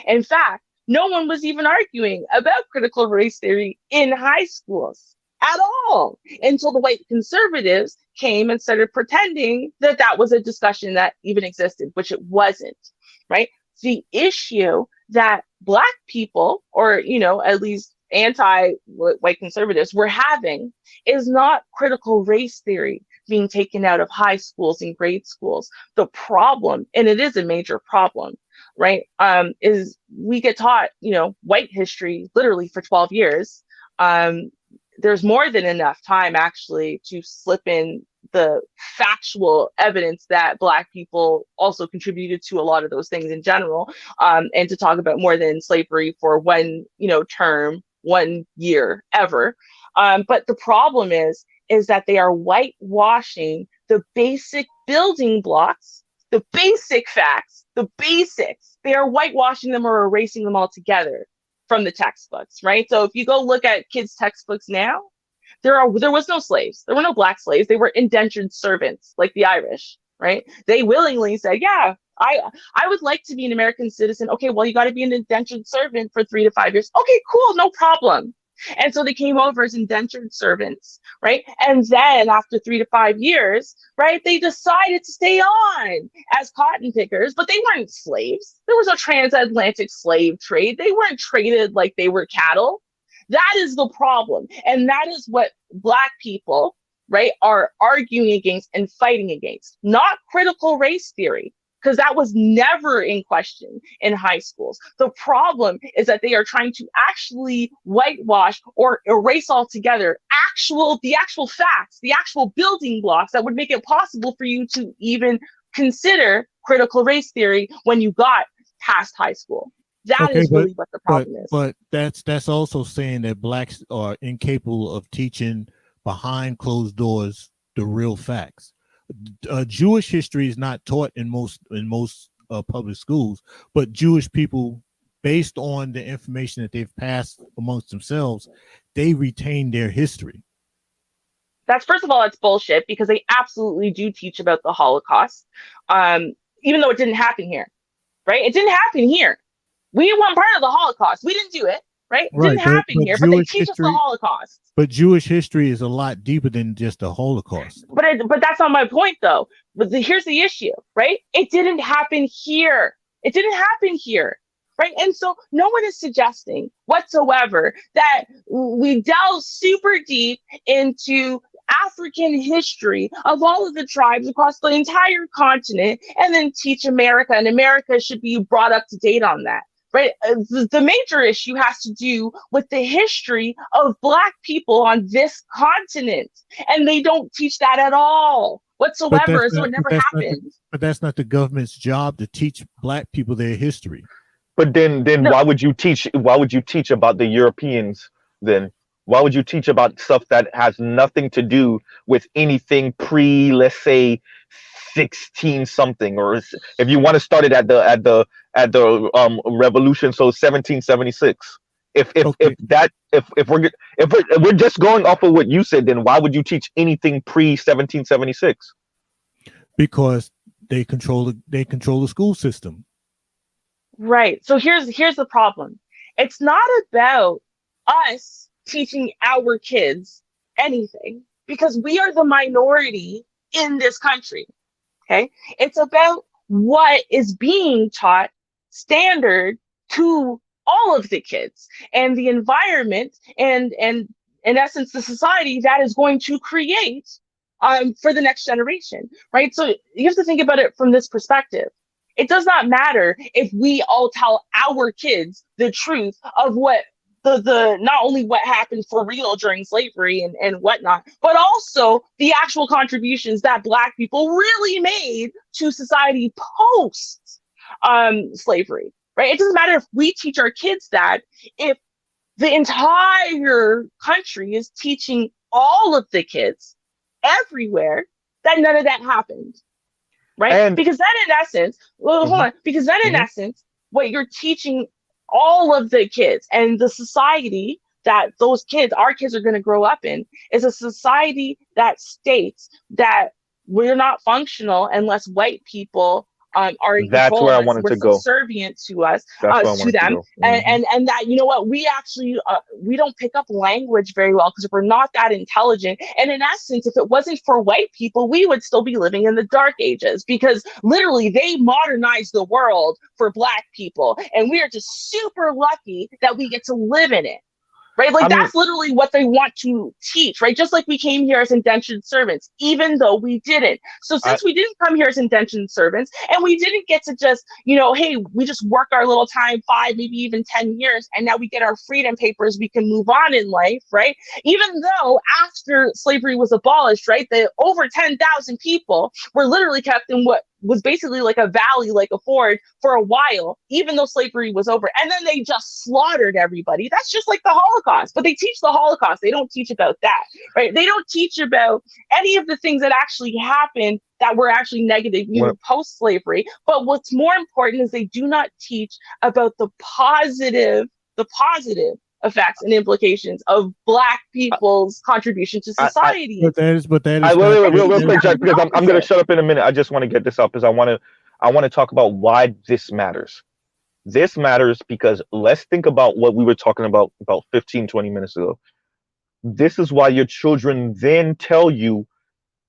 In fact, no one was even arguing about critical race theory in high schools at all until the white conservatives came and started pretending that that was a discussion that even existed, which it wasn't, right? The issue that Black people, or, at least anti-white conservatives were having, is not critical race theory being taken out of high schools and grade schools. The problem, and it is a major problem, right, is we get taught, white history literally for 12 years. There's more than enough time actually to slip in the factual evidence that Black people also contributed to a lot of those things in general, and to talk about more than slavery for one, term, 1 year ever. But the problem is that they are whitewashing the basic building blocks, the basic facts, the basics. They are whitewashing them or erasing them altogether from the textbooks, right? So if you go look at kids' textbooks now, there was no slaves. There were no Black slaves. They were indentured servants, like the Irish, right? They willingly said, yeah, I would like to be an American citizen. Okay, well, you got to be an indentured servant for 3 to 5 years. Okay, cool, no problem. And so they came over as indentured servants, right? And then after 3 to 5 years, right, they decided to stay on as cotton pickers, but they weren't slaves. There was no transatlantic slave trade. They weren't traded like they were cattle. That is the problem. And that is what Black people, right, are arguing against and fighting against, not critical race theory, because that was never in question in high schools. The problem is that they are trying to actually whitewash or erase altogether the actual facts, the actual building blocks that would make it possible for you to even consider critical race theory when you got past high school. That is really what the problem is. But that's also saying that Blacks are incapable of teaching behind closed doors the real facts. Jewish history is not taught in most public schools, but Jewish people, based on the information that they've passed amongst themselves, they retain their history. First of all, it's bullshit, because they absolutely do teach about the Holocaust, even though it didn't happen here, right? It didn't happen here. We weren't part of the Holocaust. We didn't do it, right? It didn't happen here, but they teach us the Holocaust. But Jewish history is a lot deeper than just the Holocaust. But that's not my point, though. But here's the issue, right? It didn't happen here. It didn't happen here, right? And so no one is suggesting whatsoever that we delve super deep into African history of all of the tribes across the entire continent and then teach America, and America should be brought up to date on that. Right. The major issue has to do with the history of Black people on this continent. And they don't teach that at all whatsoever. So it never happened. But that's not the government's job to teach Black people their history. But then No. why would you teach about the Europeans then? Why would you teach about stuff that has nothing to do with anything pre, let's say, 16 something, or if you want to start it at the revolution, so 1776. If we're just going off of what you said, then why would you teach anything pre 1776? Because they control the school system. Right. So here's the problem. It's not about us teaching our kids anything, because we are the minority in this country. Okay. It's about what is being taught standard to all of the kids and the environment and in essence the society that is going to create for the next generation, right? So you have to think about it from this perspective. It does not matter if we all tell our kids the truth of what the not only what happened for real during slavery and whatnot, but also the actual contributions that Black people really made to society post slavery, right? It doesn't matter if we teach our kids that, if the entire country is teaching all of the kids everywhere that none of that happened, right? And because then in essence, hold on, because then in essence, what you're teaching all of the kids and the society that those kids, our kids, are going to grow up in is a society that states that we're not functional unless white people are in That's control where I of us, wanted we're to go. subservient to us, That's where I to wanted to them, go. and that, you know what, we actually we don't pick up language very well because we're not that intelligent. And in essence, if it wasn't for white people, we would still be living in the dark ages, because literally they modernized the world for Black people, and we are just super lucky that we get to live in it. Right? Like, that's literally what they want to teach, right? Just like we came here as indentured servants, even though we didn't. So since we didn't come here as indentured servants, and we didn't get to just, you know, hey, we just work our little time, 5, maybe even 10 years, and now we get our freedom papers, we can move on in life, right? Even though after slavery was abolished, right, the over 10,000 people were literally kept in what was basically like a valley, like a ford, for a while, even though slavery was over. And then they just slaughtered everybody. That's just like the Holocaust. But they teach the Holocaust. They don't teach about that, right? They don't teach about any of the things that actually happened that were actually negative, even post-slavery. But what's more important is they do not teach about the positive effects and implications of Black people's contribution to society. But that is real quick, Jack, because I'm going to shut up in a minute. I just want to get this up because I want to talk about why this matters. This matters because let's think about what we were talking about 15, 20 minutes ago. This is why your children then tell you,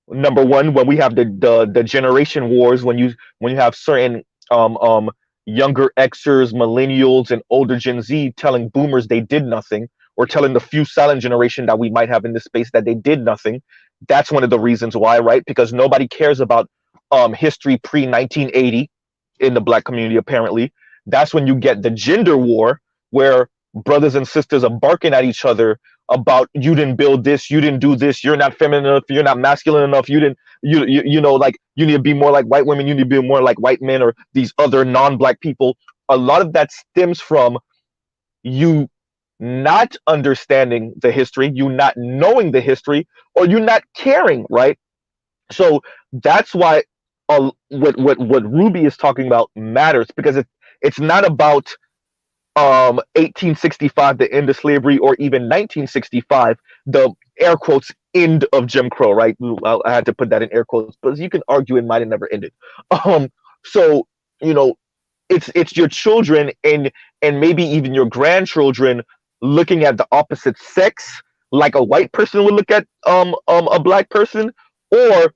number one, when we have the generation wars, when you have certain younger Xers, millennials, and older Gen Z telling boomers they did nothing, or telling the few silent generation that we might have in this space that they did nothing. That's one of the reasons why, right? Because nobody cares about history pre-1980 in the Black community, apparently. That's when you get the gender war, where brothers and sisters are barking at each other about, you didn't build this, you didn't do this, you're not feminine enough, you're not masculine enough, you know, like, you need to be more like white women, you need to be more like white men, or these other non-Black people. A lot of that stems from you not understanding the history, you not knowing the history, or you not caring, right? So that's why what Ruby is talking about matters, because it's not about 1865, the end of slavery, or even 1965, the air quotes end of Jim Crow, right? I had to put that in air quotes, but you can argue it might have never ended. So, you know, it's your children and maybe even your grandchildren looking at the opposite sex like a white person would look at a Black person, or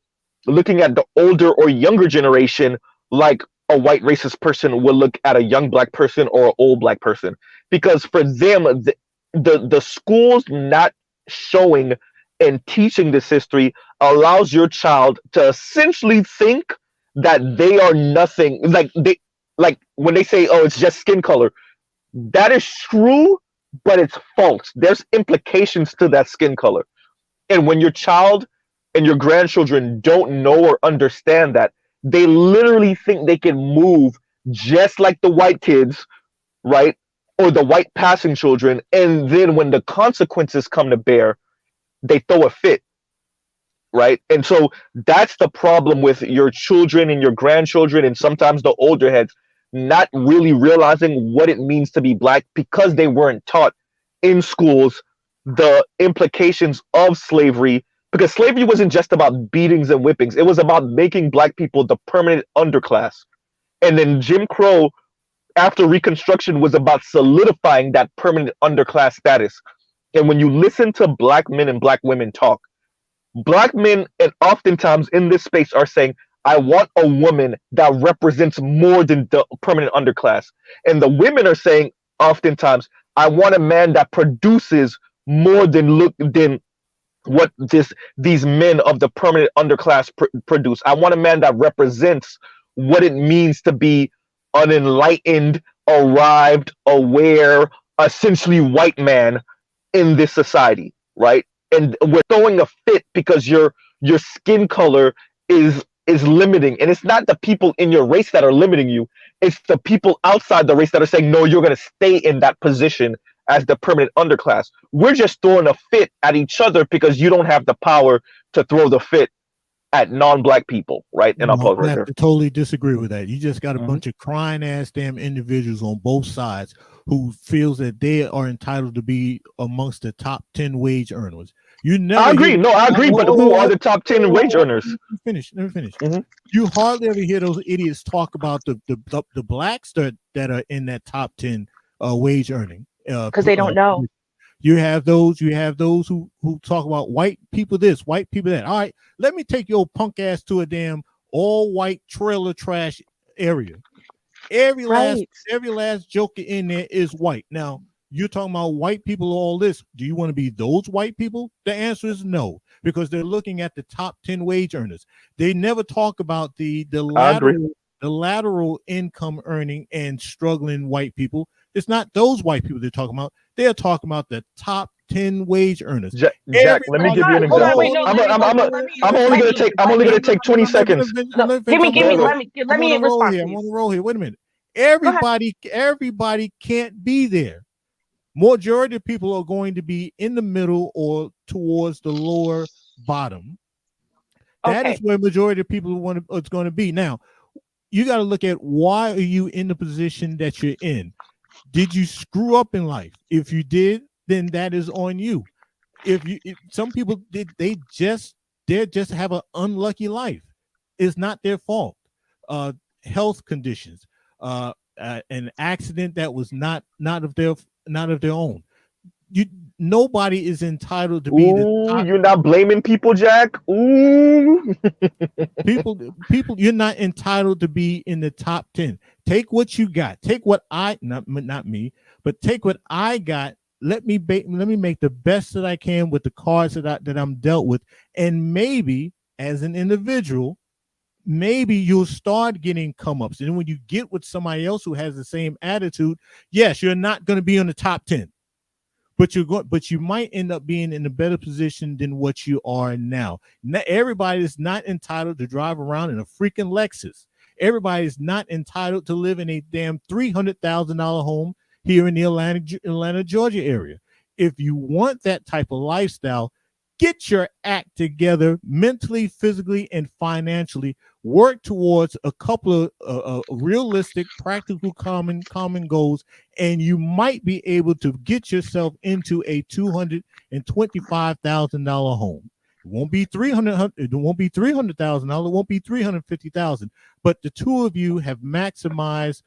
looking at the older or younger generation like a white racist person would look at a young black person or an old black person, because for them the schools not showing and teaching this history allows your child to essentially think that they are nothing, like when they say, oh, it's just skin color. That is true, but it's false. There's implications to that skin color. And when your child and your grandchildren don't know or understand that, they literally think they can move just like the white kids, right? Or the white passing children. And then when the consequences come to bear, they throw a fit, right? And so that's the problem with your children and your grandchildren, and sometimes the older heads not really realizing what it means to be black, because they weren't taught in schools the implications of slavery. Because slavery wasn't just about beatings and whippings, it was about making black people the permanent underclass. And then Jim Crow, after Reconstruction, was about solidifying that permanent underclass status. And when you listen to black men and black women talk, black men, and oftentimes in this space, are saying, I want a woman that represents more than the permanent underclass. And the women are saying oftentimes, I want a man that produces more than what these men of the permanent underclass produce. I want a man that represents what it means to be an enlightened, arrived, aware, essentially white man in this society, right? And we're throwing a fit because your skin color is limiting. And it's not the people in your race that are limiting you, it's the people outside the race that are saying, no, you're going to stay in that position as the permanent underclass. We're just throwing a fit at each other because you don't have the power to throw the fit at non-black people, right? And I'll pause I right have there. to totally disagree with that. You just got a bunch of crying ass damn individuals on both sides who feels that they are entitled to be amongst the top 10 wage earners. You never I agree. hear- No, I agree. But who are the top 10 wage earners? Let me finish. Mhm. You hardly ever hear those idiots talk about the blacks that are in that top 10 wage earning. Because they don't know. You have those who talk about white people this, white people that. All right, let me take your punk ass to a damn all white trailer trash area. Every last joker in there is white. Now, you're talking about white people, all this. Do you want to be those white people? The answer is no, because they're looking at the top 10 wage earners. They never talk about the lateral income earning and struggling white people. It's not those white people they're talking about. They're talking about the top 10 wage earners. Jack, let me give you an Hold on, example. wait, no, I'm only gonna take 20 seconds. Let me respond, I'm on please. the roll here. Wait a minute. Everybody can't be there. Majority of people are going to be in the middle or towards the lower bottom. That is where majority of people it's going to be. Now, you got to look at, why are you in the position that you're in? Did you screw up in life? If you did, then that is on you. If some people did, they just have an unlucky life. It's not their fault. Health conditions, an accident that was not of their own. Nobody is entitled to be the top. You're not blaming people, Jack. Ooh. people, you're not entitled to be in the top 10. Take what you got. Take what not me, but take what I got. Let me make the best that I can with the cards that I'm dealt with. And maybe as an individual, maybe you'll start getting come ups. And when you get with somebody else who has the same attitude, yes, you're not going to be on the top 10. But you might end up being in a better position than what you are now. Everybody is not entitled to drive around in a freaking Lexus. Everybody is not entitled to live in a damn $300,000 home here in the Atlanta, Georgia area. If you want that type of lifestyle, get your act together mentally, physically, and financially. Work towards a couple of realistic, practical, common goals, and you might be able to get yourself into a $225,000 home. It won't be $300,000. It won't be $300,000. It won't be $350,000. But the two of you have maximized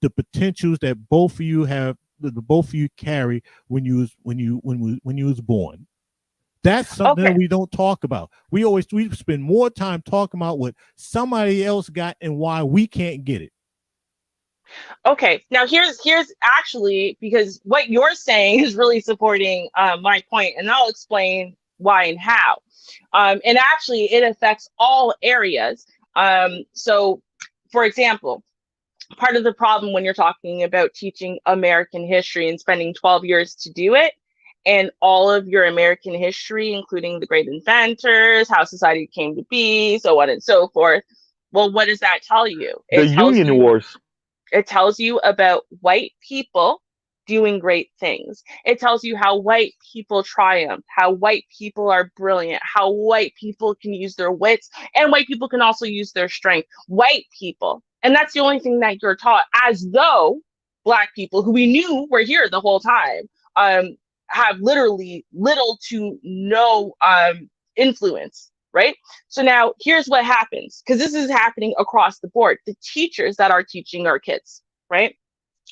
the potentials that both of you carry when you was born. That's something that we don't talk about. We spend more time talking about what somebody else got and why we can't get it. Okay, now here's actually, because what you're saying is really supporting my point, and I'll explain why and how. And actually, it affects all areas. So, for example, part of the problem when you're talking about teaching American history and spending 12 years to do it, and all of your American history, including the great inventors, how society came to be, so on and so forth. Well, what does that tell you? The Union Wars. It tells you about white people doing great things. It tells you how white people triumph, how white people are brilliant, how white people can use their wits, and white people can also use their strength. White people. And that's the only thing that you're taught, as though Black people, who we knew were here the whole time, have literally little to no influence. Right? So now here's what happens, because this is happening across the board. The teachers that are teaching our kids, right?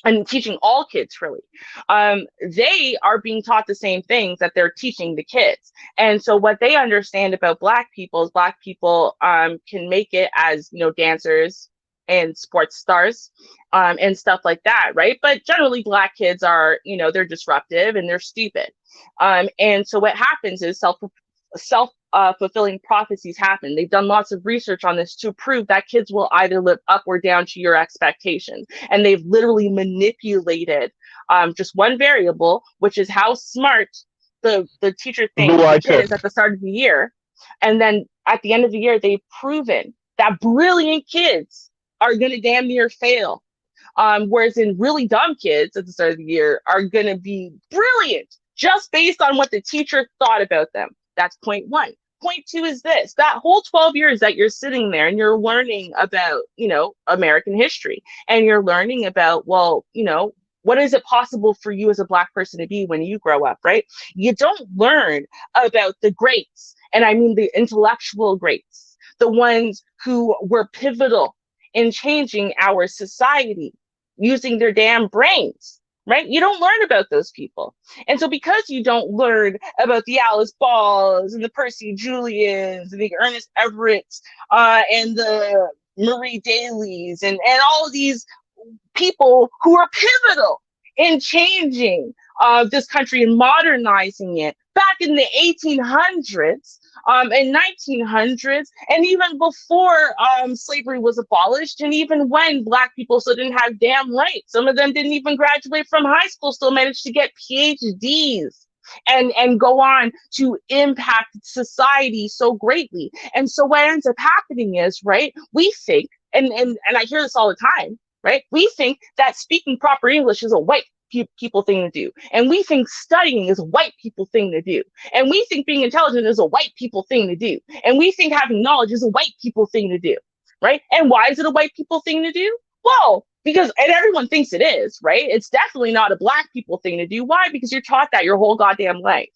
And teaching all kids, really, they are being taught the same things that they're teaching the kids. And so what they understand about Black people is Black people can make it as, you know, dancers and sports stars and stuff like that, right? But generally Black kids are, you know, they're disruptive and they're stupid. And so what happens is self-fulfilling prophecies happen. They've done lots of research on this to prove that kids will either live up or down to your expectations. And they've literally manipulated just one variable, which is how smart the teacher thinks the kid is at the start of the year. And then at the end of the year, they've proven that brilliant kids are going to damn near fail. Whereas in really dumb kids at the start of the year are going to be brilliant just based on what the teacher thought about them. That's point one. Point two is this: that whole 12 years that you're sitting there and you're learning about, you know, American history, and you're learning about, well, you know, what is it possible for you as a Black person to be when you grow up, right? You don't learn about the greats, and I mean the intellectual greats, the ones who were pivotal in changing our society using their damn brains. Right? You don't learn about those people. And so because you don't learn about the Alice Balls and the Percy Julians and the Ernest Everetts and the Marie Dailies and all of these people who are pivotal in changing this country and modernizing it back in the 1800s and 1900s, and even before slavery was abolished, and even when Black people still didn't have damn rights. Some of them didn't even graduate from high school, still managed to get PhDs and go on to impact society so greatly. And so what ends up happening is, right, we think, and I hear this all the time, right? We think that speaking proper English is a white people thing to do. And we think studying is a white people thing to do. And we think being intelligent is a white people thing to do. And we think having knowledge is a white people thing to do, right? And why is it a white people thing to do? Well, because, and everyone thinks it is, right? It's definitely not a Black people thing to do. Why? Because you're taught that your whole goddamn life.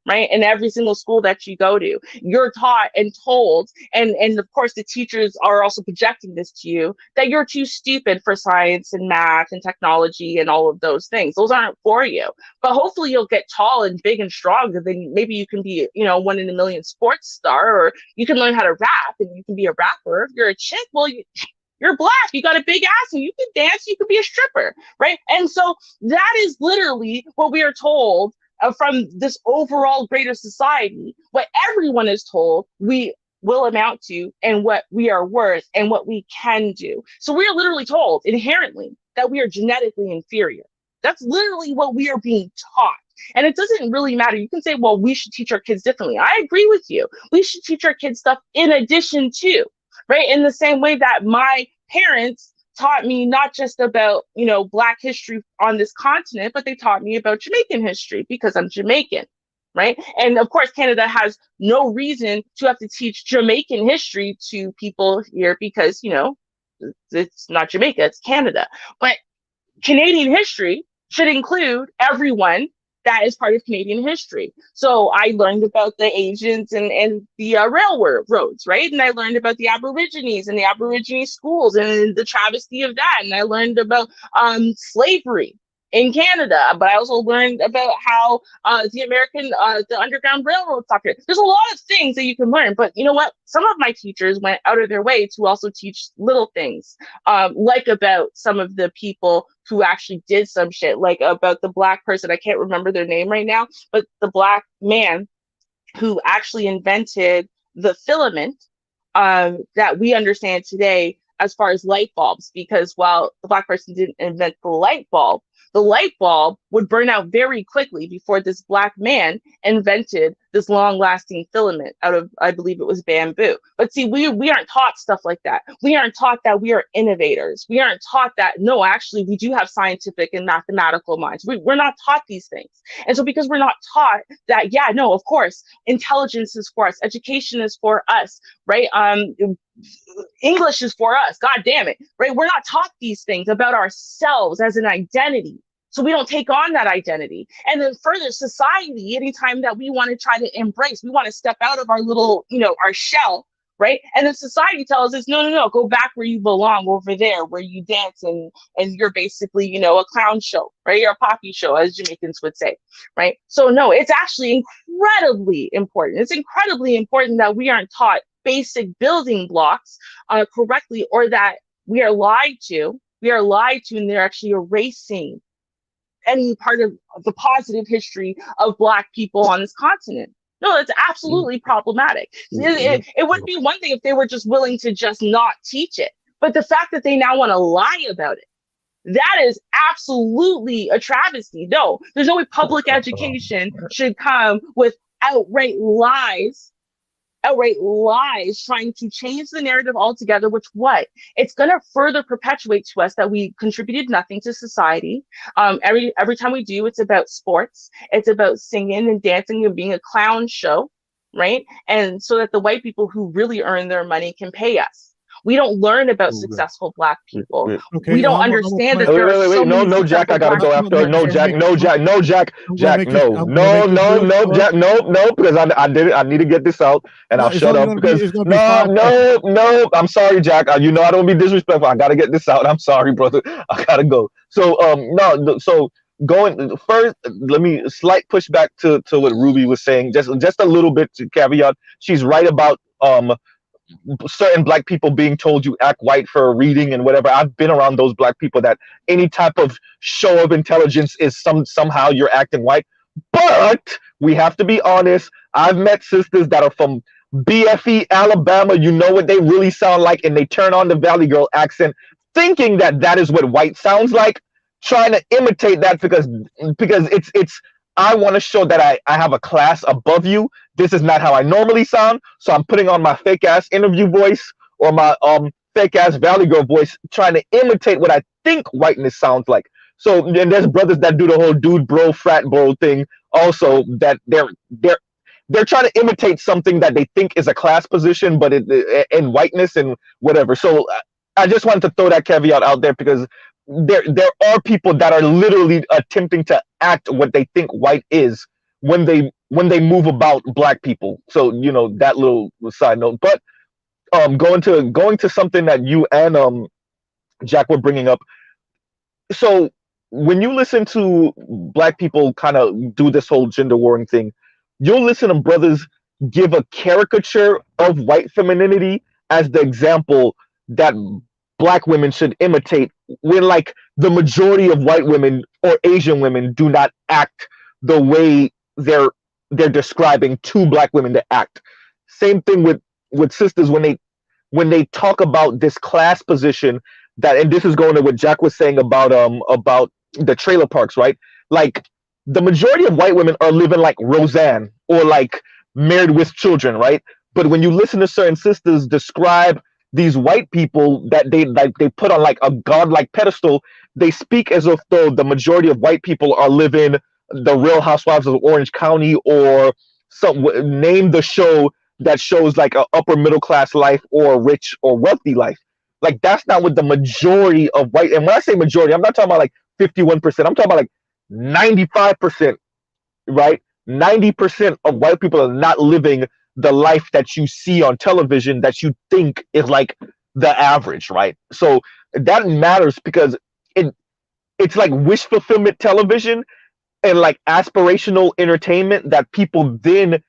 Right? In every single school that you go to, you're taught and told, and of course the teachers are also projecting this to you, that you're too stupid for science and math and technology and all of those things. Those aren't for you. But hopefully you'll get tall and big and strong, and then maybe you can be, you know, 1 in a million sports star, or you can learn how to rap and you can be a rapper. If you're a chick, well, you're Black, you got a big ass, and you can dance, you can be a stripper, right? And so that is literally what we are told from this overall greater society, what everyone is told we will amount to, and what we are worth, and what we can do. So we are literally told inherently that we are genetically inferior. That's literally what we are being taught. And it doesn't really matter. You can say, well, we should teach our kids differently. I agree with you. We should teach our kids stuff in addition to, right? In the same way that my parents taught me not just about, you know, Black history on this continent, but they taught me about Jamaican history because I'm Jamaican, right? And of course, Canada has no reason to have to teach Jamaican history to people here because, you know, it's not Jamaica, it's Canada. But Canadian history should include everyone that is part of Canadian history. So I learned about the Asians and the railroads, right? And I learned about the Aborigines and the Aborigine schools and the travesty of that. And I learned about slavery in Canada, but I also learned about how the Underground Railroad started. There's a lot of things that you can learn, but you know what? Some of my teachers went out of their way to also teach little things, like about some of the people who actually did some shit, like about the Black person. I can't remember their name right now, but the Black man who actually invented the filament that we understand today as far as light bulbs, because while the Black person didn't invent the light bulb would burn out very quickly before this Black man invented this long-lasting filament out of, I believe it was bamboo. But see, we aren't taught stuff like that. We aren't taught that we are innovators. We aren't taught that, no, actually, we do have scientific and mathematical minds. We're not taught these things. And so because we're not taught that, yeah, no, of course, intelligence is for us, education is for us, right? English is for us, god damn it, right? We're not taught these things about ourselves as an identity. So we don't take on that identity. And then further, society, anytime that we want to try to embrace, we want to step out of our little, our shell, right? And then society tells us, no, go back where you belong, over there, where you dance and you're basically, a clown show, right? You're a poppy show, as Jamaicans would say, right? So no, it's actually incredibly important. It's incredibly important that we aren't taught basic building blocks correctly, or that we are lied to. We are lied to, and they're actually erasing any part of the positive history of Black people on this continent. No, it's absolutely problematic. It would be one thing if they were just willing to just not teach it, but the fact that they now want to lie about it, that is absolutely a travesty. No, there's no way public education should come with outright lies trying to change the narrative altogether, which it's going to further perpetuate to us that we contributed nothing to society. Every time we do, it's about sports, it's about singing and dancing and being a clown show, right? And so that the white people who really earn their money can pay us. We don't learn about successful Black people. Okay, we don't understand that there are so many no, Jack, I gotta go after. No, Jack, Jack, no, Jack, Jack, no, Jack, no, because I did it. I need to get this out, and I'll shut up because no, I'm sorry, Jack. I don't be disrespectful. I gotta get this out. I'm sorry, brother. I gotta go. So so going first, let me slight pushback to what Ruby was saying. Just a little bit to caveat. She's right about certain Black people being told you act white for a reading and whatever. I've been around those Black people that any type of show of intelligence is somehow you're acting white. But we have to be honest. I've met sisters that are from BFE, Alabama. You know what they really sound like, and they turn on the Valley Girl accent, thinking that is what white sounds like, trying to imitate that because it's. I want to show that I have a class above you. This is not how I normally sound. So I'm putting on my fake ass interview voice or my fake ass Valley Girl voice, trying to imitate what I think whiteness sounds like. So and there's brothers that do the whole dude bro frat bro thing also, that they're trying to imitate something that they think is a class position, but in whiteness and whatever. So I just wanted to throw that caveat out there because there are people that are literally attempting to act what they think white is when they move about Black people. So that little side note. But going to something that you and Jack were bringing up. So when you listen to Black people kind of do this whole gender warring thing, you'll listen to brothers give a caricature of white femininity as the example that Black women should imitate, when like the majority of white women or Asian women do not act the way they're describing to Black women to act. Same thing with sisters when they talk about this class position that, and this is going to what Jack was saying about the trailer parks, right? Like the majority of white women are living like Roseanne or like Married with Children, right? But when you listen to certain sisters describe these white people that they put on like a godlike pedestal, they speak as if though the majority of white people are living the Real Housewives of Orange County, or name the show that shows like a upper middle class life or rich or wealthy life. Like that's not what the majority of white, and when I say majority, I'm not talking about like 51%, I'm talking about like 95%, right? 90% of white people are not living the life that you see on television that you think is like the average, right? So that matters because it's like wish fulfillment television and like aspirational entertainment that people then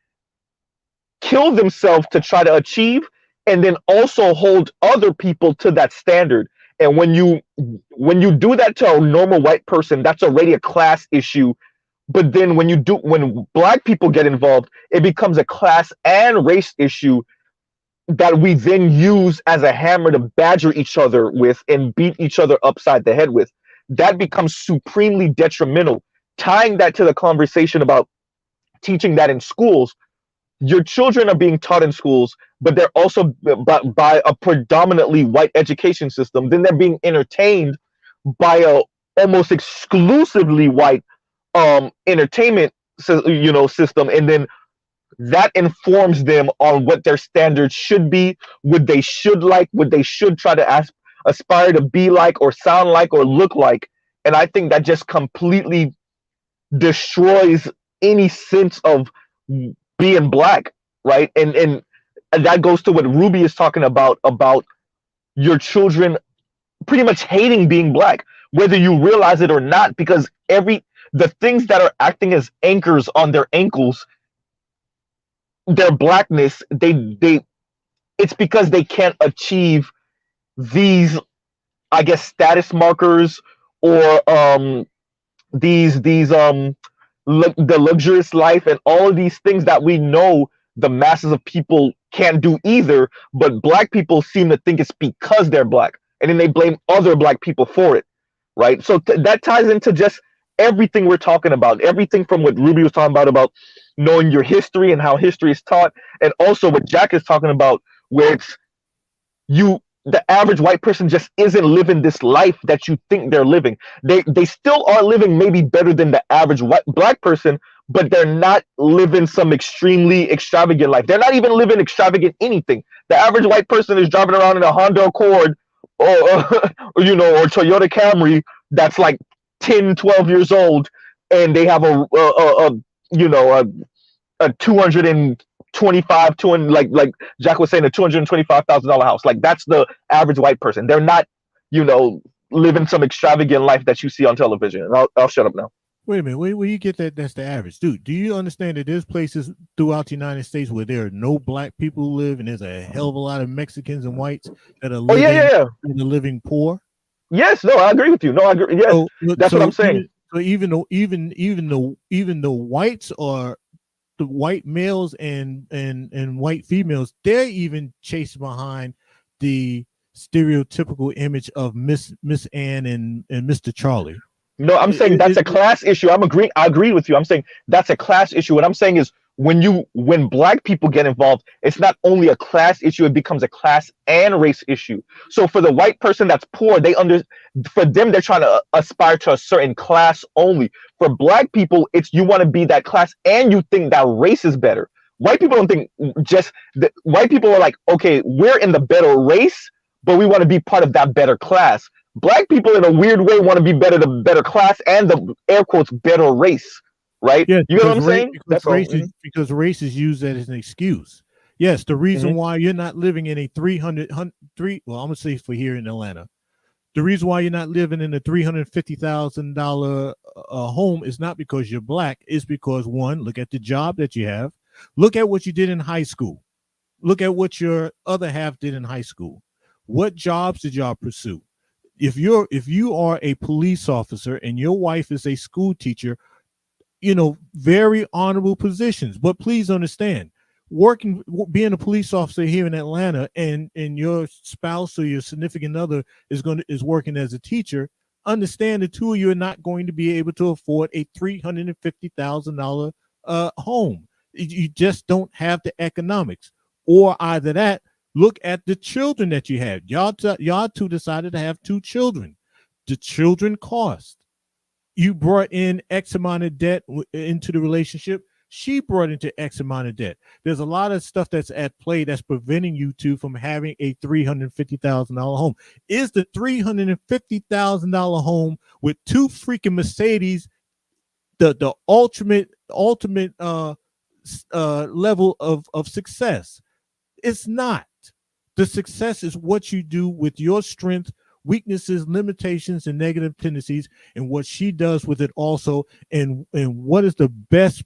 kill themselves to try to achieve, and then also hold other people to that standard. And when you do that to a normal white person, that's already a class issue. But then when black people get involved, it becomes a class and race issue that we then use as a hammer to badger each other with and beat each other upside the head with. That becomes supremely detrimental. Tying that to the conversation about teaching that in schools, your children are being taught in schools, but they're also by a predominantly white education system. Then they're being entertained by a almost exclusively white entertainment system, and then that informs them on what their standards should be, what they should like, what they should try to aspire to be like or sound like or look like. And I think that just completely destroys any sense of being black, right? And that goes to what Ruby is talking about your children pretty much hating being black, whether you realize it or not, because the things that are acting as anchors on their ankles, their blackness, it's because they can't achieve these, I guess, status markers or the luxurious life and all of these things that we know the masses of people can't do either, but black people seem to think it's because they're black, and then they blame other black people for it, right? So that ties into just everything we're talking about, everything from what Ruby was talking about knowing your history and how history is taught, and also what Jack is talking about, where it's the average white person just isn't living this life that you think they're living. They still are living maybe better than the average black person, but they're not living some extremely extravagant life. They're not even living extravagant anything. The average white person is driving around in a Honda Accord or Toyota Camry that's like 10, 12 years old, and they have a 225 like Jack was saying, a $225,000 house. Like, that's the average white person. They're not, living some extravagant life that you see on television. And I'll shut up now. Wait a minute. Where you get that? That's the average, dude. Do you understand that there's places throughout the United States where there are no black people who live, and there's a hell of a lot of Mexicans and whites that are living poor? Yes, no, I agree with you. No, I agree. Yes, that's what I'm saying. Even the whites are the white males and white females, they're even chased behind the stereotypical image of Miss Ann and Mr. Charlie. No, I'm saying that's a class issue. I agree with you. I'm saying that's a class issue. What I'm saying is when black people get involved, it's not only a class issue, it becomes a class and race issue. So for the white person that's poor, for them, they're trying to aspire to a certain class only. For black people, it's you want to be that class and you think that race is better. White people don't think white people are like, okay, we're in the better race, but we want to be part of that better class. Black people in a weird way want to be the better class and the air quotes better race. Right? Yeah, you know what I'm saying? Because race is used as an excuse. Yes, the reason why you're not living in a I'm gonna say for here in Atlanta, the reason why you're not living in a $350,000 home is not because you're black. It's because, one, look at the job that you have. Look at what you did in high school. Look at what your other half did in high school. What jobs did y'all pursue? If you are a police officer and your wife is a school teacher, very honorable positions. But please understand, being a police officer here in Atlanta and your spouse or your significant other is working as a teacher, understand the two of you are not going to be able to afford a $350,000 home. You just don't have the economics. Or either that, look at the children that you had. Y'all two decided to have 2 children. The children cost. You brought in X amount of debt into the relationship. She brought into X amount of debt. There's a lot of stuff that's at play that's preventing you two from having a $350,000 home. Is the $350,000 home with 2 freaking Mercedes the ultimate level of success? It's not. The success is what you do with your strength, weaknesses, limitations, and negative tendencies, and what she does with it also, and what is the best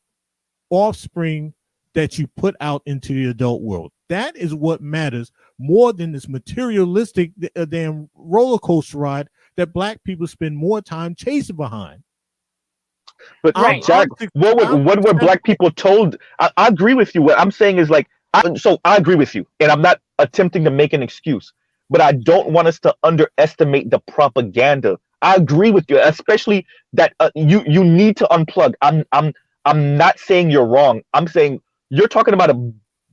offspring that you put out into the adult world. That is what matters more than this materialistic damn roller coaster ride that black people spend more time chasing behind. But Right. Jack, what were black people told? I agree with you. What I'm saying is like, I agree with you, and I'm not attempting to make an excuse, but I don't want us to underestimate the propaganda. I agree with you, especially that you need to unplug. I'm not saying you're wrong. I'm saying you're talking about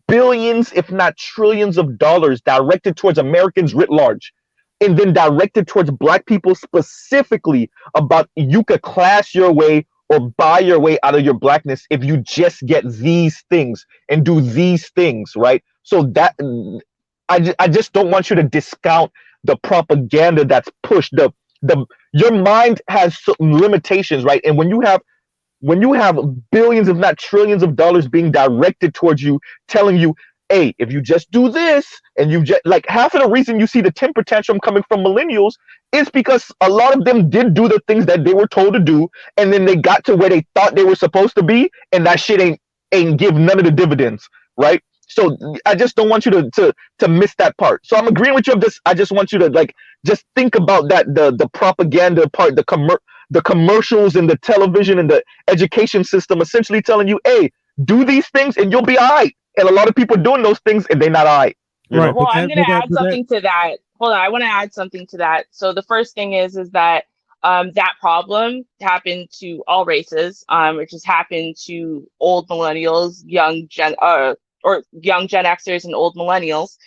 billions, if not trillions of dollars directed towards Americans writ large, and then directed towards black people specifically about you could class your way or buy your way out of your blackness if you just get these things and do these things, right? So that I just don't want you to discount the propaganda that's pushed. Your mind has certain limitations, right? And when you have billions, if not trillions of dollars being directed towards you, telling you, hey, if you just do this, and you just like half of the reason you see the temper tantrum coming from millennials is because a lot of them did do the things that they were told to do, and then they got to where they thought they were supposed to be, and that shit ain't give none of the dividends, right? So I just don't want you to miss that part. So I'm agreeing with you of this. I just want you to like just think about that the propaganda part, the commercials and the television and the education system essentially telling you, hey, do these things and you'll be all right. And a lot of people doing those things and they're not all right. Right. Well, I'm going to add something to that. Hold on. I want to add something to that. So the first thing is that that problem happened to all races. It just happened to old millennials, young Gen Xers and old millennials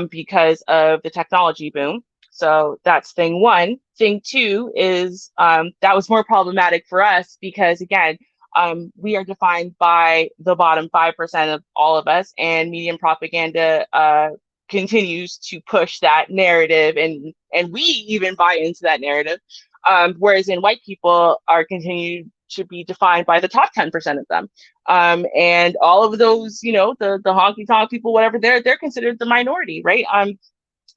because of the technology boom. So that's thing one. Thing two is that was more problematic for us because, again, we are defined by the bottom 5% of all of us, and medium propaganda continues to push that narrative, and we even buy into that narrative. Whereas in white people are continued to be defined by the top 10% of them. And all of those, the honky tonk people, whatever, they're considered the minority, right?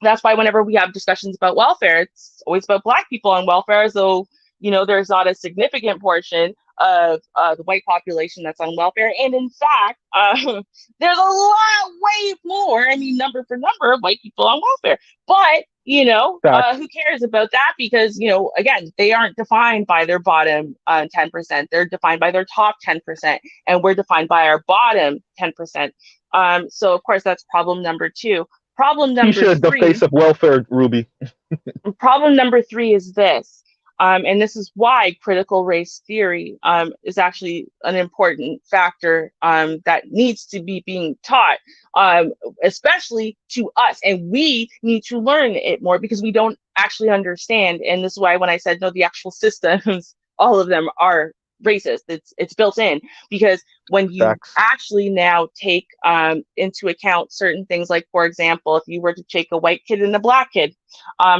That's why whenever we have discussions about welfare, it's always about black people on welfare. So, there's not a significant portion of the white population that's on welfare. And in fact, there's a lot, way more, number for number of white people on welfare. But, who cares about that? Because, again, they aren't defined by their bottom 10%. They're defined by their top 10%. And we're defined by our bottom 10%. So, of course, that's problem number two. Problem number three. Keisha is the face of welfare, Ruby. Problem number three is this. And this is why critical race theory is actually an important factor that needs to be being taught, especially to us. And we need to learn it more because we don't actually understand. And this is why when I said, no, the actual systems, all of them are racist. It's built in, because when you actually now take into account certain things, like, for example, if you were to take a white kid and a black kid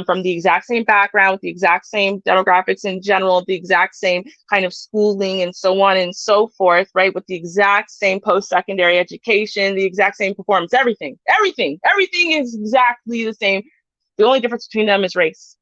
from the exact same background, with the exact same demographics in general, the exact same kind of schooling and so on and so forth, right, with the exact same post-secondary education, the exact same performance, everything is exactly the same. The only difference between them is race,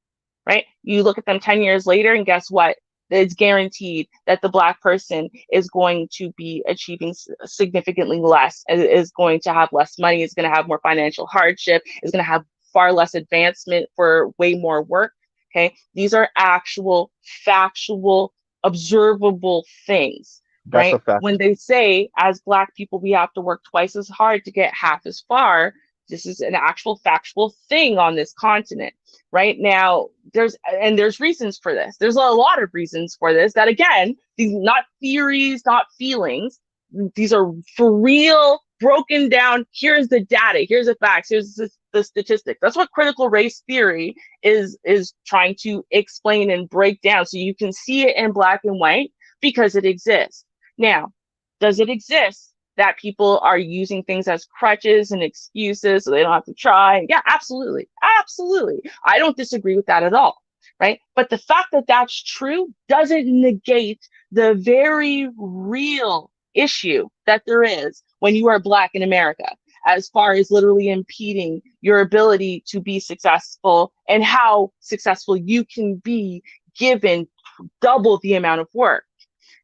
right? You look at them 10 years later and guess what? It's guaranteed that the black person is going to be achieving significantly less, is going to have less money, is going to have more financial hardship, is going to have far less advancement for way more work. Okay, these are actual, factual, observable things, right? When they say, as black people, we have to work twice as hard to get half as far, this is an actual factual thing on this continent. Right now, there's reasons for this. There's a lot of reasons for this that, again, these not theories, not feelings. These are for real, broken down. Here's the data. Here's the facts. Here's the statistics. That's what critical race theory is trying to explain and break down, so you can see it in black and white, because it exists. Now, does it exist that people are using things as crutches and excuses so they don't have to try? Yeah, absolutely. Absolutely. I don't disagree with that at all, right? But the fact that that's true doesn't negate the very real issue that there is when you are black in America. as far as literally impeding your ability to be successful and how successful you can be given double the amount of work,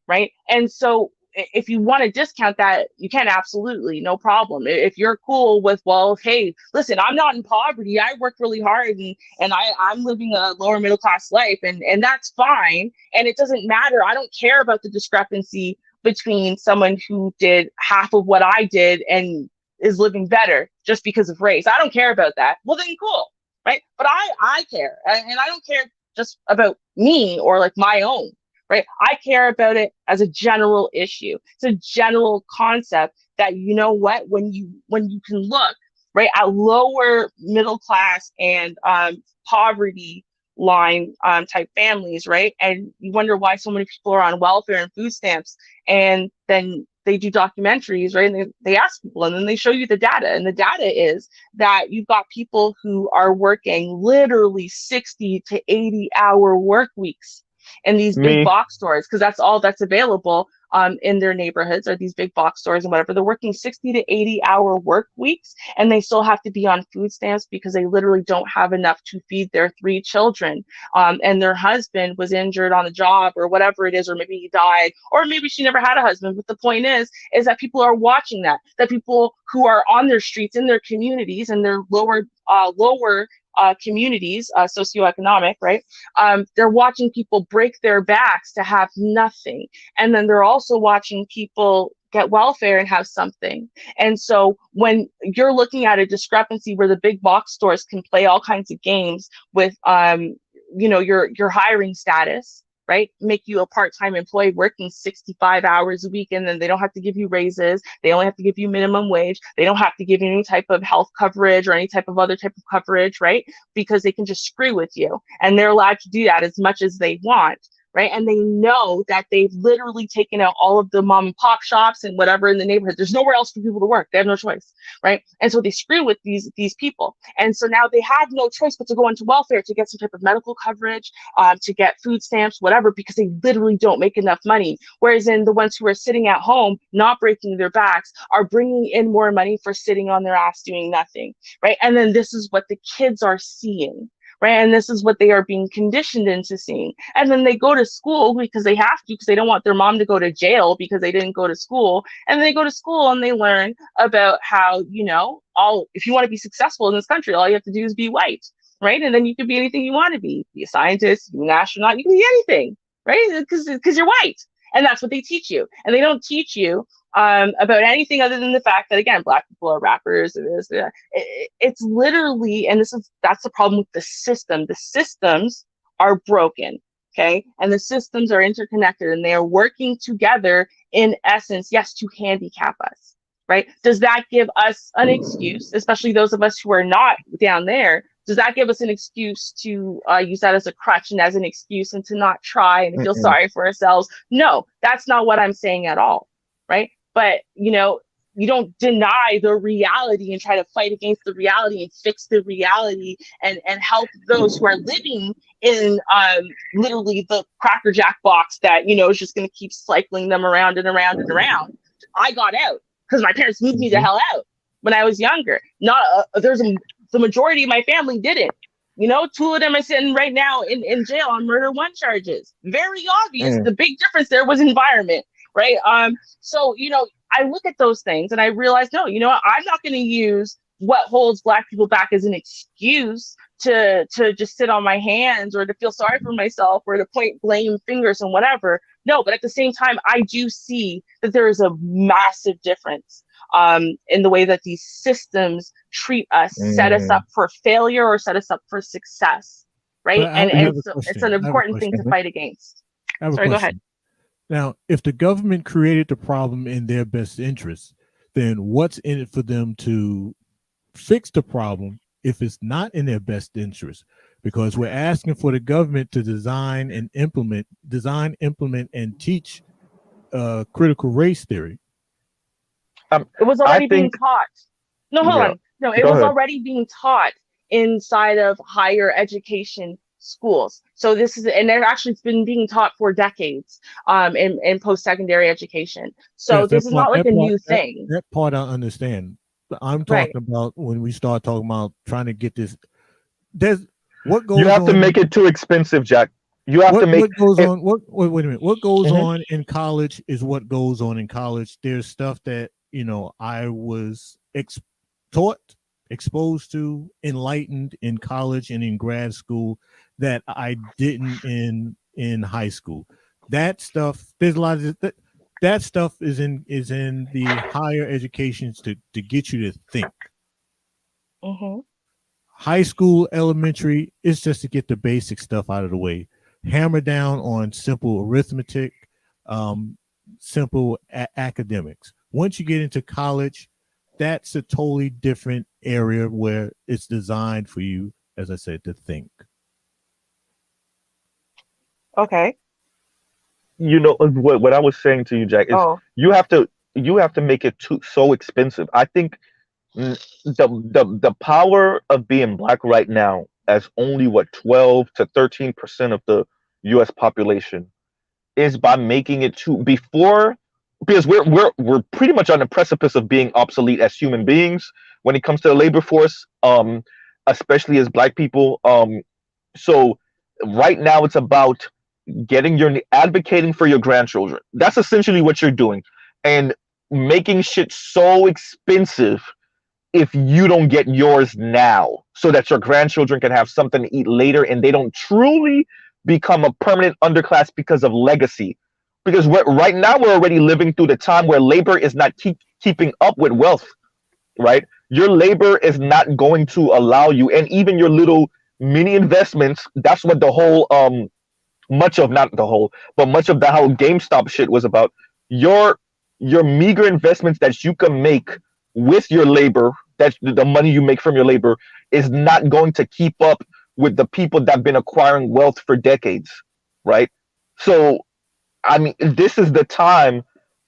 right? And so if you want to discount that, you can, absolutely, no problem. If you're cool with, well, hey, listen, I'm not in poverty. I work really hard and I'm living a lower middle class life, and that's fine. And it doesn't matter. I don't care about the discrepancy between someone who did half of what I did and is living better just because of race. I don't care about that. Well, then cool, right? But I care. And I don't care just about me or like my own. Right. I care about it as a general issue. It's a general concept that, you know what, when you can look right at lower middle class and poverty line type families, right? And you wonder why so many people are on welfare and food stamps. And then they do documentaries, right? And they ask people, and then they show you the data. And the data is that you've got people who are working literally 60 to 80-hour work weeks in these big box stores, because that's all that's available in their neighborhoods, are these big box stores and whatever. They're working 60 to 80-hour work weeks, and they still have to be on food stamps because they literally don't have enough to feed their 3 children. And their husband was injured on the job or whatever it is, or maybe he died, or maybe she never had a husband. But the point is that people are watching that people who are on their streets in their communities and their lower communities, socioeconomic, right? They're watching people break their backs to have nothing. And then they're also watching people get welfare and have something. And so when you're looking at a discrepancy where the big box stores can play all kinds of games with, your hiring status, right? Make you a part-time employee working 65 hours a week, and then they don't have to give you raises. They only have to give you minimum wage. They don't have to give you any type of health coverage or any type of other type of coverage, right? Because they can just screw with you, and they're allowed to do that as much as they want, right? And they know that they've literally taken out all of the mom and pop shops and whatever in the neighborhood. There's nowhere else for people to work. They have no choice, right? And so they screw with these people. And so now they have no choice but to go into welfare to get some type of medical coverage, to get food stamps, whatever, because they literally don't make enough money. Whereas in the ones who are sitting at home, not breaking their backs, are bringing in more money for sitting on their ass doing nothing, right? And then this is what the kids are seeing. Right. And this is what they are being conditioned into seeing. And then they go to school because they have to, because they don't want their mom to go to jail because they didn't go to school. And they go to school and they learn about how, if you want to be successful in this country, all you have to do is be white. Right. And then you can be anything you want to be a scientist, be an astronaut, you can be anything. Right. Because you're white. And that's what they teach you. And they don't teach you about anything other than the fact that, again, Black people are rappers. It's literally, and that's the problem with the system. The systems are broken, okay? And the systems are interconnected, and they are working together in essence, yes, to handicap us, right? Does that give us an excuse, especially those of us who are not down there? Does that give us an excuse to use that as a crutch and as an excuse and to not try and feel sorry for ourselves? No, that's not what I'm saying at all, right? But, you don't deny the reality and try to fight against the reality and fix the reality and help those who are living in literally the Cracker Jack box that, is just going to keep cycling them around and around and around. I got out because my parents moved me the hell out when I was younger. The majority of my family didn't. 2 of them are sitting right now in jail on murder 1 charges. Very obvious. The big difference there was environment. Right. So, I look at those things and I realize, no, I'm not going to use what holds Black people back as an excuse to just sit on my hands or to feel sorry for myself or to point blame fingers and whatever. No, but at the same time, I do see that there is a massive difference in the way that these systems treat us, set us up for failure or set us up for success. Right. And it's an important thing to fight against. Sorry, go ahead. Now, if the government created the problem in their best interest, then what's in it for them to fix the problem if it's not in their best interest? Because we're asking for the government to design, implement, and teach critical race theory. It was already being taught. No, hold on. No, it was already being taught inside of higher education schools. So this is, and they've actually been being taught for decades in post-secondary education. So this is not like a new thing. That part I understand. I'm Right. talking about when we start talking about trying to get this. There's what goes You have to on. make it too expensive, Jack. You have to make What goes it. on? Wait a minute. What goes Mhm. on in college is what goes on in college. There's stuff that I was taught, exposed to, enlightened in college and in grad school that I didn't in high school. That stuff. There's a lot of that stuff is in the higher educations to get you to think. Mm-hmm. High school, elementary, it's just to get the basic stuff out of the way. Hammer down on simple arithmetic, simple academics. Once you get into college, that's a totally different area where it's designed for you, as I said, to think. Okay. What I was saying to you, Jack, is Oh. you have to make it so expensive. I think the power of being black right now, as only what 12 to 13% of the U.S. population, is by making it to before, because we're pretty much on the precipice of being obsolete as human beings when it comes to the labor force, especially as black people. So right now it's about advocating for your grandchildren. That's essentially what you're doing, and making shit so expensive if you don't get yours now, so that your grandchildren can have something to eat later and they don't truly become a permanent underclass because of legacy. Because right now we're already living through the time where labor is not keeping up with wealth, right? Your labor is not going to allow you, and even your little mini investments, that's what the whole much of not the whole, but much of the whole GameStop shit was about. Your meager investments that you can make with your labor, that's the money you make from your labor, is not going to keep up with the people that have been acquiring wealth for decades, right? So, I mean, this is the time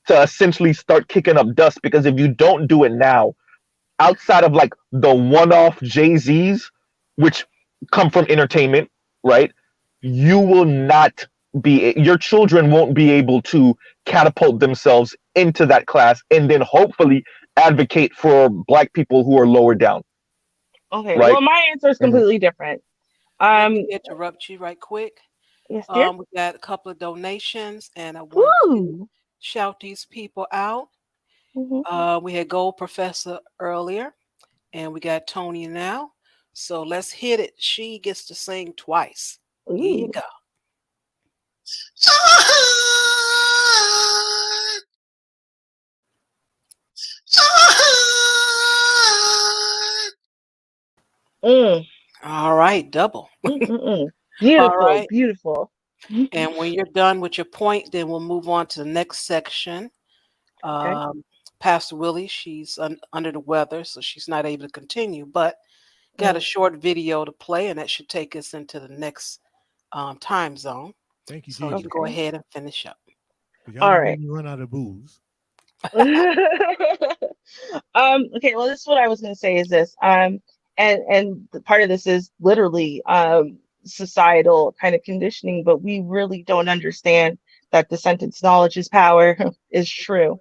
to essentially start kicking up dust, because if you don't do it now, outside of like the one-off Jay-Z's, which come from entertainment, right? You will not your children won't be able to catapult themselves into that class and then hopefully advocate for black people who are lower down, Okay. right? Well, my answer is completely different. Let me interrupt you right quick. Yes, dear. We got a couple of donations, and I want to Woo. shout these people out. Mhm. We had Gold Professor earlier, and we got Tony now. So let's hit it. She gets to sing twice. Here you Ooh. go. Mm. All right, double. Mm-mm-mm. Beautiful, right. beautiful. And when you're done with your point, then we'll move on to the next section. Okay. Pastor Willie, she's under the weather, so she's not able to continue, but got a short video to play, and that should take us into the next time zone. Thank you, So Jesus. you go ahead and finish up. Y'all All don't right. make me run out of booze. Okay, well, this is what I was going to say is this. And the part of this is literally societal kind of conditioning, but we really don't understand that the sentence knowledge is power is true.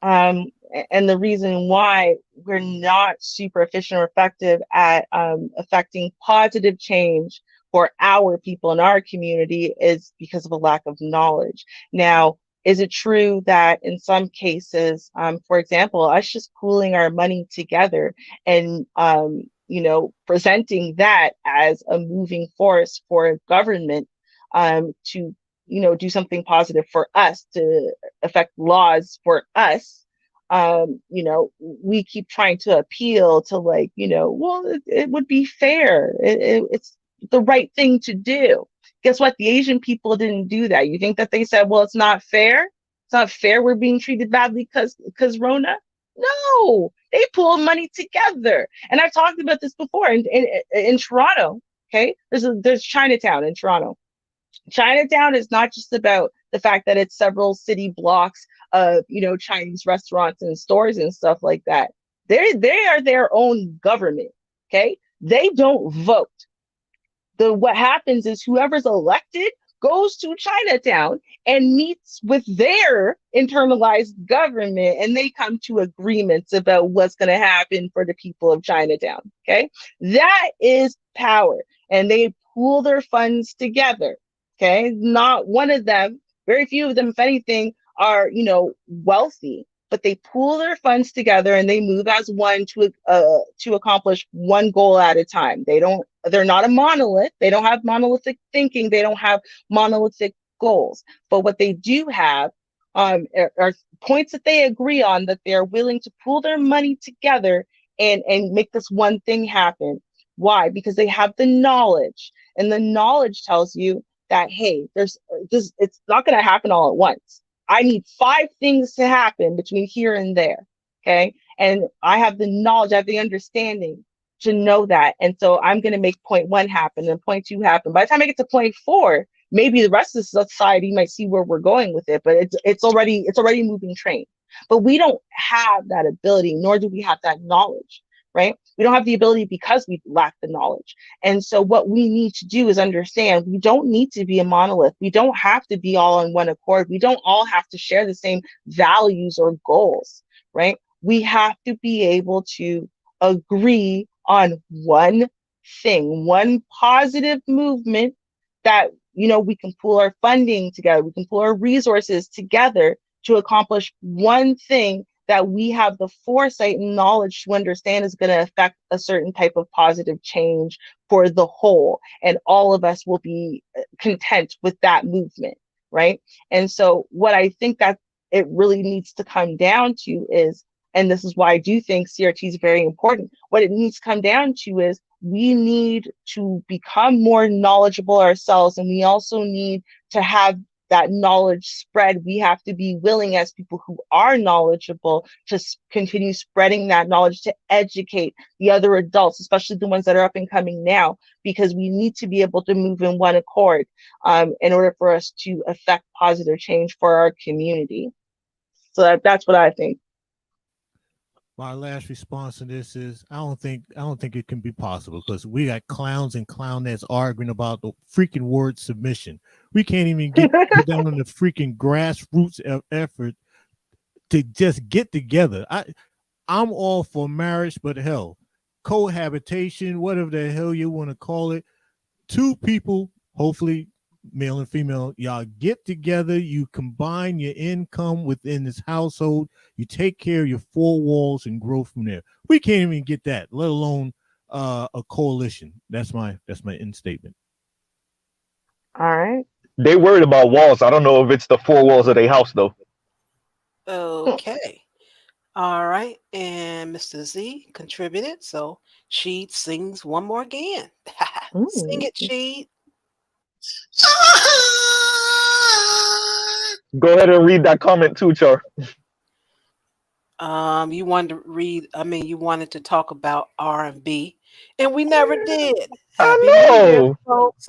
And the reason why we're not super efficient or effective at affecting positive change for our people in our community is because of a lack of knowledge. Now, is it true that in some cases, for example, us just pooling our money together and presenting that as a moving force for government to do something positive for us, to affect laws for us, we keep trying to appeal to well, it would be fair. It's the right thing to do. Guess what? The Asian people didn't do that. You think that they said, well, it's not fair. It's not fair. We're being treated badly because Rona. No, they pulled money together. And I've talked about this before in Toronto. Okay. There's Chinatown in Toronto. Chinatown is not just about the fact that it's several city blocks of, Chinese restaurants and stores and stuff like that. They are their own government. Okay. They don't vote. What happens is whoever's elected goes to Chinatown and meets with their internalized government, and they come to agreements about what's going to happen for the people of Chinatown. Okay. That is power. And they pool their funds together. Okay. Not one of them, very few of them, if anything, are, wealthy, but they pool their funds together and they move as one to accomplish one goal at a time. They're not a monolith. They don't have monolithic thinking. They don't have monolithic goals. But what they do have are points that they agree on, that they're willing to pool their money together and make this one thing happen. Why? Because they have the knowledge, and the knowledge tells you that, hey, it's not going to happen all at once. I need 5 things to happen between here and there. Okay. And I have the knowledge, I have the understanding to know that. And so I'm going to make point 1 happen and point 2 happen. By the time I get to point 4, maybe the rest of society might see where we're going with it, but it's already a moving train. But we don't have that ability, nor do we have that knowledge, right? We don't have the ability because we lack the knowledge. And so what we need to do is understand we don't need to be a monolith. We don't have to be all on one accord. We don't all have to share the same values or goals, right? We have to be able to agree on one thing, one positive movement that, we can pool our funding together. We can pool our resources together to accomplish one thing that we have the foresight and knowledge to understand is going to affect a certain type of positive change for the whole. And all of us will be content with that movement, right? And so what I think that it really needs to come down to is, and this is why I do think CRT is very important, what it needs to come down to is we need to become more knowledgeable ourselves, and we also need to have that knowledge spread. We have to be willing, as people who are knowledgeable, to continue spreading that knowledge, to educate the other adults, especially the ones that are up and coming now, because we need to be able to move in one accord in order for us to affect positive change for our community. So that's what I think. My last response to this is I don't think it can be possible, because we got clowns and clownettes arguing about the freaking word submission. We can't even get down on the freaking grassroots effort to just get together. I'm all for marriage, but hell, cohabitation, whatever the hell you want to call it, 2 people, hopefully male and female, y'all get together, you combine your income within this household, you take care of your 4 walls and grow from there. We can't even get that, let alone a coalition. That's my end statement. All right. They worried about walls. I don't know if it's the 4 walls of their house though. Okay. All right. And Mr. Z contributed. So Sheed sings one more again. Sing it, Sheed. Go ahead and read that comment too, Char. You wanted to talk about R&B, and we never did. Happy New Year, folks.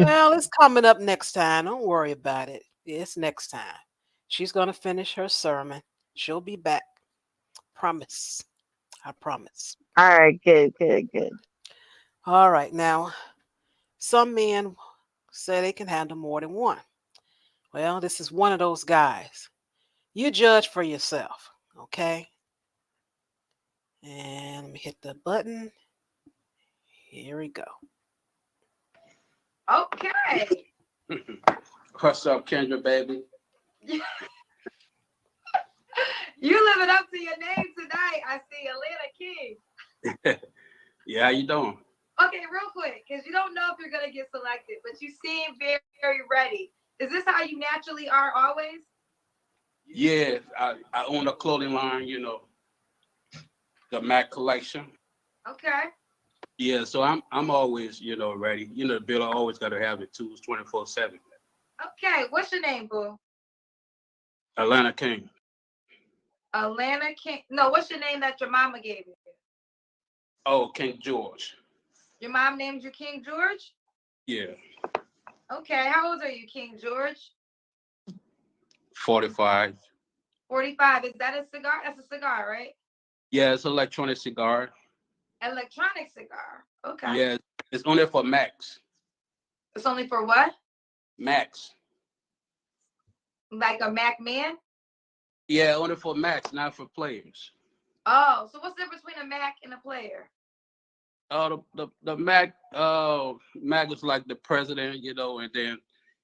Well, it's coming up next time. Don't worry about it. It's next time. She's going to finish her sermon. She'll be back. Promise. I promise. All right, good. All right. Now, some men say they can handle more than one. Well, this is one of those guys. You judge for yourself, okay? And let me hit the button. Here we go. Okay. What's up, Kendra, baby? You living up to your name tonight. I see Atlanta King. Yeah, how you doing? Okay, real quick, because you don't know if you're gonna get selected, but you seem very, very ready. Is this how you naturally are always? Yeah, I own a clothing line, the Mac collection. Okay. Yeah, so I'm always, ready. The bill, I always got to have the tools 24/7. Okay, what's your name, boo? Atlanta King. Atlanta King. No, what's your name that your mama gave you? Oh, King George. Your mom named you King George? Yeah. Okay, how old are you, King George? 45. 45. Is that a cigar? That's a cigar, right? Yeah, it's an electronic cigar. Electronic cigar. Okay. Yeah, it's only for Macs. It's only for what? Max. Like a Mac man? Yeah, only for Max, not for players. Oh, so what's the difference between a Mac and a player? The Mac Mac is like the president, you know, and then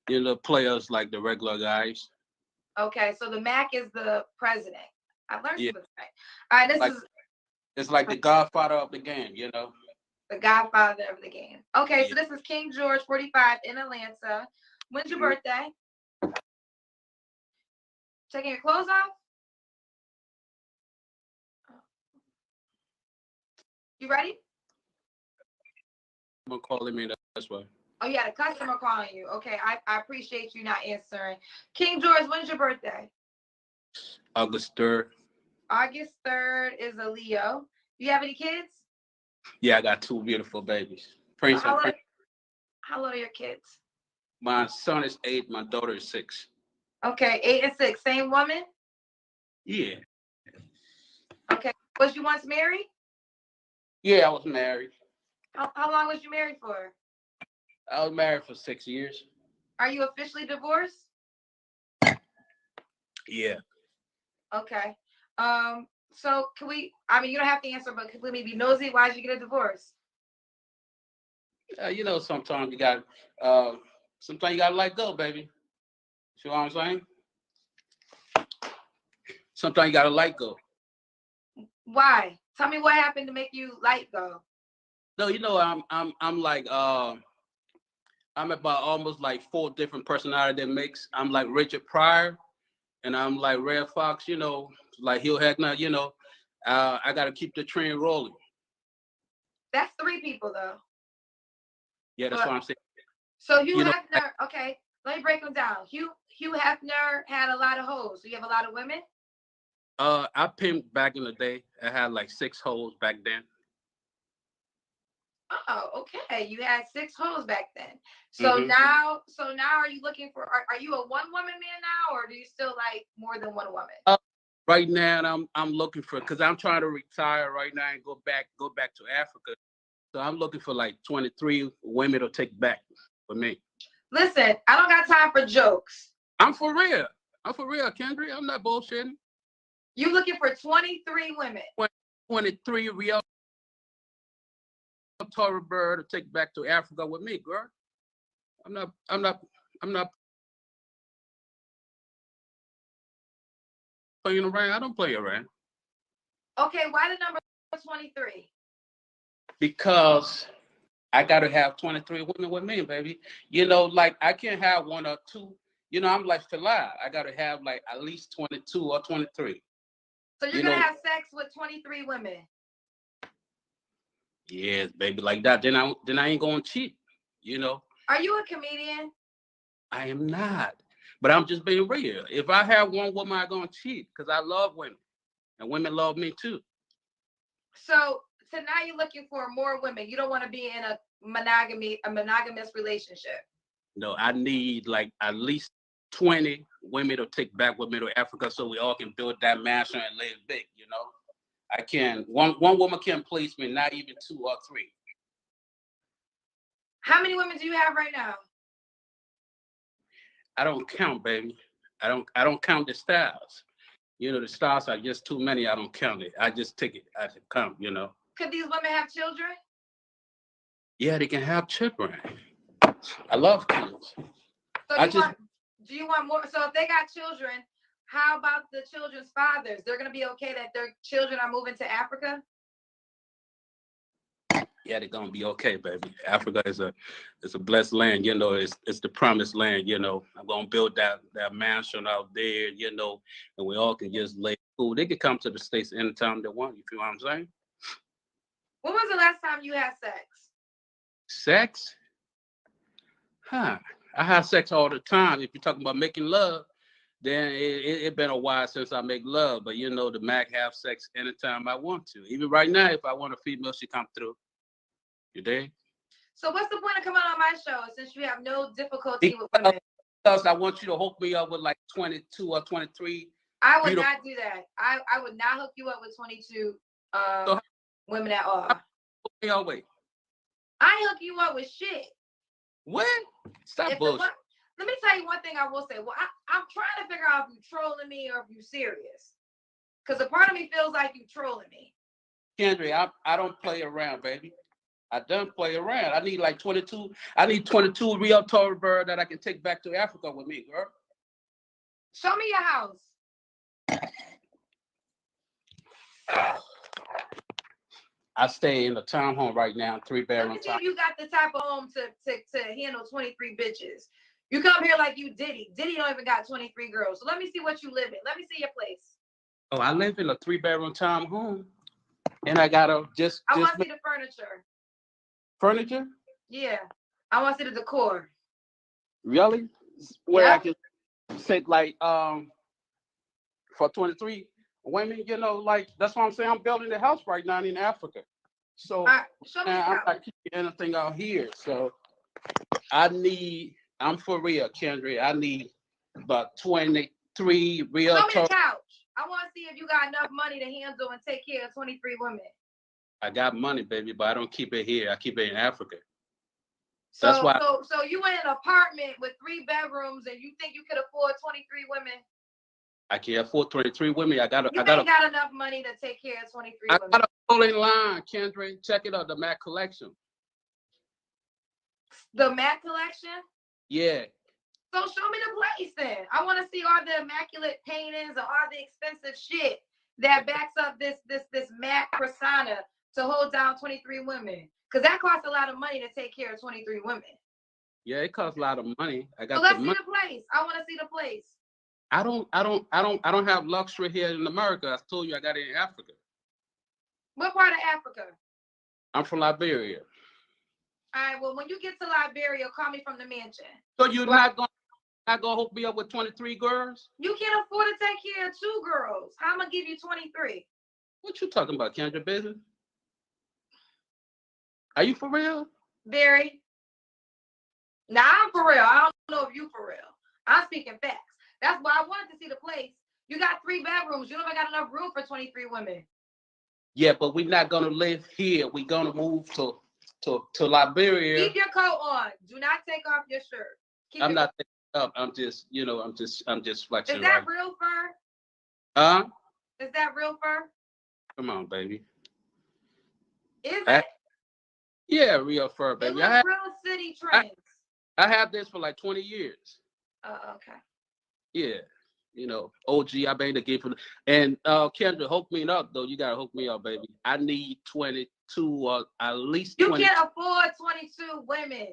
the players like the regular guys. Okay, so the Mac is the president. I learned Yeah. something tonight. All right, this Like is it's like the godfather of the game, you know. the godfather of the game. Okay, so Yeah. this is King George 45 in Atlanta. When's your birthday? Taking your clothes off? You ready? Someone calling me that's why. Oh, yeah, the customer calling you. Okay, I appreciate you not answering. King George, when's your birthday? August 3rd. August 3rd is a Leo. Do you have any kids? Yeah, I got two beautiful babies. Prince and How Prince. old are your kids? My son is 8, my daughter is 6. Okay, 8 and 6. Same woman? Yeah. Okay. Was you once married? Yeah, I was married. How long was you married for? I was married for 6 years. Are you officially divorced? Yeah. Okay. So can we, I mean, you don't have to answer, but could we be nosy? Why did you get a divorce? You know, sometimes you got let go, baby. See what I'm saying? Sometimes you gotta let go. Why? Tell me what happened to make you let go. No, you know, I'm like I'm about almost like 4 different personality mix. I'm like Richard Pryor, and I'm like Red Fox, you know, like Hugh Hefner, you know. I gotta keep the train rolling. That's 3 people though. Yeah, that's But- what I'm saying. So Hugh You know, Hefner, okay, let me break them down. Hugh Hefner had a lot of hoes. So you have a lot of women? I pimped back in the day. I had like 6 hoes back then. Oh, okay. You had 6 hoes back then. So now are you looking for, are you a one woman man now, or do you still like more than one woman? Right now, I'm looking for, because I'm trying to retire right now and go back to Africa. So I'm looking for like 23 women to take back for me. Listen, I don't got time for jokes. I'm for real, Kendrick. I'm not bullshitting. You looking for 23 women? 23 real Tara Bird to take back to Africa with me, girl. I'm not playing around. I don't play around. Okay, why the number 23? Because I gotta have 23 women with me, baby. You know, like I can't have 1 or 2. You know, I'm like Salah. I gotta have like at least 22 or 23. So you're gonna have sex with 23 women? Yes, baby, like that. Then I ain't gonna cheat. You know. Are you a comedian? I am not. But I'm just being real. If I have one woman, I'm gonna cheat because I love women. And women love me too. So now you're looking for more women. You don't want to be in a monogamous relationship. No, I need like at least 20 women to take back with me to Africa so we all can build that mansion and live big, you know. I can one woman can't please me, not even 2 or 3. How many women do you have right now? I don't count, baby. I don't count the styles. You know, the styles are just too many. I don't count it. I just take it as it comes, you know. Could these women have children? Yeah, they can have children. I love kids. So do you want more? So if they got children, how about the children's fathers? They're gonna be okay that their children are moving to Africa? Yeah, they're gonna be okay, baby. Africa is a blessed land, you know. It's the promised land, you know. I'm gonna build that mansion out there, you know, and we all can just lay cool. They can come to the States anytime they want. You feel what I'm saying? When was the last time you had sex? Sex? Huh? I have sex all the time. If you're talking about making love, then it been a while since I make love. But you know, the Mac have sex anytime I want to. Even right now, if I want a female, she come through. You dig? So what's the point of coming on my show since you have no difficulty with women? Because I want you to hook me up with like 22 or 23. I would not do that. I would not hook you up with 22 women at all. Hook me up with. I hook you up with shit. What? Stop bullshit. Let me tell you one thing I will say. Well, I'm trying to figure out if you're trolling me or if you're serious. Because a part of me feels like you're trolling me. Kendra, I don't play around, baby. I don't play around. I need like 22. I need 22 real Tory bird that I can take back to Africa with me, girl. Show me your house. I stay in a townhome right now, 3-bedroom. Let me see if you got the type of home to handle 23 bitches. You come here like you Diddy. Diddy don't even got 23 girls. So let me see what you live in. Let me see your place. Oh, I live in a 3-bedroom townhome, and I got a I want to see the furniture. Furniture? Yeah, I want to see the decor. Really? Where Yeah. I can sit like for 23 women, you know, like that's what I'm saying. I'm building a house right now in Africa. So show me I'm not keeping anything out here. So I'm for real, Kendra. I need about 23 real. Show me the couch. I want to see if you got enough money to handle and take care of 23 women. I got money, baby, but I don't keep it here. I keep it in Africa. So, that's why. So you in an apartment with 3 bedrooms and you think you could afford 23 women? I can't afford 23 women. I got enough money to take care of 23 women. I got a clothing line, Kendra. Check it out, the Mac collection. The Mac collection? Yeah. So show me the place then. I want to see all the immaculate paintings or all the expensive shit that backs up this Mac persona to hold down 23 women. Because that costs a lot of money to take care of 23 women. Yeah, it costs a lot of money. I got. So let's see the place. I want to see the place. I don't have luxury here in America. I told you I got it in Africa. What part of Africa? I'm from Liberia. All right. Well, when you get to Liberia, call me from the mansion. So you're not gonna hook me up with 23 girls? You can't afford to take care of 2 girls. How am I gonna give you 23? What you talking about, Kendra? Business? Are you for real? Very. Now I'm for real. I don't know if you for real. I'm speaking facts. That's why I wanted to see the place. You got 3 bedrooms. You don't even got enough room for 23 women. Yeah, but we're not gonna live here. We're gonna move to Liberia. Keep your coat on. Do not take off your shirt. I'm not taking it up. I'm just flexing. Is that real fur? Huh? Is that real fur? Come on, baby. Is it? Yeah, real fur, baby. It looks real city trends. I had this for like 20 years. Oh, okay. Yeah. You know, OG, I made the game for the, and Kendra, hook me up though. You gotta hook me up, baby. I need 22 or at least 20. You can't afford 22 women.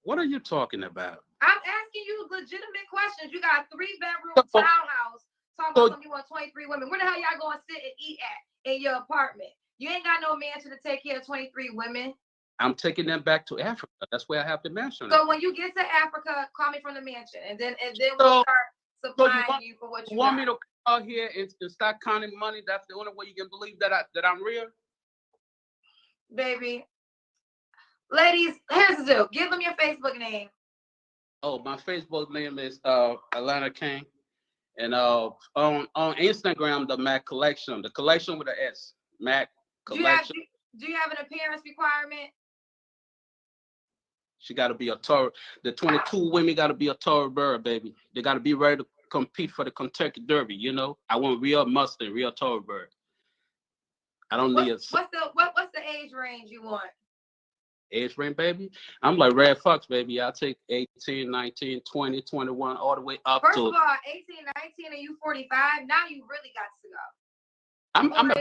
What are you talking about? I'm asking you legitimate questions. You got a 3-bedroom townhouse. Talking about something you want 23 women. Where the hell y'all going to sit and eat at in your apartment? You ain't got no mansion to take care of 23 women. I'm taking them back to Africa. That's where I have the mansion. So when you get to Africa, call me from the mansion, and then we'll start supplying you for what you want got. me to come out here and start counting money? That's the only way you can believe that I'm real, baby. Ladies, here's the deal. Give them your Facebook name. Oh, my Facebook name is Atlanta King, and on Instagram, the Mac Collection, the collection with an S, Mac Collection. Do you have an appearance requirement? She got to be a Tory. The 22 women got to be a Tory bird, baby. They got to be ready to compete for the Kentucky Derby. You know, I want real Mustang, real Tory bird. I don't need a. What's the age range you want? Age range, baby? I'm like Red Fox, baby. I'll take 18, 19, 20, 21, all the way up First to. First of all, 18, 19, and you 45. Now you really got to go.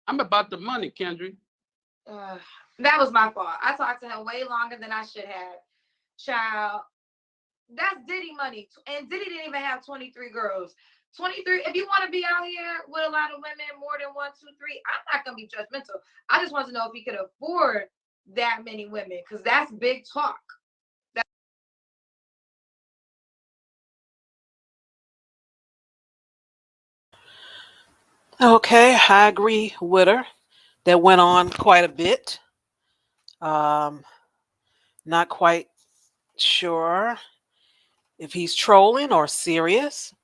I'm about the money, Kendra. That was my fault. I talked to him way longer than I should have. Child, that's Diddy money. And Diddy didn't even have 23 girls. 23, if you want to be out here with a lot of women, more than 1, 2, 3, I'm not going to be judgmental. I just want to know if he could afford that many women, because that's big talk. Okay, I agree with her. That went on quite a bit. Not quite sure if he's trolling or serious.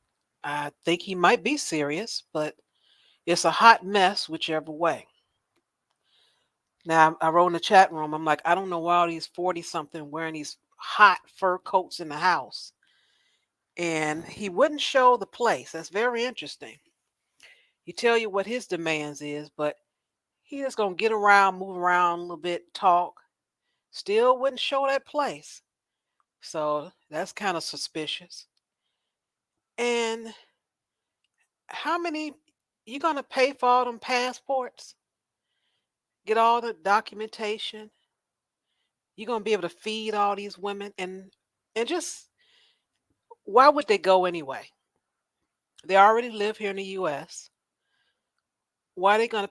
I think he might be serious, but it's a hot mess whichever way. Now, I wrote in the chat room, I'm like, I don't know why all these 40-something wearing these hot fur coats in the house. And he wouldn't show the place. That's very interesting. He tell you what his demands is, but he just gonna get around, move around a little bit, talk. Still wouldn't show that place. So that's kind of suspicious. And how many you gonna pay for all them passports? Get all the documentation? You're gonna be able to feed all these women and just why would they go anyway? They already live here in the US. Why are they gonna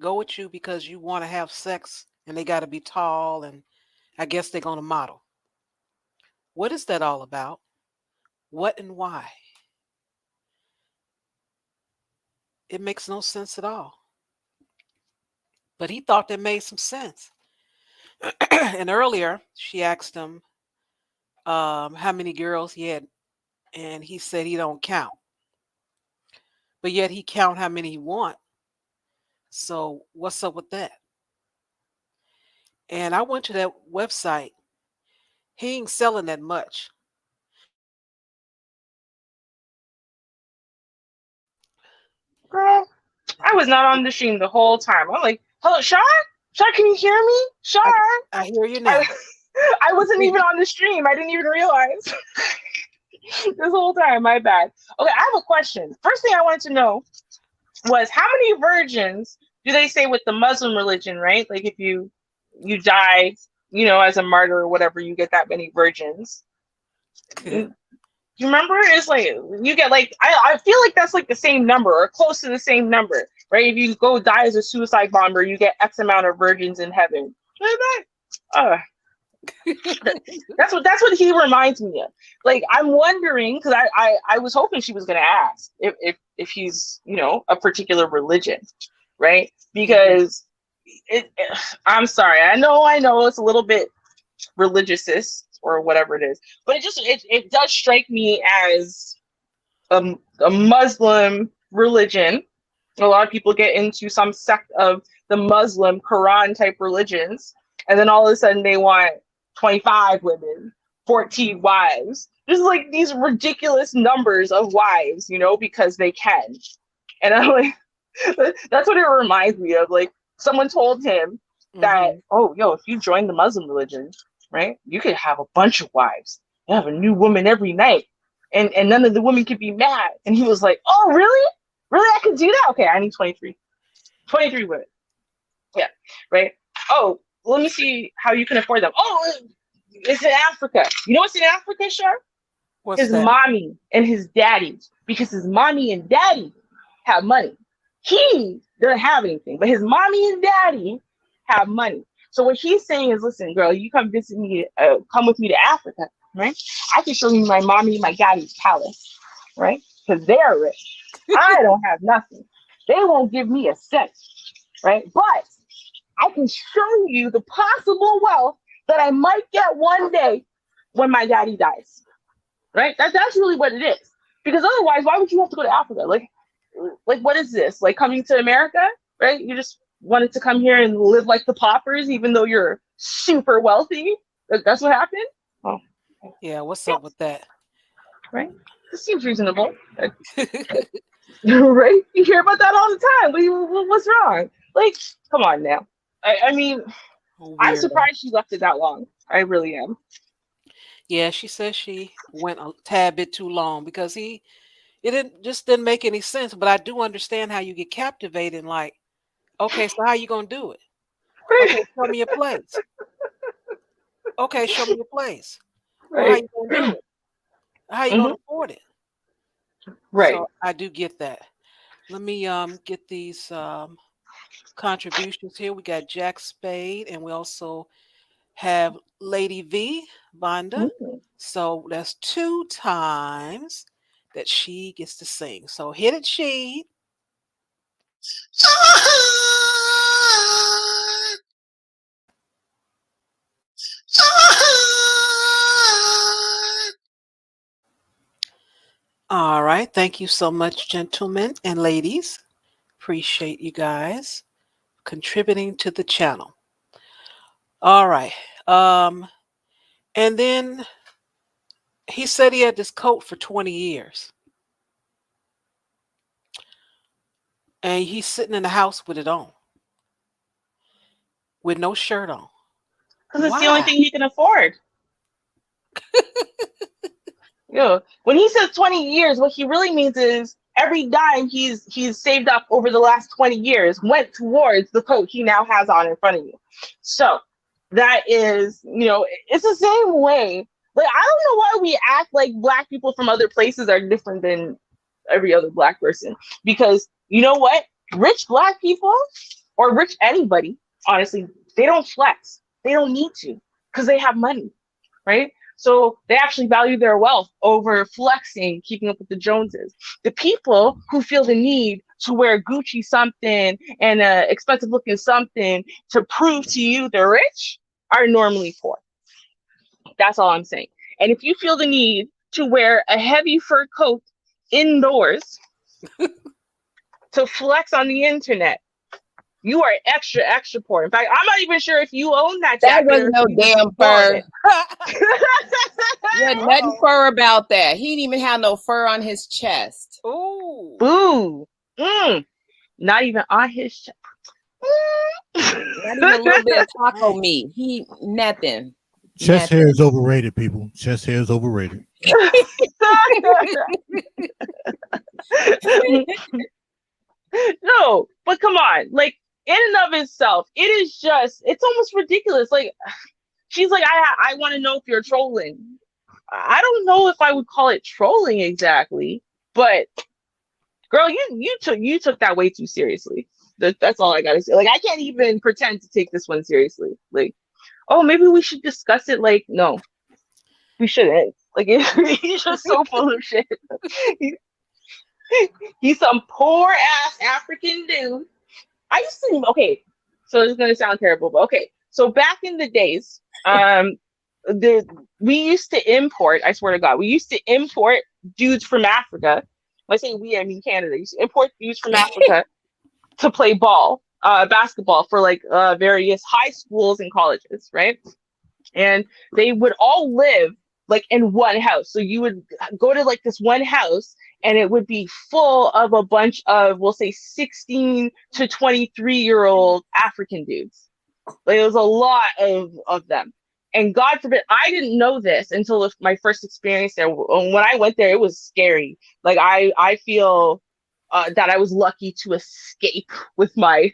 go with you because you want to have sex and they gotta be tall and I guess they're gonna model. What is that all about? What and why? It makes no sense at all. But he thought that made some sense. And earlier she asked him how many girls he had, and he said he don't count. But yet he count how many he want. So what's up with that? And I went to that website. He ain't selling that much. Girl, I was not on the stream the whole time. I'm like, hello, Sean? Sean, can you hear me? Sean? I hear you now. I wasn't even on the stream. I didn't even realize. This whole time, my bad. Okay, I have a question. First thing I wanted to know was how many virgins do they say with the Muslim religion, right? Like if you die, as a martyr or whatever, you get that many virgins. You remember? It's like you get like I feel like that's like the same number or close to the same number, right? If you go die as a suicide bomber, you get X amount of virgins in heaven. That's what he reminds me of. Like I'm wondering because I was hoping she was gonna ask if he's a particular religion, right? Because I'm sorry, I know it's a little bit religiousist or whatever it is, but it does strike me as a Muslim religion. A lot of people get into some sect of the Muslim Quran type religions, and then all of a sudden they want 25 women, 14 wives. Just like these ridiculous numbers of wives, because they can. And I'm like, that's what it reminds me of. Like someone told him that, if you join the Muslim religion, right, you could have a bunch of wives. You have a new woman every night, and none of the women could be mad. And he was like, oh, really? Really? I can do that? Okay, I need 23 women. Yeah, right? Oh, let me see how you can afford them. Oh, it's in Africa. You know what's in Africa, Shar? His mommy and his daddy. Because his mommy and daddy have money. He doesn't have anything, but his mommy and daddy have money. So what he's saying is, listen, girl, you come visit me, come with me to Africa, right? I can show you my mommy and my daddy's palace, right? Because they're rich. I don't have nothing. They won't give me a cent, right? But I can show you the possible wealth that I might get one day when my daddy dies, right? That's really what it is. Because otherwise, why would you have to go to Africa? Like what is this? Like coming to America, right? You just wanted to come here and live like the paupers, even though you're super wealthy. That's what happened? Oh, yeah. What's up with that? Right? This seems reasonable. Right? You hear about that all the time. What's wrong? Like, come on now. I mean, I'm surprised she left it that long. I really am. Yeah, she says she went a tad bit too long because it didn't make any sense. But I do understand how you get captivated. Like, okay, so how you gonna do it? Okay, show me your place. Okay, show me your place. Well, how you gonna do it? How you gonna afford it? Right. So I do get that. Let me get these contributions here. We got Jack Spade, and we also have Lady V Vonda. So that's 2 times that she gets to sing. So hit it, she. All right. Thank you so much, gentlemen and ladies. Appreciate you guys contributing to the channel. All right. And then he said he had this coat for 20 years. And he's sitting in the house with it on, with no shirt on. Because it's the only Why? thing he can afford. When he says 20 years, what he really means is every dime he's saved up over the last 20 years went towards the coat he now has on in front of you. So that is, it's the same way. Like, I don't know why we act like Black people from other places are different than every other Black person. Because you know what? Rich Black people, or rich anybody, honestly, they don't flex. They don't need to, because they have money, right? So they actually value their wealth over flexing, keeping up with the Joneses. The people who feel the need to wear Gucci something and expensive looking something to prove to you they're rich are normally poor. That's all I'm saying. And if you feel the need to wear a heavy fur coat indoors to flex on the internet, you are extra, extra poor. In fact, I'm not even sure if you own that That jacket. was no damn fur. There wasn't nothing fur about that. He didn't even have no fur on his chest. Ooh. Boo. Not even on his chest. Not even a little bit of taco meat. He nothing. Chest hair is overrated, people. Chest hair is overrated. No, but come on. Like, in and of itself, it is just, it's almost ridiculous. Like, she's like, I want to know if you're trolling. I don't know if I would call it trolling exactly, but girl, you took that way too seriously. That's all I gotta say. Like, I can't even pretend to take this one seriously. Like, oh, maybe we should discuss it. Like, no, we shouldn't. Like, he's just so full of shit. He's some poor ass African dude. I used to, okay, so it's gonna sound terrible, but okay. So back in the days, we used to import, I swear to God, we used to import dudes from Africa. When I say we, I mean Canada. We used to import dudes from Africa to play basketball for like various high schools and colleges, right? And they would all live like in one house. So you would go to like this one house and it would be full of a bunch of, we'll say 16 to 23-year-old African dudes. Like, it was a lot of them. And God forbid, I didn't know this until my first experience there. When I went there, it was scary. Like, I feel that I was lucky to escape with my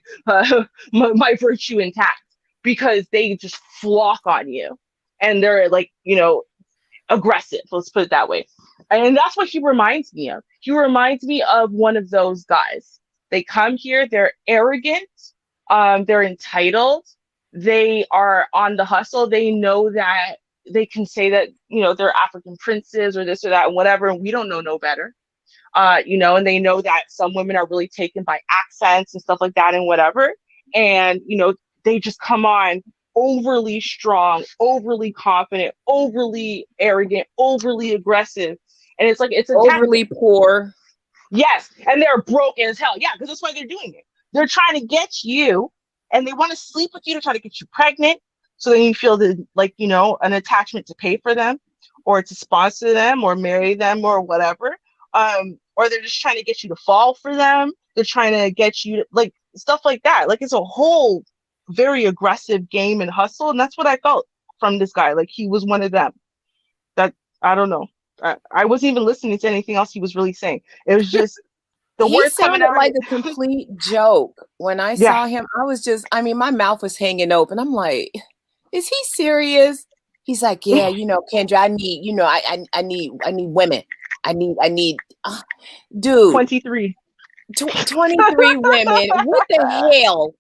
my virtue intact, because they just flock on you. And they're like, aggressive. Let's put it that way. And that's what he reminds me of. He reminds me of one of those guys. They come here, they're arrogant, they're entitled, they are on the hustle. They know that they can say that, they're African princes or this or that and whatever, and we don't know no better. And they know that some women are really taken by accents and stuff like that and whatever. And, they just come on overly strong, overly confident, overly arrogant, overly aggressive. And it's like, it's overly poor. Yes. And they're broke as hell. Yeah, because that's why they're doing it. They're trying to get you, and they want to sleep with you to try to get you pregnant. So then you feel an attachment to pay for them or to sponsor them or marry them or whatever. Or they're just trying to get you to fall for them. They're trying to get you to, stuff like that. Like, it's a whole very aggressive game and hustle. And that's what I felt from this guy. Like, he was one of them. That, I don't know. I wasn't even listening to anything else he was really saying. It was just the he words coming sounded out. like a complete joke. When I saw him, I was just, my mouth was hanging open. I'm like, is he serious? He's like, yeah, Kendra, I need, I need women. I need, dude. 23. 23 women. What the hell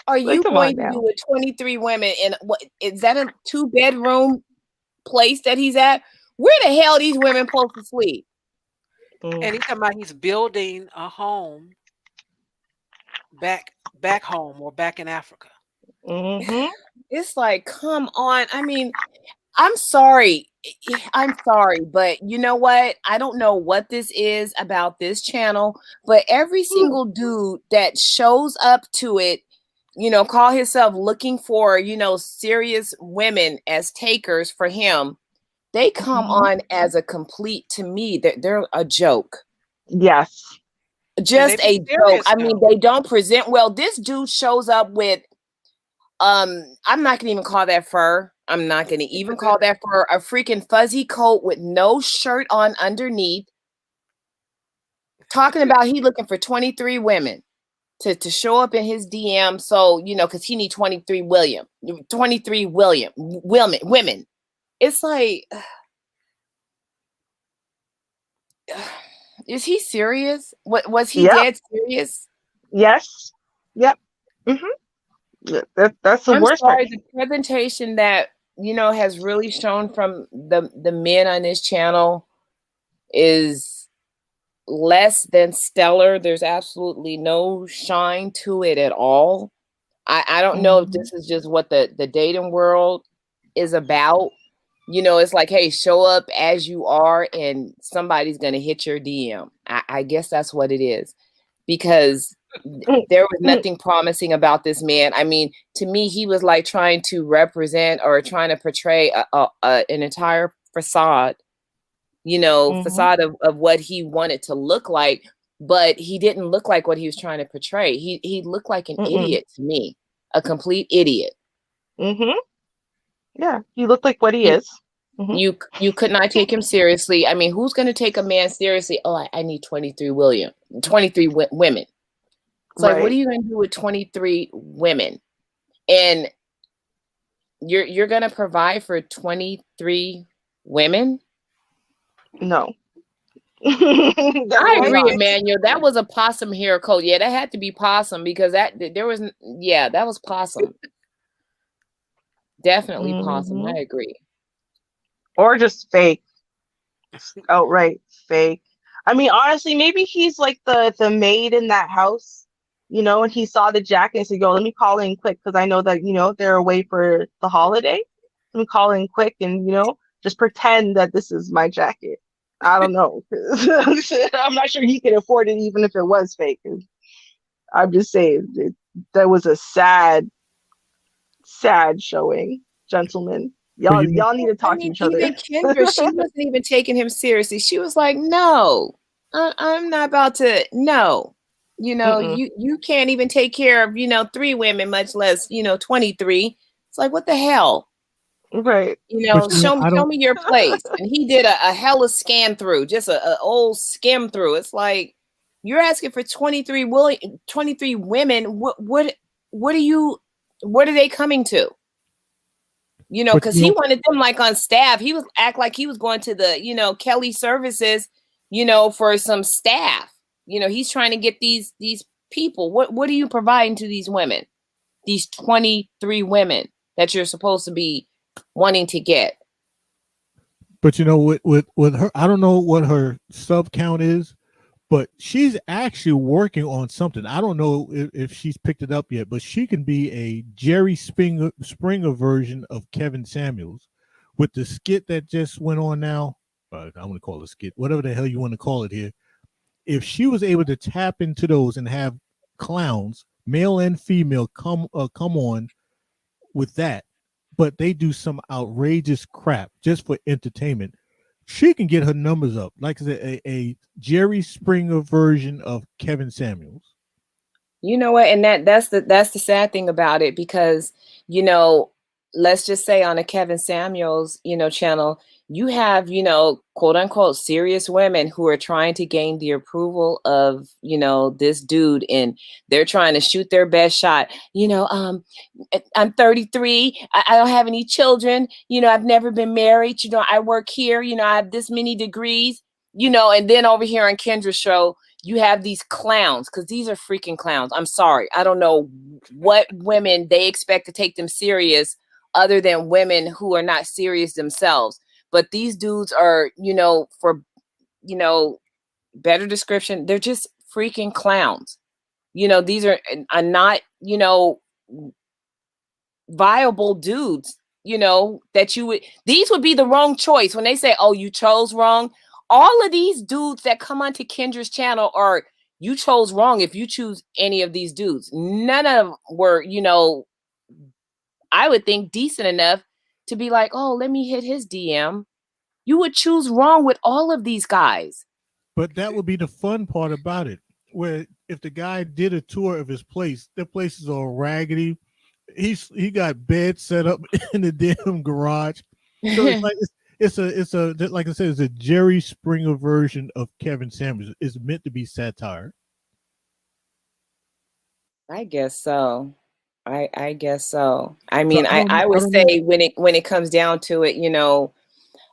are you going to do with 23 women? And what is that, a 2-bedroom place that he's at? Where the hell are these women supposed to sleep? And he's talking about he's building a home back home or back in Africa. Mm-hmm. It's like, come on. I'm sorry, but you know what? I don't know what this is about this channel, but every single dude that shows up to it call himself looking for, serious women as takers for him, they come on as a complete, to me, they're a joke. Yes. Just they a be joke. serious, I mean, though. they don't present well. This dude shows up with, I'm not gonna even call that fur. I'm not gonna even call that fur. A freaking fuzzy coat with no shirt on underneath. Talking about he looking for 23 women to show up in his DM. So, because he need 23 women. It's like, is he serious? What was he Yep. dead serious? Yes. Yep. That's the I'm worst part. sorry, the presentation that has really shown from the men on this channel is less than stellar. There's absolutely no shine to it at all. I don't know if this is just what the dating world is about. It's like, hey, show up as you are and somebody's going to hit your DM. I guess that's what it is, because there was nothing promising about this man. I mean, to me, he was like trying to represent or trying to portray an entire facade, facade of what he wanted to look like, but he didn't look like what he was trying to portray. He looked like an idiot to me, a complete idiot. Yeah, he looked like what he is. You could not take him seriously. I mean, who's going to take a man seriously? Oh, I need 23 women. It's like, what are you going to do with 23 women? And you're going to provide for 23 women? No. I agree, Emmanuel. That was a possum hair coat. Yeah, that had to be possum, because that was possum. Definitely possum. I agree. Or just fake. Outright fake. I mean, honestly, maybe he's like the maid in that house, and he saw the jacket and said, yo, let me call in quick, because I know that, they're away for the holiday. Let me call in quick and, just pretend that this is my jacket. I don't know. I'm not sure he could afford it, even if it was fake. I'm just saying, that was a sad showing, gentlemen. Y'all need to talk to each other. Even Kendra, she wasn't even taking him seriously. She was like, no, I'm not about to. No, you can't even take care of, 3 women, much less, 23. It's like, what the hell? Right. Show me your place. And he did a hella scan through, just a old skim through. It's like, you're asking for 23 women. What are they coming to? Because he wanted them like on staff. He was act like he was going to the, Kelly Services, for some staff. He's trying to get these people. What are you providing to these women? These 23 women that you're supposed to be wanting to get. But with her, I don't know what her sub count is, but she's actually working on something. I don't know if she's picked it up yet, but she can be a Jerry Springer version of Kevin Samuels with the skit that just went on now. I'm going to call it a skit, whatever the hell you want to call it here. If she was able to tap into those and have clowns, male and female, come on with that, but they do some outrageous crap just for entertainment, she can get her numbers up. Like I said, a Jerry Springer version of Kevin Samuels. You know what? And that's the sad thing about it, because, let's just say on a Kevin Samuels, channel, you have, quote unquote, serious women who are trying to gain the approval of, this dude, and they're trying to shoot their best shot. I'm 33. I don't have any children. I've never been married. I work here. I have this many degrees, and then over here on Kendra's show, you have these clowns, because these are freaking clowns. I'm sorry. I don't know what women they expect to take them serious other than women who are not serious themselves. But these dudes are, for, better description, they're just freaking clowns. These are not, viable dudes, that these would be the wrong choice. When they say, oh, you chose wrong. All of these dudes that come onto Kendra's channel are you chose wrong if you choose any of these dudes. None of them were, you know, I would think decent enough to be like, oh, let me hit his DM. You would choose wrong with all of these guys. But that would be the fun part about it. Where if the guy did a tour of his place, the place is all raggedy. He got beds set up in the damn garage. So it's like it's a like I said, it's a Jerry Springer version of Kevin Samuels. It's meant to be satire. I guess so. I guess so. I So mean, I don't know. I I would don't know. say when it comes down to it, you know,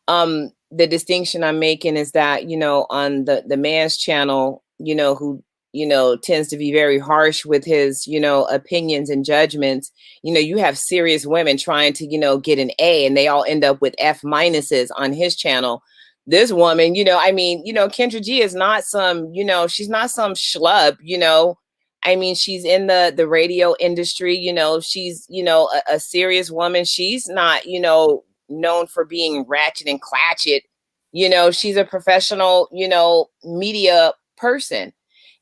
the distinction I'm making is that, you know, on the man's channel, you know, who, you know, tends to be very harsh with his, you know, opinions and judgments, you know, you have serious women trying to, you know, get an A and they all end up with F minuses on his channel. This woman, you know, I mean, you know, Kendra G is not some, you know, she's not some schlub, you know. I mean, she's in the radio industry, you know, she's, you know, a serious woman. She's not, you know, known for being ratchet and clatchet. You know, she's a professional, you know, media person.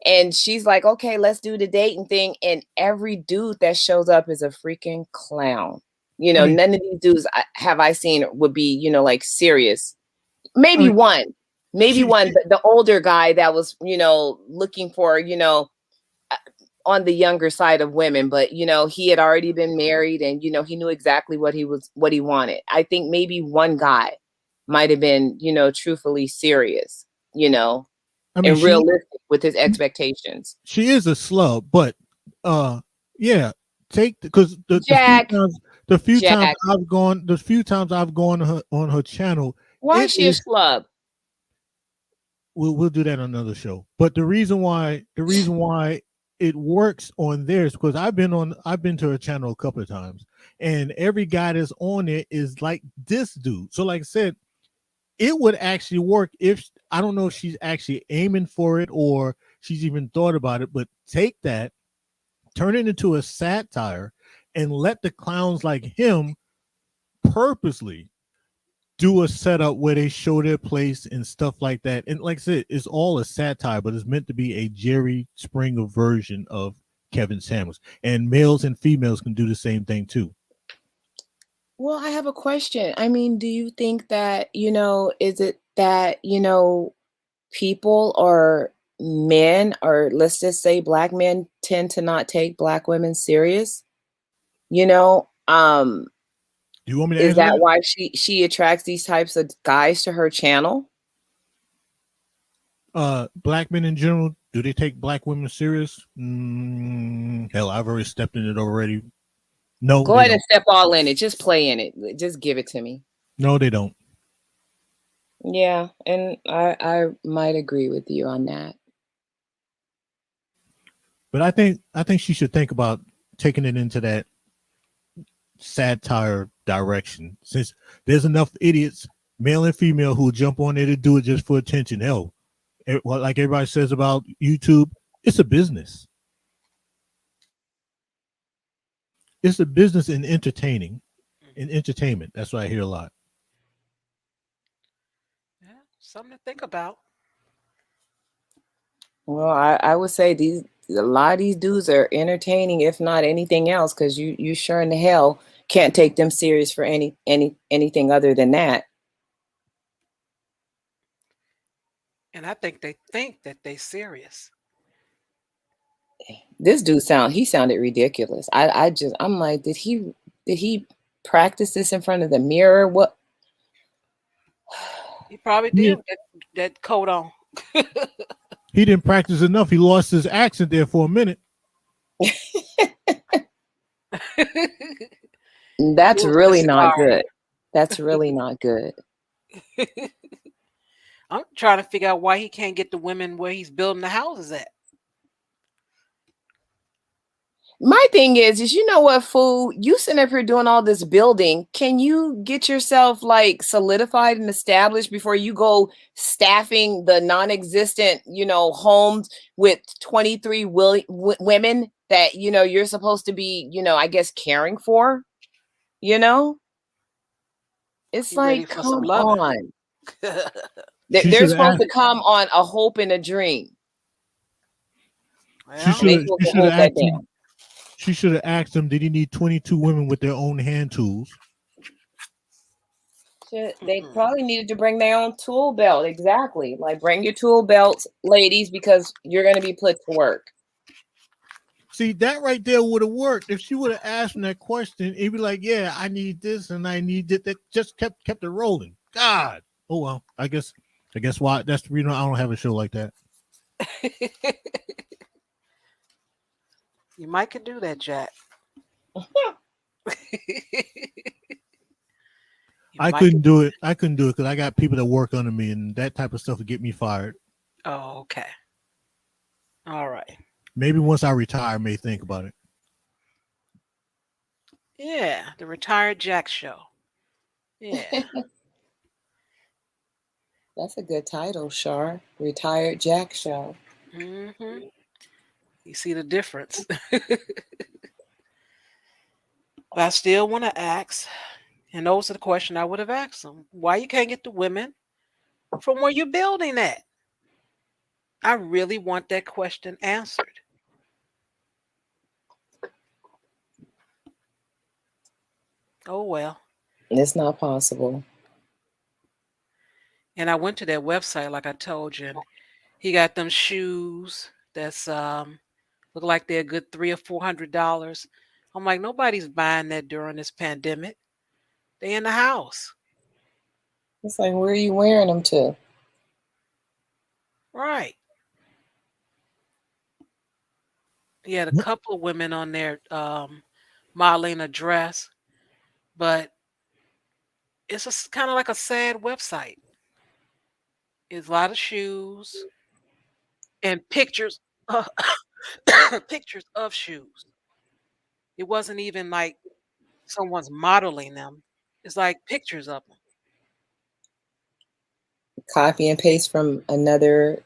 And she's like, okay, let's do the dating thing. And every dude that shows up is a freaking clown. You know, I mean, none of these dudes have I seen would be, you know, like serious. I Maybe mean, one, she the older guy that was, you know, looking for, you know, on the younger side of women, but you know, he had already been married and you know, he knew exactly what he wanted. I think maybe one guy might have been, you know, truthfully serious, you know, I mean and realistic with his expectations. she is a slub, but yeah, take because Jack, the few Jack, times I've gone on her channel, why it is she a is schlub? we'll do that on another show. But the reason why it works on theirs because I've been to her channel a couple of times, and every guy that's on it is like this dude. So like I said, it would actually work if I don't know if she's actually aiming for it or she's even thought about it, but take that, turn it into a satire, and let the clowns like him purposely do a setup where they show their place and stuff like that. And like I said, it's all a satire, but it's meant to be a Jerry Springer version of Kevin Samuels. And males and females can do the same thing too. Well, I have a question. I mean, do you think that, you know, is it that, you know, people or men, or let's just say black men tend to not take black women serious? You know, Do you want me to is answer that that? why she attracts these types of guys to her channel? Black men in general, do they take black women serious? Hell, I've already stepped in it already. No, Go they ahead don't. and step all in it. Just play in it. Just give it to me. No, they don't. Yeah, and I might agree with you on that. But I think she should think about taking it into that satire direction, since there's enough idiots, male and female, who will jump on there to do it just for attention. Hell, like everybody says about YouTube, it's a business. It's a business in entertainment. That's what I hear a lot. Yeah, something to think about. Well, I would say a lot of these dudes are entertaining, if not anything else, because you sure in the hell can't take them serious for anything other than that. And I think they think that they serious. This dude sounded ridiculous. I'm like, did he practice this in front of the mirror? What? He probably did with that coat on. He didn't practice enough. He lost his accent there for a minute. That's really not sorry. good. That's really not good. I'm trying to figure out why he can't get the women where he's building the houses at. My thing is you know what, fool? You sitting up here doing all this building. Can you get yourself like solidified and established before you go staffing the non-existent, you know, homes with 23 women that, you know, you're supposed to be, you know, I guess caring for, you know? It's He ready like, for some come loving. on. She They're should supposed ask- to come on a hope and a dream. Well, Maybe we'll She should hold have that asked him. down. She should have asked him, did he need 22 women with their own hand tools? They probably needed to bring their own tool belt. Exactly. Like, bring your tool belts, ladies, because you're going to be put to work. See, that right there would have worked. If she would have asked him that question, he'd be like, yeah, I need this and I need that. That just kept it rolling. God. Oh, well, I guess why. That's the reason I don't have a show like that. you might could do that, Jack. I couldn't do it. I couldn't do it because I got people that work under me, and that type of stuff would get me fired. Oh, okay. All right. Maybe once I retire, I may think about it. Yeah, the Retired Jack Show. Yeah. That's a good title, Shar. Retired Jack Show. Mm-hmm. You see the difference. But I still want to ask, and those are the questions I would have asked them. Why you can't get the women from where you're building at? I really want that question answered. Oh, well. It's not possible. And I went to their website, like I told you, and he got them shoes that's look like they're a good $300 or $400. I'm like, nobody's buying that during this pandemic. They in the house. It's like, where are you wearing them to? Right. He had a couple of women on there modeling a dress, but it's kind of like a sad website. It's a lot of shoes and pictures pictures of shoes. It wasn't even like someone's modeling them. It's like pictures of them. Copy and paste from another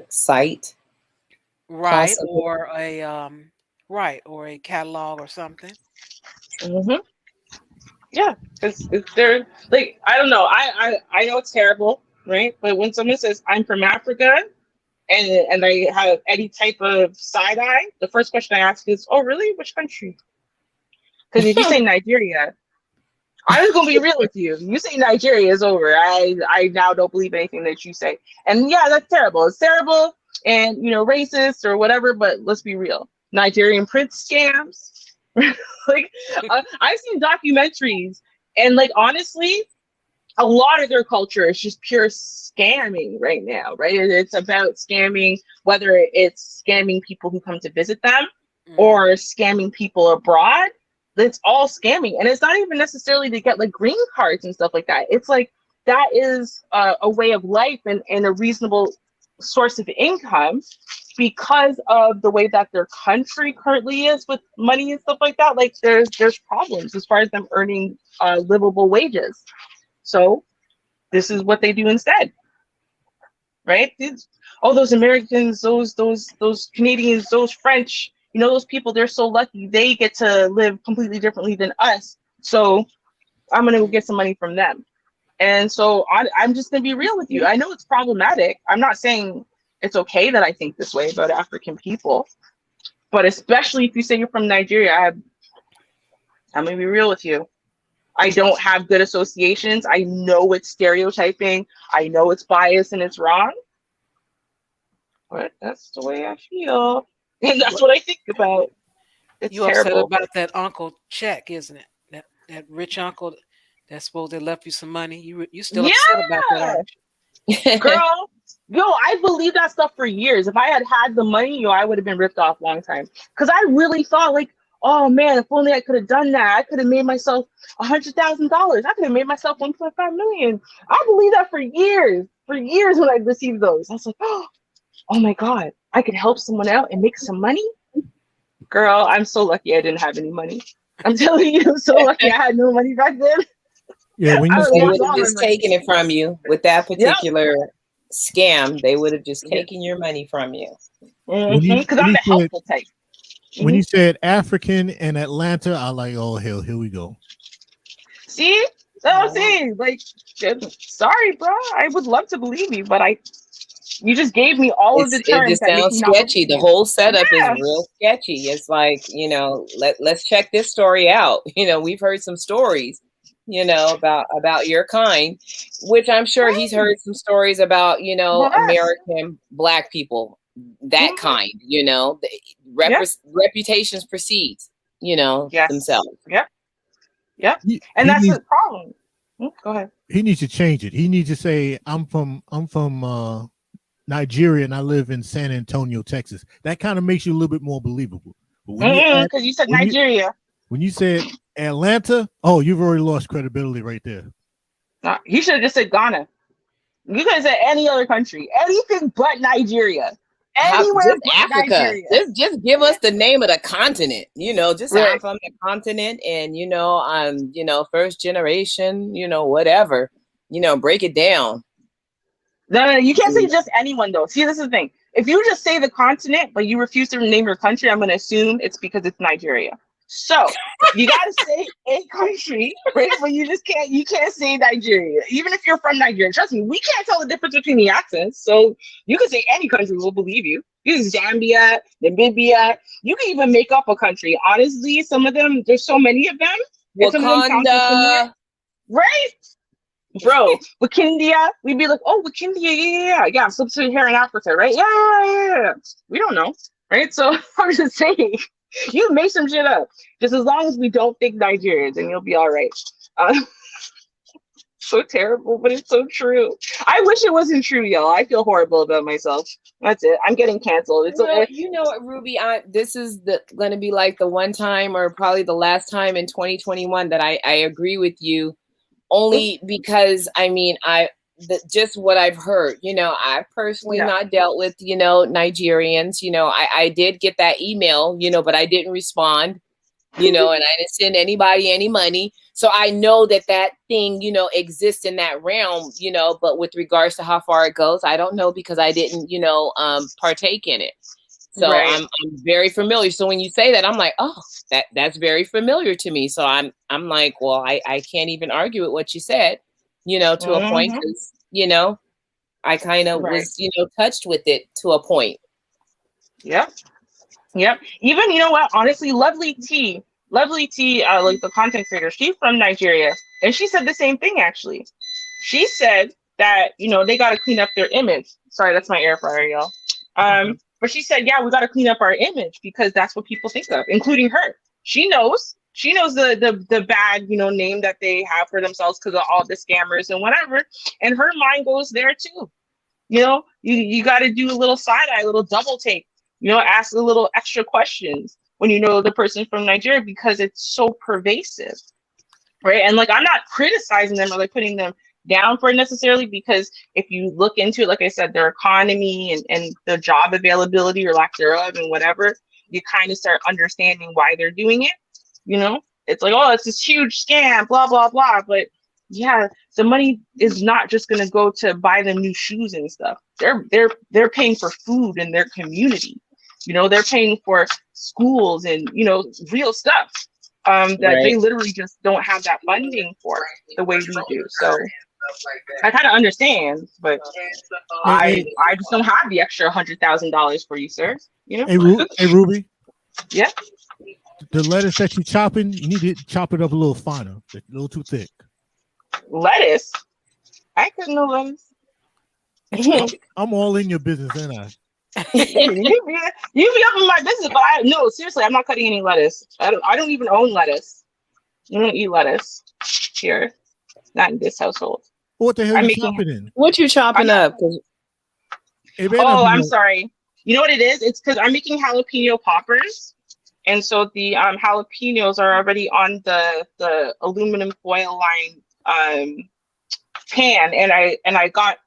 site. Right. Possibly. Or a catalog or something. Mm-hmm. Yeah, because they're like, I don't know. I know it's terrible, right? But when someone says I'm from Africa and I have any type of side eye, the first question I ask is, oh, really? Which country? Because if you say Nigeria, I was gonna be real with you. You say Nigeria is over. I now don't believe anything that you say. And yeah, that's terrible. It's terrible and racist or whatever. But let's be real. Nigerian prince scams. Like I've seen documentaries, and like honestly, a lot of their culture is just pure scamming right now, right? It's about scamming, whether it's scamming people who come to visit them or scamming people abroad. It's all scamming, and it's not even necessarily to get like green cards and stuff like that. It's like that is a way of life and a reasonable source of income because of the way that their country currently is with money and stuff like that. Like there's problems as far as them earning livable wages. So this is what they do instead, right? Those Americans, those Canadians, those French. Those people, they're so lucky. They get to live completely differently than us. So I'm going to go get some money from them. And so I'm just going to be real with you. I know it's problematic. I'm not saying it's okay that I think this way about African people. But especially if you say you're from Nigeria, I'm going to be real with you. I don't have good associations. I know it's stereotyping. I know it's biased and it's wrong. But that's the way I feel. And that's what I think about. It's you terrible. upset about that Uncle Check, isn't it? That rich uncle that's supposed to left you some money. You still upset about that, aren't you? Girl, I believed that stuff for years. If I had the money, I would have been ripped off a long time. Because I really thought like, oh man, if only I could have done that. I could have made myself $100,000. I could have made myself 1.5 million. I believed that for years. For years when I received those. I was like, oh my God, I could help someone out and make some money. Girl, I'm so lucky I didn't have any money. I'm telling you, I'm so lucky I had no money back then. Yeah, when you they would have just taken it from you with that particular scam. They would have just taken your money from you. Because I'm the helpful type. When you said African and Atlanta, I like, oh hell, here we go. See, So I'm saying, like, sorry, bro. I would love to believe you, but you just gave me all of the It terms just that make sounds me not sketchy. believe The you. whole setup is Yeah. real sketchy. It's like, let's check this story out. We've heard some stories, about your kind, which I'm sure he's heard some stories about, Yes. American Black people, that Mhm. kind, Yeah. reputations precedes, Yes. themselves. Yep. Yep. He, And he that's needs the problem. Go ahead. he needs to change it. He needs to say, I'm from Nigeria and I live in San Antonio, Texas. That kind of makes you a little bit more believable. But Because you said when you Nigeria. when you said Atlanta, oh, you've already lost credibility right there. He should have just said Ghana. You could have said any other country, anything but Nigeria. Anywhere Just but Africa. Nigeria. Just give us the name of the continent. Just say I'm Right. from the continent, and I'm first generation. Whatever. Break it down. No, you can't say just anyone though. See, this is the thing. If you just say the continent, but you refuse to name your country, I'm going to assume it's because it's Nigeria. So you got to say a country, right? But you can't say Nigeria, even if you're from Nigeria. Trust me, we can't tell the difference between the accents. So you can say any country, we'll believe you. Use Zambia, Namibia. You can even make up a country. Honestly, some of them, there's so many of them. And some of them sound so similar, right? Bro, Wakindia, we'd be like, oh, Wakindia, yeah, sub-Saharan Africa, right? Yeah. We don't know, right? So I'm just saying, you make some shit up. Just as long as we don't think Nigeria, then you'll be all right. So terrible, but it's so true. I wish it wasn't true, y'all. I feel horrible about myself. That's it. I'm getting canceled. It's okay. You know what, Ruby? This is going to be like the one time, or probably the last time in 2021 that I agree with you. Only because just what I've heard, I've personally not dealt with, Nigerians, I did get that email, but I didn't respond, and I didn't send anybody any money. So I know that thing, exists in that realm, but with regards to how far it goes, I don't know because I didn't, partake in it. So I'm very familiar. So when you say that, I'm like, oh, that's very familiar to me. So I'm like, well, I can't even argue with what you said, to a point, because, I kind of was, touched with it to a point. Yep. Even, you know what? Honestly, Lovely T, like the content creator, she's from Nigeria, and she said the same thing. Actually, she said that they got to clean up their image. Sorry, that's my air fryer, y'all. But she said, yeah, we got to clean up our image because that's what people think of, including her. She knows the bad, name that they have for themselves because of all the scammers and whatever. And her mind goes there too. You got to do a little side eye, a little double take, ask a little extra questions when you know the person from Nigeria, because it's so pervasive. Right. And like, I'm not criticizing them or like putting them down for it necessarily, because if you look into it, like I said, their economy and the job availability or lack thereof and whatever, you kind of start understanding why they're doing it. It's like, oh, it's this huge scam, blah, blah, blah. But yeah, the money is not just going to go to buy them new shoes and stuff. They're paying for food in their community. They're paying for schools and, real stuff that they literally just don't have that funding for the way we do. So I kind of understand, but I just don't have the extra $100,000 for you, sir. Hey, Ruby. Yeah. The lettuce that you're chopping, you need to chop it up a little finer. It's a little too thick. Lettuce? I couldn't know lettuce. I'm all in your business, ain't I? You be up in my business, but seriously, I'm not cutting any lettuce. I don't even own lettuce. I don't eat lettuce here, not in this household. What the hell are you chopping in? What you chopping up? I'm sorry. You know what it is? It's because I'm making jalapeno poppers, and so the jalapenos are already on the aluminum foil line pan, and I got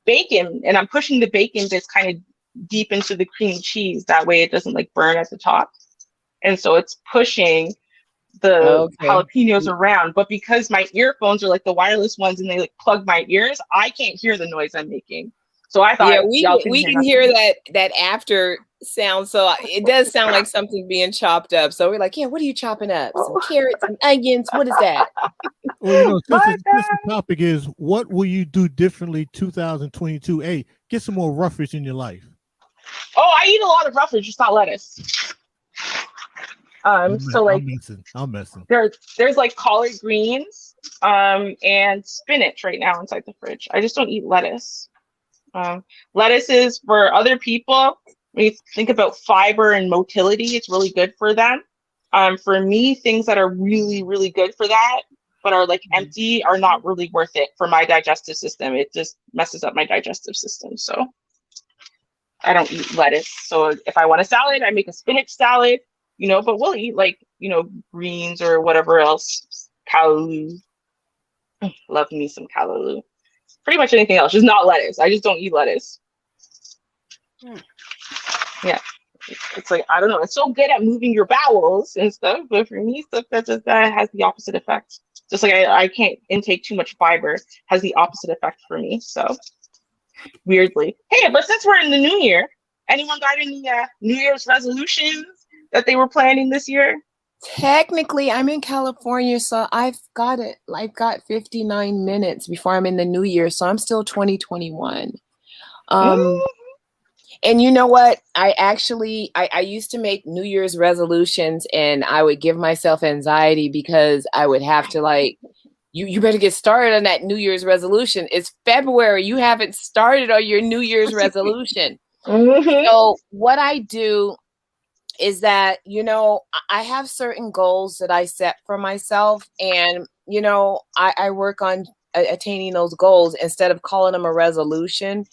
bacon, and I'm pushing the bacon that's kind of deep into the cream cheese. That way it doesn't like burn at the top. And so it's pushing the jalapenos around. But because my earphones are like the wireless ones and they like plug my ears, I can't hear the noise I'm making. So I thought Yeah, y'all couldn't we hear can nothing. hear that after sound. So it does sound like something being chopped up. So we're like, yeah, what are you chopping up? Some Oh. carrots and onions. What is that? Well, you know, My since the God. topic is what will you do differently 2022? Hey, get some more roughage in your life. Oh, I eat a lot of roughage, just not lettuce. So like I'm messing. there's like collard greens, and spinach right now inside the fridge. I just don't eat lettuce. Lettuce is for other people. When you think about fiber and motility, it's really good for them. For me, things that are really, really good for that, but are like empty, are not really worth it for my digestive system. It just messes up my digestive system. So I don't eat lettuce. So if I want a salad, I make a spinach salad, but we'll eat like, greens or whatever else. Callaloo. Love me some callaloo. Pretty much anything else, just not lettuce. I just don't eat lettuce. Yeah. It's like, I don't know. It's so good at moving your bowels and stuff, but for me, stuff that has the opposite effect. Just like I can't intake too much fiber, has the opposite effect for me. So weirdly. Hey, but since we're in the new year, anyone got any New Year's resolutions that they were planning this year? Technically, I'm in California, so I've got 59 minutes before I'm in the new year, so I'm still 2021. And you know what? I used to make New Year's resolutions, and I would give myself anxiety because I would have to you better get started on that New Year's resolution. It's February. You haven't started on your New Year's resolution. So what I do is that, I have certain goals that I set for myself, and, I work on attaining those goals instead of calling them a resolution.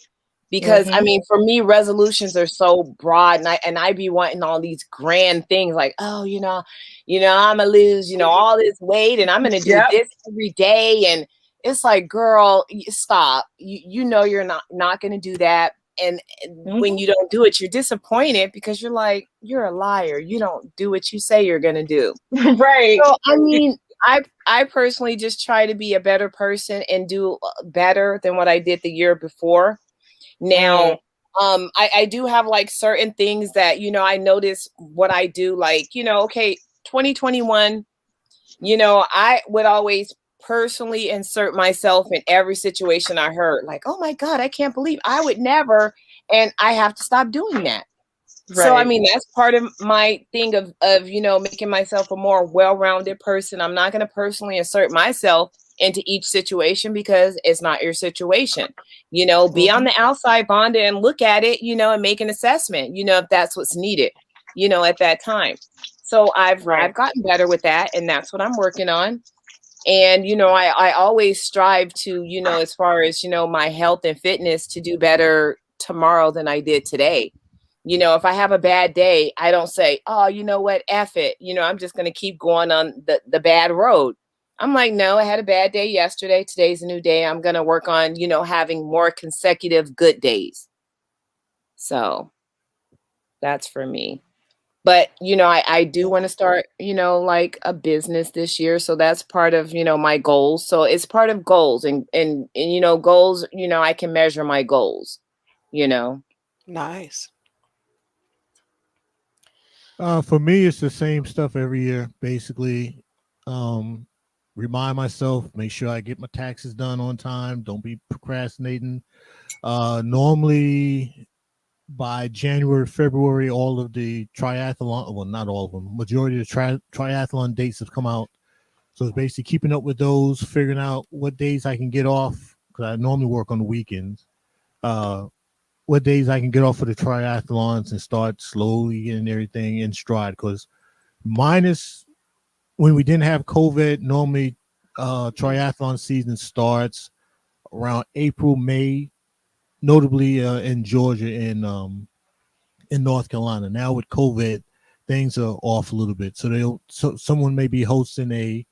Because I mean, for me, resolutions are so broad, and I be wanting all these grand things like, oh, I'm gonna lose, all this weight, and I'm gonna do this every day, and it's like, girl, stop. You're not gonna do that, and when you don't do it, you're disappointed because you're like, you're a liar. You don't do what you say you're gonna do. Right. So I mean, I personally just try to be a better person and do better than what I did the year before. Now, I do have like certain things that, I notice what I do, like, okay, 2021, I would always personally insert myself in every situation I heard, like, oh my God, I can't believe I would never. And I have to stop doing that. Right. So, I mean, that's part of my thing of, making myself a more well-rounded person. I'm not going to personally insert myself into each situation because it's not your situation. Be on the outside, Bonda, and look at it, and make an assessment, if that's what's needed, at that time. So I've gotten better with that, and that's what I'm working on. And, I always strive to, as far as, my health and fitness, to do better tomorrow than I did today. If I have a bad day, I don't say, oh, you know what, F it. I'm just going to keep going on the bad road. I'm like, no, I had a bad day yesterday. Today's a new day. I'm going to work on, having more consecutive good days. So that's for me. But, I do want to start, like a business this year. So that's part of, my goals. So it's part of goals and goals, I can measure my goals, Nice. For me, it's the same stuff every year, basically. Remind myself, make sure I get my taxes done on time. Don't be procrastinating. Normally by January, February, all of the triathlon, well, not all of them, majority of the triathlon dates have come out. So it's basically keeping up with those, figuring out what days I can get off, because I normally work on the weekends. What days I can get off for the triathlons and start slowly getting everything in stride. Because minus when we didn't have COVID, normally triathlon season starts around April, May, notably in Georgia and in North Carolina. Now with COVID, things are off a little bit. So someone may be hosting a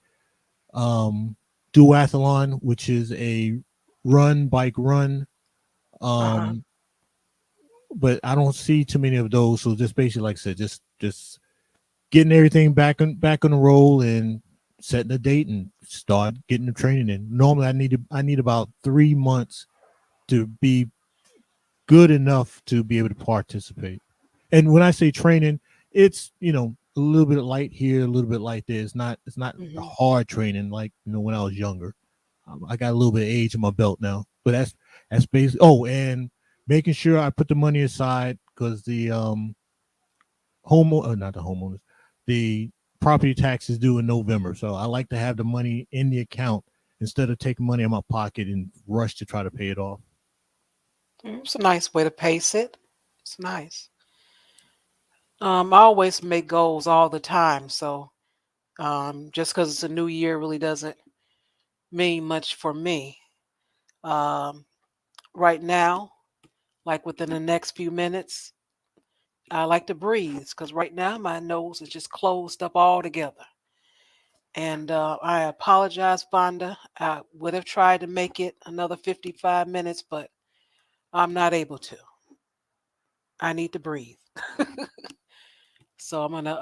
duathlon, which is a bike run. But I don't see too many of those. So just basically, like I said, just getting everything back on the roll and setting a date and start getting the training in. Normally I need about 3 months to be good enough to be able to participate. And when I say training, it's, you know, a little bit light here, a little bit light there. It's not Mhm. hard training like, you know, when I was younger. I got a little bit of age in my belt now, but that's basically. Oh, and making sure I put the money aside because the not the homeowners, the property tax is due in November. So I like to have the money in the account instead of taking money in my pocket and rush to try to pay it off. It's a nice way to pace it. It's nice. I always make goals all the time, so just because it's a new year really doesn't mean much for me. Um, right now, like within the next few minutes, I like to breathe because right now my nose is just closed up altogether. And I apologize, Fonda. I would have tried to make it another 55 minutes, but I'm not able to. I need to breathe. So I'm gonna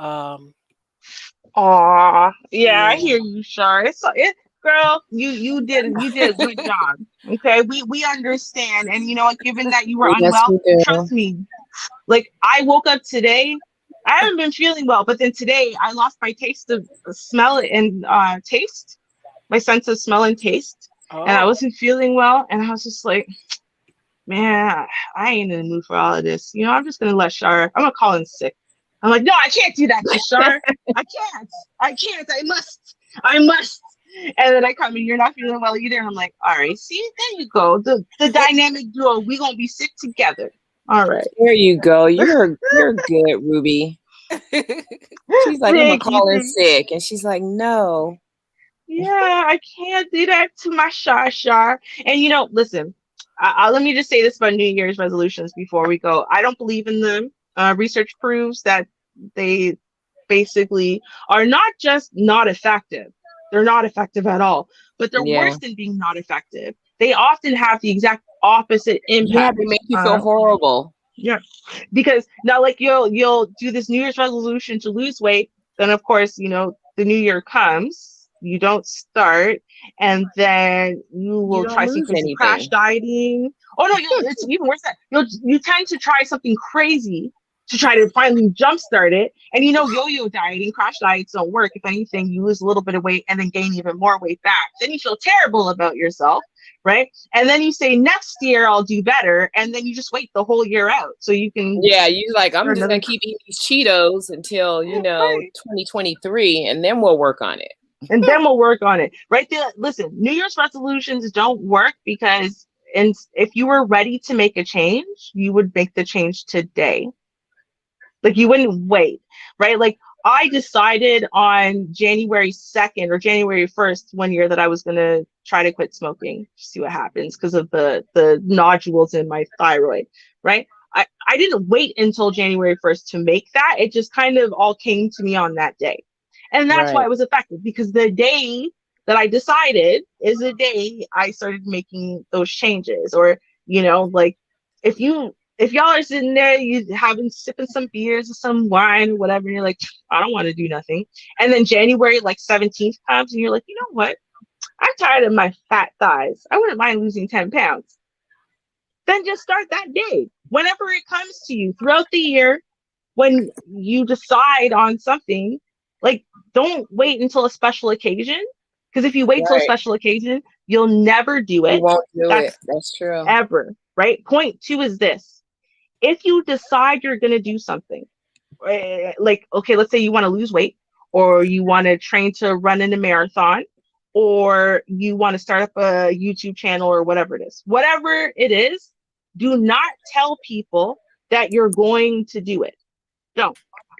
Aw, yeah, I yeah. hear you, Shar. Girl, you did a good job. Okay, we understand, and you know what? Given that you were Yes, unwell, we do. trust me. Like I woke up today, I haven't been feeling well, but then today I lost my taste of smell and taste, my sense of smell and taste, and I Oh. wasn't feeling well, and I was just like, man, I ain't in the mood for all of this. You know, I'm just gonna let Shar. I'm gonna call in sick. I'm like, no, I can't do that to Shar. I can't. I can't. I must. I must. And then I come and you're not feeling well either. And I'm like, all right, see, there you go. The dynamic duo. We gonna be sick together. All right. There you go. You're good, Ruby. She's like, I'm gonna Thank you. call in sick, and she's like, no. Yeah, I can't do that to my Shar. And you know, listen, let me just say this about New Year's resolutions before we go. I don't believe in them. Research proves that they basically are not just not effective. They're not effective at all, but they're Yeah. worse than being not effective. They often have the exact opposite Yeah, impact. they make you feel horrible. Yeah, because now, like you'll do this New Year's resolution to lose weight, then of course, you know, the New Year comes, you don't start, and then you will don't try lose some crash anything. dieting. Oh no, it's even worse than that. You tend to try something crazy to try to finally jumpstart it, and you know, yo-yo dieting, crash diets don't work. If anything, you lose a little bit of weight and then gain even more weight back. Then you feel terrible about yourself. Right. And then you say next year I'll do better. And then you just wait the whole year out. So you can. Yeah, you like, I'm start just another- gonna keep eating these Cheetos until, you know, Right. 2023, and then we'll work on it. And then we'll work on it. Right there. Listen, New Year's resolutions don't work because if you were ready to make a change, you would make the change today. Like you wouldn't wait, right? Like I decided on January 2nd or January 1st one year that I was gonna try to quit smoking, see what happens because of the nodules in my thyroid, right? I didn't wait until January 1st to make that. It just kind of all came to me on that day. And that's why Right. it was effective, because the day that I decided is the day I started making those changes. Or, you know, like if y'all are sitting there, you sipping some beers or some wine or whatever, and you're like, I don't want to do nothing. And then January like 17th comes and you're like, you know what? I'm tired of my fat thighs. I wouldn't mind losing 10 pounds. Then just start that day. Whenever it comes to you throughout the year, when you decide on something, like don't wait until a special occasion. Because if you wait till a Right. special occasion, you'll never do You it. won't do That's it. That's true. ever, right? Point 2 is this. If you decide you're going to do something, like, okay, let's say you want to lose weight, or you want to train to run in a marathon, or you want to start up a YouTube channel or whatever it is, do not tell people that you're going to do it. No.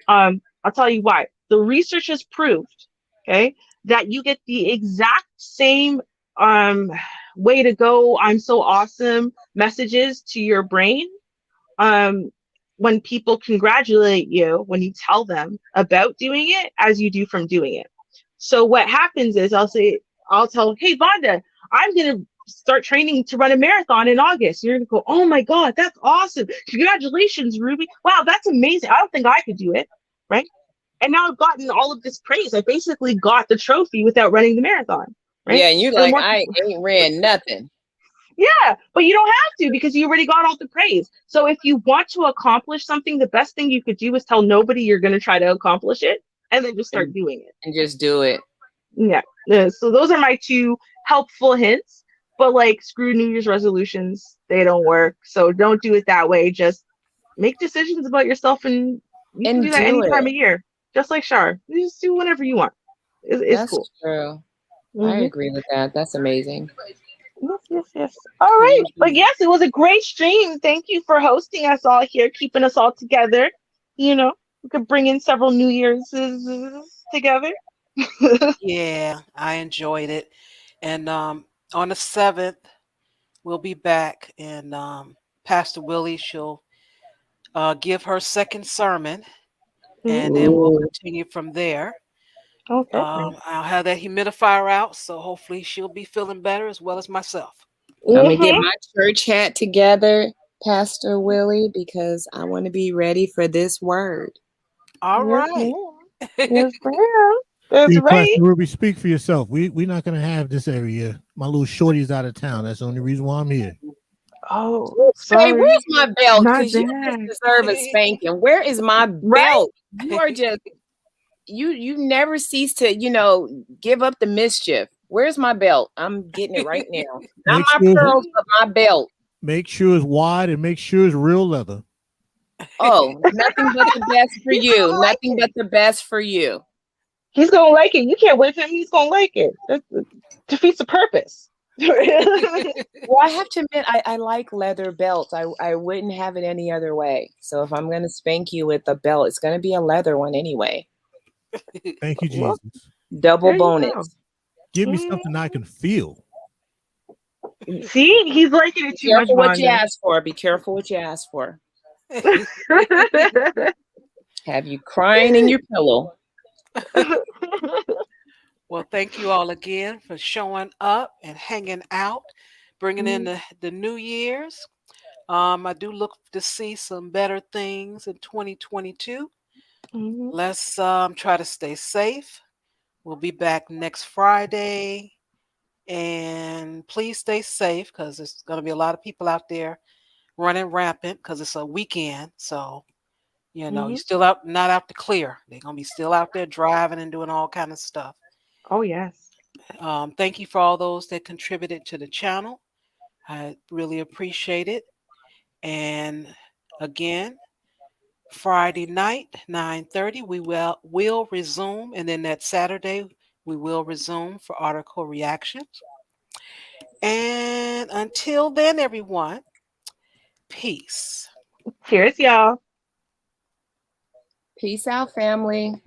I'll tell you why. The research has proved, okay, that you get the exact same way to go, I'm so awesome messages to your brain when people congratulate you, when you tell them about doing it, as you do from doing it. So what happens is I'll tell, hey, Vonda, I'm going to start training to run a marathon in August. You're going to go, oh my God, that's awesome. Congratulations, Ruby. Wow, that's amazing. I don't think I could do it. Right. And now I've gotten all of this praise. I basically got the trophy without running the marathon. Right. Yeah, and you And like, more I ain't ran nothing. Yeah, but you don't have to because you already got all the praise. So if you want to accomplish something, the best thing you could do is tell nobody you're going to try to accomplish it and then just start doing it. And just do it. Yeah. So those are my two helpful hints. But like, screw New Year's resolutions. They don't work. So don't do it that way. Just make decisions about yourself, and you can And do that do any time it. of year. Just like Shar. You just do whatever you want. It's That's cool. true. I Mhm. agree with that. That's amazing. Yes. All right. But Mhm. yes, it was a great stream. Thank you for hosting us all here, keeping us all together. You know, we could bring in several New Year's together. Yeah, I enjoyed it. And on the 7th, we'll be back, and Pastor Willie, she'll give her second sermon, and then we'll Ooh. continue from there. Okay. I'll have that humidifier out, so hopefully she'll be feeling better as well as myself. I'm gonna get Mhm. my church hat together, Pastor Willie, because I want to be ready for this word. All Yes, right. ma'am. Yes, ma'am. That's See, right. Pastor Ruby, speak for yourself. We're not gonna have this every year. My little shorty's out of town. That's the only reason why I'm here. Oh, Hey, sorry. where's my belt? Not Because you just that. deserve a spanking. Where is my Right? belt? You are just you never cease to, give up the mischief. Where's my belt? I'm getting it right now. Not Make my sure, pearls, but my belt. make sure it's wide and make sure it's real leather. Oh, nothing but the best for He's you. gonna like Nothing it. but the best for you. He's gonna like it. You can't wait for him. He's gonna like it. That defeats the purpose. Well, I have to admit, I like leather belts. I wouldn't have it any other way. So if I'm going to spank you with a belt, it's going to be a leather one anyway. Thank you, Well, Jesus. Double there you bonus. go. Give me something I can feel. See, he's liking it Be too much, careful what you Vonda. ask for. Be careful what you ask for. Have you crying in your pillow? Well, thank you all again for showing up and hanging out, bringing in the New Year's. I do look to see some better things in 2022. Mhm. Let's try to stay safe. We'll be back next Friday. And please stay safe because there's going to be a lot of people out there running rampant because it's a weekend. So, you're Mhm. still out, not out to clear. They're going to be still out there driving and doing all kind of stuff. Oh yes. Thank you for all those that contributed to the channel. I really appreciate it. And again, Friday night, 9:30, we will resume. And then that Saturday, we will resume for article reactions. And until then, everyone, peace. Cheers, y'all. Peace out, family.